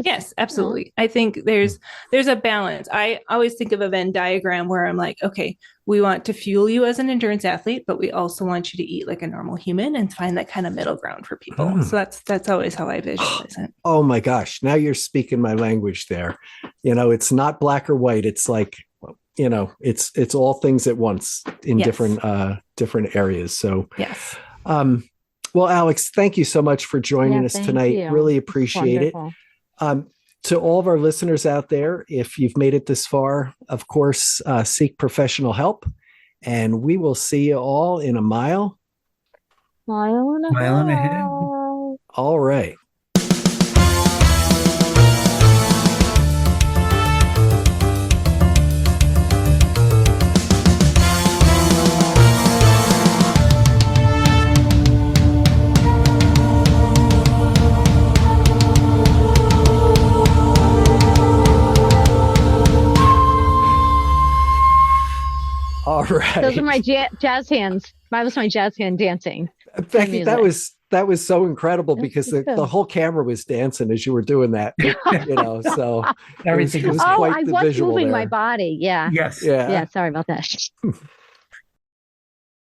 S6: Yes, absolutely. I think there's a balance. I always think of a Venn diagram where I'm like, okay, we want to fuel you as an endurance athlete, but we also want you to eat like a normal human, and find that kind of middle ground for people. So that's always how I visualize it.
S2: Oh my gosh. Now you're speaking my language there. It's not black or white. It's like, it's all things at once in different areas. So
S6: yes.
S2: Well, Alex, thank you so much for joining us tonight.
S3: You.
S2: Really appreciate it. To all of our listeners out there, if you've made it this far, of course, seek professional help, and we will see you all in a mile
S3: and a
S1: half.
S2: All right. All right.
S3: Those are my jazz hands. That was my jazz hand dancing.
S2: Becky, that was so incredible, because the whole camera was dancing as you were doing that. So
S1: everything
S2: it was quite
S3: I
S2: the
S3: was
S2: visual
S3: moving
S2: there.
S3: my body. Yeah.
S1: Yes.
S3: Yeah. Sorry about that.